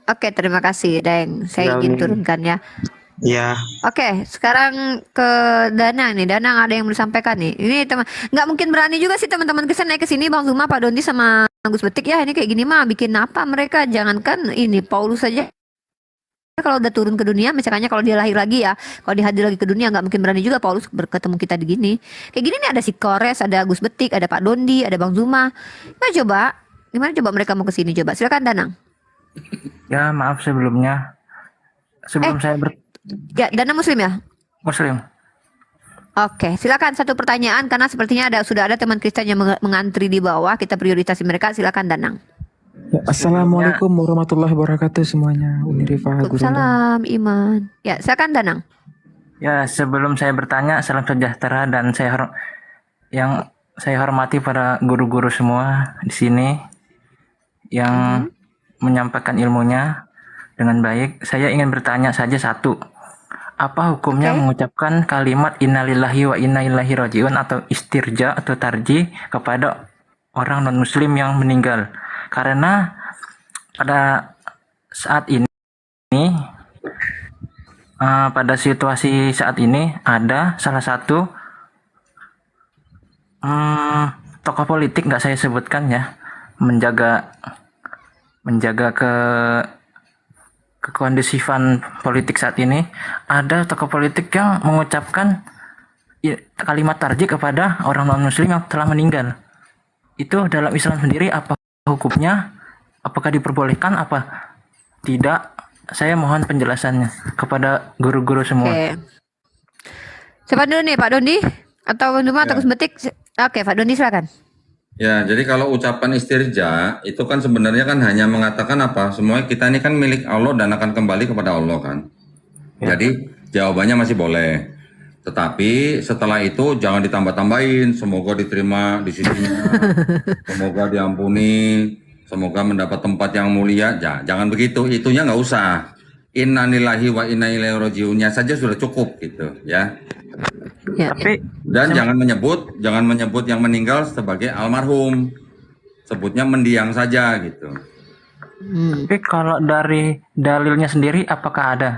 Oke, terima kasih Daeng. Saya izin turunkan ya. Ya. Oke, sekarang ke Danang nih. Danang ada yang mau disampaikan nih. Ini teman, nggak mungkin berani juga sih teman-teman Kristen naik ke sini Bang Zuma, Pak Dondi sama Gus Betik ya. Ini kayak gini mah bikin apa mereka? Jangankan ini Paulus saja. Kalau udah turun ke dunia, misalnya kalau dia lahir lagi ya, kalau dia hadir lagi ke dunia nggak mungkin berani juga Paulus berketemu kita di gini. Kayak gini nih ada si Kores, ada Gus Betik, ada Pak Dondi, ada Bang Zuma. Nah coba, gimana coba mereka mau ke sini coba? Silakan Danang. Ya maaf sebelumnya. Sebelum saya Ya, Danang Muslim ya? Muslim. Oke, silakan satu pertanyaan karena sepertinya sudah ada teman Kristen yang mengantri di bawah. Kita prioritasi mereka. Silakan Danang. Ya, Assalamualaikum warahmatullahi wabarakatuh semuanya. Uniriva Waalaikumsalam Iman. Ya, silakan Danang. Ya sebelum saya bertanya, salam sejahtera dan yang saya hormati para guru-guru semua di sini yang menyampaikan ilmunya dengan baik. Saya ingin bertanya saja satu. Apa hukumnya mengucapkan kalimat innalillahi wa inna ilaihi rajiun atau istirja atau tarji kepada orang non muslim yang meninggal? Karena pada saat ini pada situasi saat ini ada salah satu tokoh politik, nggak saya sebutkan ya, menjaga kekondusifan politik saat ini. Ada tokoh politik yang mengucapkan kalimat tarji kepada orang non muslim yang telah meninggal. Itu dalam Islam sendiri apa hukumnya? Apakah diperbolehkan apa tidak? Saya mohon penjelasannya kepada guru-guru semua. Oke. Siapa dulu nih, Pak Dondi atau Bang Zuma atau Gus Betik? Oke, Pak Dondi silakan. Ya, jadi kalau ucapan istirja itu kan sebenarnya kan hanya mengatakan apa? Semuanya kita ini kan milik Allah dan akan kembali kepada Allah kan. Jadi jawabannya masih boleh. Tetapi setelah itu jangan ditambah-tambahin. Semoga diterima di sisinya. Semoga diampuni. Semoga mendapat tempat yang mulia. Jangan begitu. Itunya nggak usah. Innalillahi wa inna ilaihi rajiunnya saja sudah cukup gitu ya. Tapi Dan jangan menyebut yang meninggal sebagai almarhum. Sebutnya mendiang saja gitu. tapi kalau dari dalilnya sendiri apakah ada?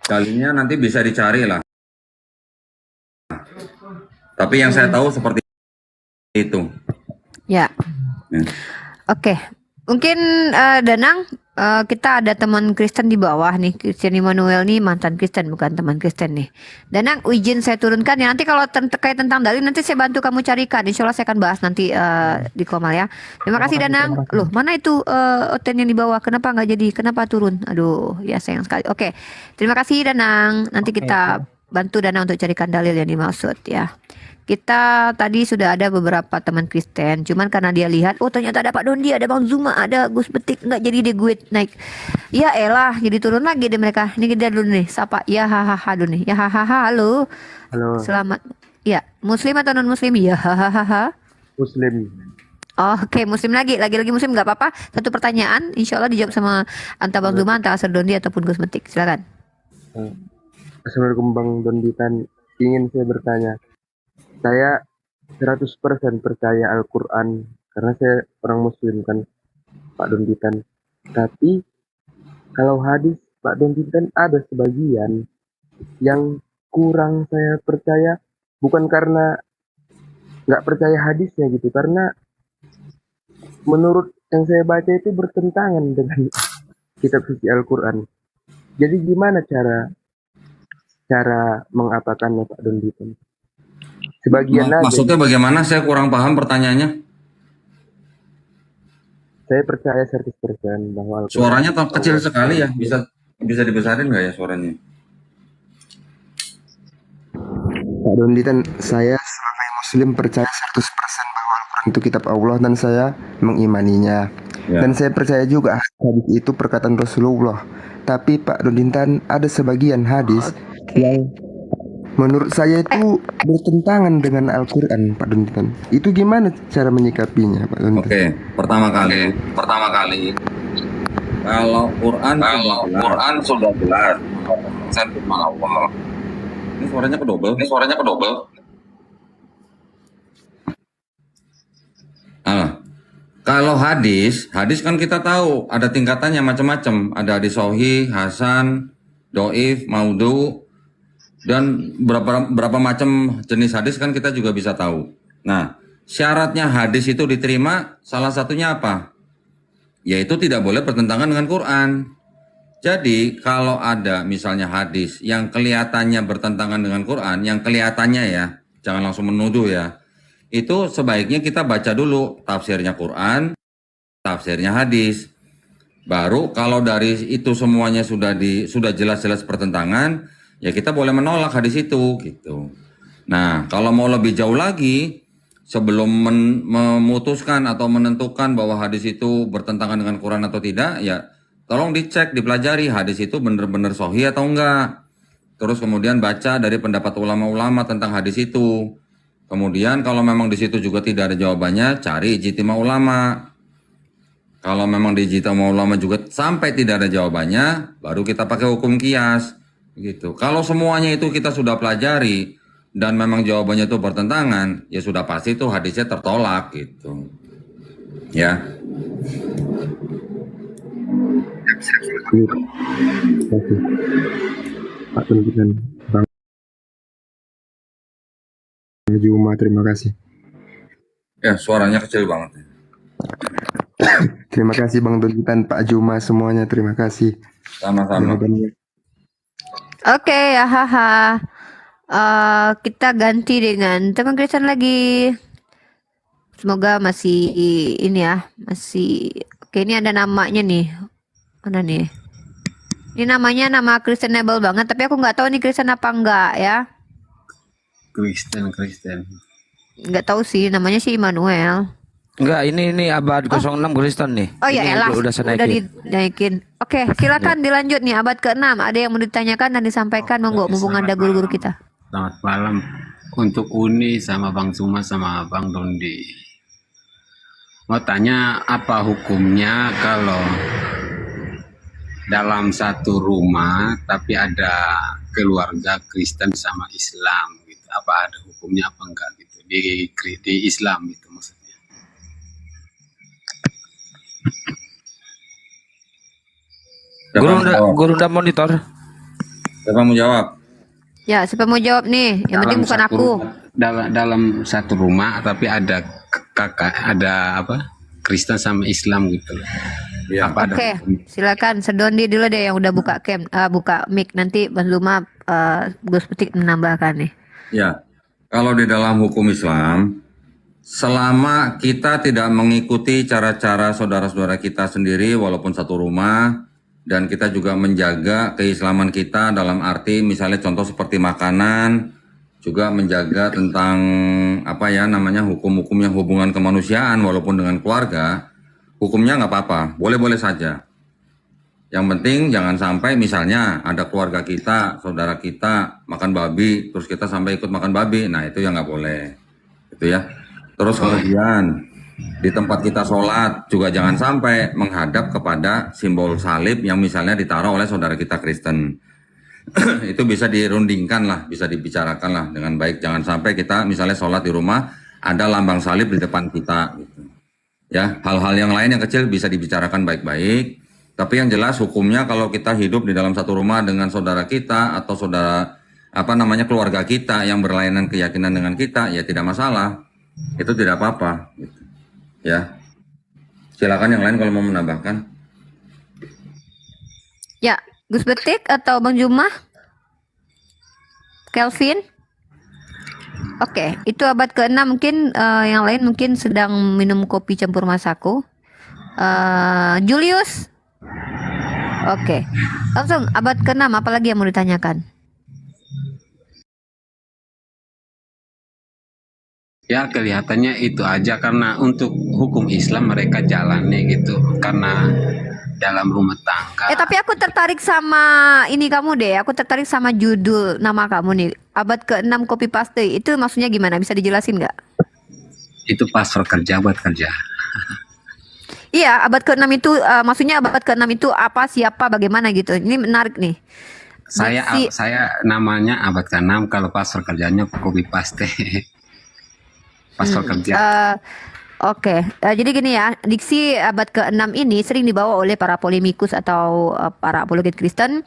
Dalilnya nanti bisa dicari lah. Tapi yang saya tahu seperti itu. Ya. Ya. Oke. Mungkin Danang, kita ada teman Kristen di bawah nih. Christian Immanuel nih mantan Kristen, bukan teman Kristen nih. Danang, izin saya turunkan ya. Nanti kalau terkait tentang dalil nanti saya bantu kamu carikan. Insya Allah saya akan bahas nanti di Komal ya. Terima kasih Danang. Loh, mana itu Oten yang di bawah? Kenapa nggak jadi? Kenapa turun? Aduh, ya sayang sekali. Oke. Terima kasih Danang. Nanti kita bantu Danang untuk carikan dalil yang dimaksud ya. Kita tadi sudah ada beberapa teman Kristen, cuman karena dia lihat, oh ternyata ada Pak Dondi, ada Bang Zuma, ada Gus Betik, nggak jadi deh gue naik. Ya elah, jadi turun lagi deh mereka. Ini kita dulu nih, sapa. Ya hahaha dulu nih. Ya hahaha, halo. Halo. Selamat. Ya, Muslim atau non Muslim? Ya hahaha. Muslim. Oke, Muslim lagi Muslim nggak apa-apa. Satu pertanyaan, insya Allah dijawab sama antara Bang Zuma, antara Sir Dondi ataupun Gus Betik. Silakan. Assalamualaikum Bang Donditan. Ingin saya bertanya. Saya 100% percaya Al-Quran karena saya orang Muslim kan, Pak Donditan. Tapi kalau hadis Pak Donditan ada sebagian yang kurang saya percaya, bukan karena nggak percaya hadisnya gitu, karena menurut yang saya baca itu bertentangan dengan kitab suci Al-Quran. Jadi gimana cara mengapakannya Pak Donditan? Sebagian aja. Maksudnya bagaimana? Saya kurang paham pertanyaannya. Saya percaya 100% bahwa Al-Quran Suaranya kecil sekali ya. Bisa dibesarin nggak ya suaranya? Pak Donditan, saya sebagai Muslim percaya 100% bahwa Al-Quran itu kitab Allah dan saya mengimaninya. Ya. Dan saya percaya juga hadis itu perkataan Rasulullah. Tapi Pak Donditan, ada sebagian hadis yang menurut saya itu bertentangan dengan Al-Quran, Pak Donditan. Itu gimana cara menyikapinya, Pak Donditan? Oke, pertama kali kalau Quran sudah jelas saya firman Allah. Ini suaranya kedobel. Kalau hadis kan kita tahu ada tingkatannya macam-macam. Ada hadis sahih, hasan, doif, maudhu, dan berapa macam jenis hadis kan kita juga bisa tahu. Nah, syaratnya hadis itu diterima salah satunya apa? Yaitu tidak boleh bertentangan dengan Quran. Jadi kalau ada misalnya hadis yang kelihatannya bertentangan dengan Quran, yang kelihatannya ya, jangan langsung menuduh ya. Itu sebaiknya kita baca dulu tafsirnya Quran, tafsirnya hadis. Baru kalau dari itu semuanya sudah jelas-jelas pertentangan, ya kita boleh menolak hadis itu gitu. Nah, kalau mau lebih jauh lagi, sebelum memutuskan atau menentukan bahwa hadis itu bertentangan dengan Quran atau tidak, ya tolong dicek, dipelajari hadis itu benar-benar sahih atau enggak. Terus kemudian baca dari pendapat ulama-ulama tentang hadis itu. Kemudian kalau memang di situ juga tidak ada jawabannya, cari ijtima ulama. Kalau memang di ijtima ulama juga sampai tidak ada jawabannya, baru kita pakai hukum qiyas. Gitu. Kalau semuanya itu kita sudah pelajari dan memang jawabannya itu bertentangan, ya sudah pasti itu hadisnya tertolak gitu. Ya. Pak Donditan, Bang Juma, terima kasih. Ya, suaranya kecil banget. Terima kasih Bang Donditan, Pak Juma, semuanya terima kasih. Sama-sama. Oke, ya haha. Kita ganti dengan teman Kristen lagi. Semoga masih ini ya, masih. Oke, ini ada namanya nih. Mana nih? Ini namanya nama Kristenable banget, tapi aku nggak tahu nih Kristen apa enggak ya. Kristen. Nggak tahu sih, namanya si Immanuel. Enggak, ini abad 06 Kristen nih. Oh ya Ini elah, udah saya udah naikin. dinaikin. Oke, silakan dilanjut nih abad ke-6. Ada yang mau ditanyakan dan disampaikan, monggo, mumpung ada guru-guru kita. Selamat malam untuk Uni sama Bang Suma sama Bang Dondi. Mau tanya apa hukumnya kalau dalam satu rumah tapi ada keluarga Kristen sama Islam gitu. Apa ada hukumnya apa enggak gitu di Islam gitu maksudnya. Guru udah monitor. Siapa mau jawab? Ya, siapa mau jawab nih? Yang penting bukan aku. Dalam satu rumah tapi ada ada apa? Kristen sama Islam gitu. Ya. Apa ada Oke, silakan Sedondi dulu deh yang udah buka buka mic, nanti Bang Zuma Gus Petik menambahkan nih. Ya, kalau di dalam hukum Islam, selama kita tidak mengikuti cara-cara saudara-saudara kita sendiri walaupun satu rumah, dan kita juga menjaga keislaman kita dalam arti misalnya contoh seperti makanan, juga menjaga tentang apa ya namanya hukum-hukum yang hubungan kemanusiaan walaupun dengan keluarga, hukumnya nggak apa-apa, boleh-boleh saja. Yang penting jangan sampai misalnya ada keluarga kita, saudara kita makan babi, terus kita sampai ikut makan babi, nah itu yang nggak boleh, gitu ya. Terus kemudian di tempat kita sholat juga jangan sampai menghadap kepada simbol salib yang misalnya ditaruh oleh saudara kita Kristen. Itu bisa dirundingkan lah, bisa dibicarakan lah dengan baik. Jangan sampai kita misalnya sholat di rumah ada lambang salib di depan kita. Gitu. Ya, hal-hal yang lain yang kecil bisa dibicarakan baik-baik. Tapi yang jelas hukumnya kalau kita hidup di dalam satu rumah dengan saudara kita atau saudara apa namanya keluarga kita yang berlainan keyakinan dengan kita, ya tidak masalah. Itu tidak apa-apa. Gitu. Ya, silakan yang lain kalau mau menambahkan. Ya, Gus Betik atau Bang Juma? Kelvin? Oke, itu abad ke-6 mungkin yang lain mungkin sedang minum kopi campur Masako. Julius? Oke, langsung abad ke-6 apalagi yang mau ditanyakan? Ya kelihatannya itu aja karena untuk hukum Islam mereka jalani gitu karena dalam rumah tangga. Tapi aku tertarik sama ini kamu deh. Aku tertarik sama judul nama kamu nih. Abad ke-6 copy paste. Itu maksudnya gimana? Bisa dijelasin nggak? Itu password kerja buat kerja. Iya, abad ke-6 itu maksudnya abad ke-6 itu apa, siapa, bagaimana gitu. Ini menarik nih. Saya namanya abad ke-6 kalau password kerjanya copy paste. Password kerja. Oke, jadi gini ya, diksi abad ke-6 ini sering dibawa oleh para polemikus atau para apologet Kristen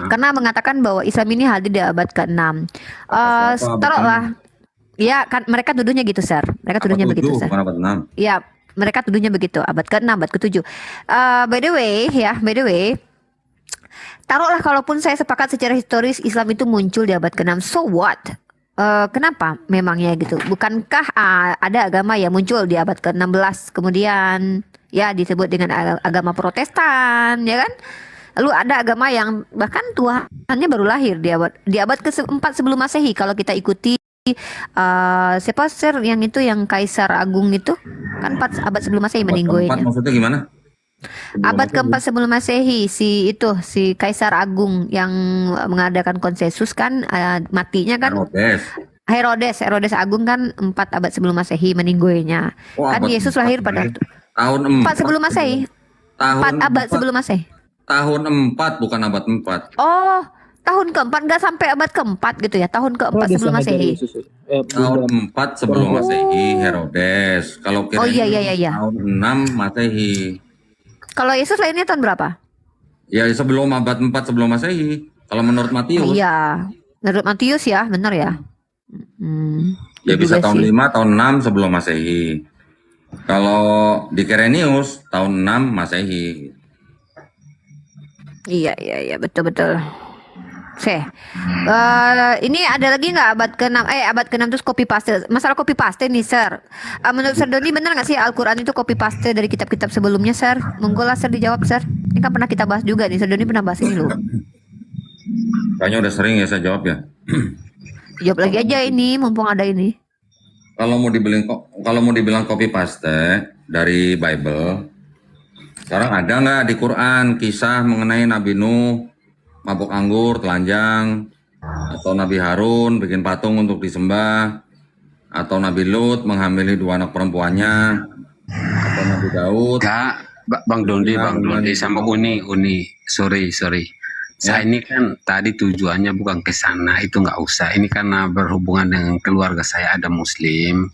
karena mengatakan bahwa Islam ini hadir di abad ke-6. Taruhlah, ya kan mereka tuduhnya gitu, Sir. Mereka tuduhnya begitu, Sir. Abad 6. Ya, mereka tuduhnya begitu, abad ke-6, abad ke-7. By the way, taruhlah kalaupun saya sepakat secara historis Islam itu muncul di abad ke-6, so what? Kenapa memangnya gitu? Bukankah ada agama yang muncul di abad ke-16 kemudian ya disebut dengan agama Protestan, ya kan? Lalu ada agama yang bahkan Tuhannya baru lahir di abad ke-4 sebelum Masehi kalau kita ikuti siapa Sir yang itu yang Kaisar Agung itu kan 4 abad sebelum Masehi meninggoinya. Maksudnya gimana? Abad ke-4 sebelum Masehi si Kaisar Agung yang mengadakan konsensus kan matinya kan Herodes Agung kan 4 abad sebelum Masehi meninggoinya. Kan Yesus lahir pada tahun 4 sebelum Masehi. 4 abad sebelum Masehi. Tahun 4 bukan abad 4. Oh, tahun ke-4 nggak sampai abad ke-4 gitu ya. Tahun ke-4 sebelum Masehi. Tahun 4 sebelum Masehi Herodes. Kalau kira tahun 6 Masehi. Kalau Yesus lahirnya tahun berapa? Ya sebelum abad 4 sebelum Masehi. Kalau menurut Matius. Iya, menurut Matius ya, benar ya. Ya bisa tahun 5, tahun 6 sebelum Masehi. Kalau di Quirinius tahun 6 Masehi. Iya, betul. Ini ada lagi nggak abad ke-6? Abad ke-6 terus copy paste. Masalah copy paste nih, Sir. Menurut Sir Doni benar nggak sih Al-Quran itu copy paste dari kitab-kitab sebelumnya, Sir? Monggo lah Sir dijawab, Sir. Ini kan pernah kita bahas juga nih. Sir Doni pernah bahas ini loh. Kayaknya udah sering ya saya jawab ya. Jawab lagi aja ini, mumpung ada ini. kalau mau dibilang copy paste dari Bible, sekarang ada nggak di Quran kisah mengenai Nabi Nuh mabuk anggur, telanjang, atau Nabi Harun bikin patung untuk disembah, atau Nabi Lut menghamili 2 anak perempuannya, atau Nabi Daud? Bang Dondi sama Uni, sorry. Saya ini kan tadi tujuannya bukan ke sana, itu nggak usah. Ini karena berhubungan dengan keluarga saya ada Muslim.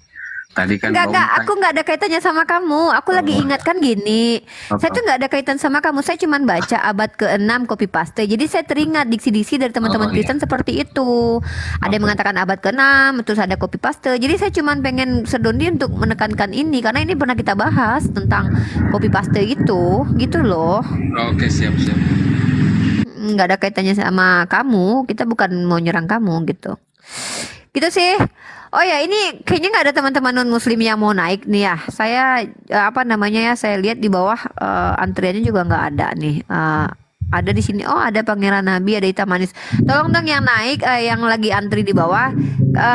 Tadi kan Enggak, aku nggak ada kaitannya sama kamu. Aku lagi ingatkan gini, saya tuh nggak ada kaitan sama kamu. Saya cuma baca abad ke-6 copy paste. Jadi saya teringat diksi-diksi dari teman-teman Kristen seperti itu. Ada yang mengatakan abad ke-6, terus ada copy paste. Jadi saya cuma pengen sedondi untuk menekankan ini karena ini pernah kita bahas tentang copy paste itu, gitu loh. Oke, siap. Nggak ada kaitannya sama kamu. Kita bukan mau nyerang kamu gitu. Gitu sih. Oh ya, ini kayaknya nggak ada teman-teman non muslim yang mau naik nih ya. Saya saya lihat di bawah antriannya juga nggak ada nih. Ada di sini. Oh, ada Pangeran Nabi, ada Hitam Manis. Tolong dong yang naik, yang lagi antri di bawah,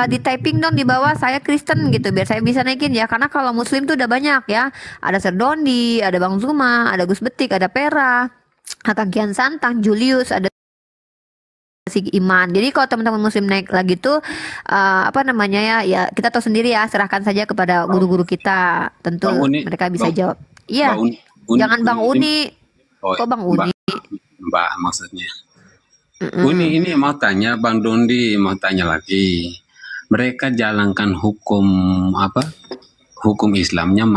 di typing dong di bawah saya Kristen gitu biar saya bisa naikin ya. Karena kalau muslim tuh udah banyak ya. Ada Serdondi, ada Bang Zuma, ada Gus Betik, ada Pera, Kang Kian Santang, Julius, ada si Iman. Jadi kalau teman-teman muslim naik lagi tuh ya kita tahu sendiri ya, serahkan saja kepada guru-guru kita. Tentu mereka bisa jawab. Iya. Jangan Bang Uni. Kok Bang Uni? Mbak maksudnya. Uni ini mau tanya, Bang Dondi mau tanya lagi. Mereka jalankan hukum Islamnya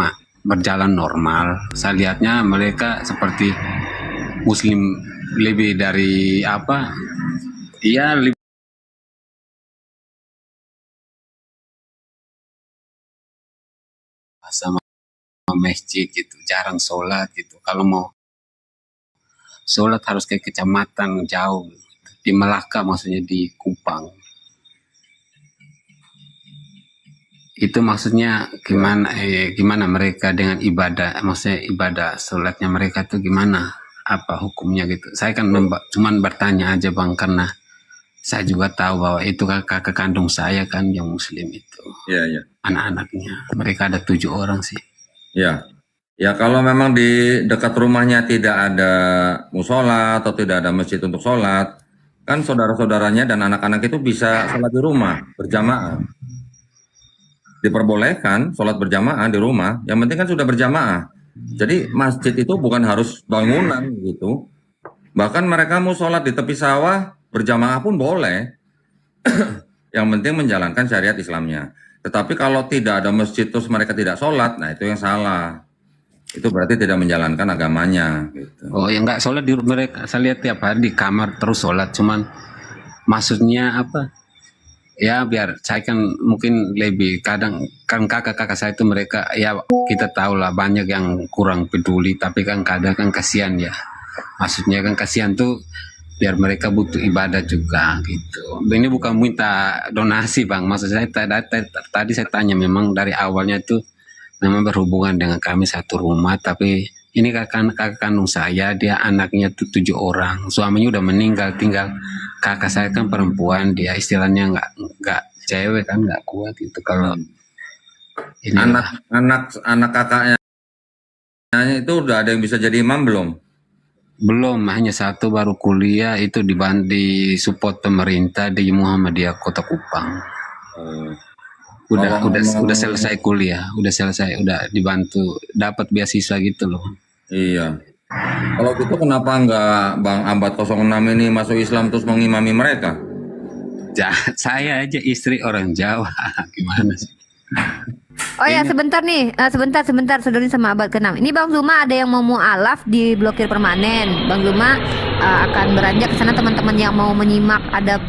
berjalan normal. Saya lihatnya mereka seperti Muslim lebih dari lebih sama masjid gitu, jarang sholat gitu. Kalau mau sholat harus ke kecamatan jauh, di Melaka maksudnya di Kupang. Itu maksudnya gimana mereka dengan ibadah, maksudnya ibadah sholatnya mereka tuh gimana? Apa hukumnya gitu? Saya kan cuman bertanya aja Bang, karena saya juga tahu bahwa itu kakak kandung saya kan yang muslim itu. Iya. Anak-anaknya. Mereka ada 7 orang sih. Ya. Ya kalau memang di dekat rumahnya tidak ada musola atau tidak ada masjid untuk sholat, kan saudara-saudaranya dan anak-anak itu bisa sholat di rumah berjamaah. Diperbolehkan sholat berjamaah di rumah, yang penting kan sudah berjamaah. Jadi masjid itu bukan harus bangunan gitu. Bahkan mereka mau sholat di tepi sawah berjamaah pun boleh. Yang penting menjalankan syariat Islamnya. Tetapi kalau tidak ada masjid terus mereka tidak sholat, nah itu yang salah. Itu berarti tidak menjalankan agamanya gitu. Oh ya enggak, sholat di mereka saya lihat tiap hari di kamar terus sholat, cuman maksudnya ya biar saya kan mungkin lebih kadang kan kakak-kakak saya itu mereka ya kita tahu lah banyak yang kurang peduli, tapi kan kadang kan kasihan ya, maksudnya kan kasihan tuh biar mereka butuh ibadah juga gitu. Ini bukan minta donasi Bang, maksud saya tadi saya tanya memang dari awalnya itu memang berhubungan dengan kami satu rumah, tapi ini kakak kandung saya, dia anaknya tuh 7 orang, suaminya udah meninggal, tinggal kakak saya kan perempuan, dia istilahnya nggak cewek kan, nggak kuat itu kalau ini anak kakaknya itu udah ada yang bisa jadi imam belum, hanya satu baru kuliah, itu di support pemerintah di Muhammadiyah Kota Kupang. Udah selesai kuliah, udah dibantu dapat beasiswa gitu loh. Iya. Kalau gitu kenapa nggak Bang Ambat 06 ini masuk Islam terus mengimami mereka? Saya aja istri orang Jawa, gimana sih? Oh ya, sebentar nih, sebentar Saudari sama abad ke-6. Ini Bang Zuma ada yang mau mualaf di blokir permanen. Bang Zuma akan beranjak ke sana, teman-teman yang mau menyimak ada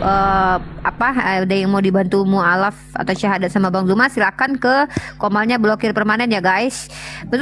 ada yang mau dibantu mualaf atau syahadat sama Bang Zuma, silakan ke komalnya blokir permanen ya guys. Betul.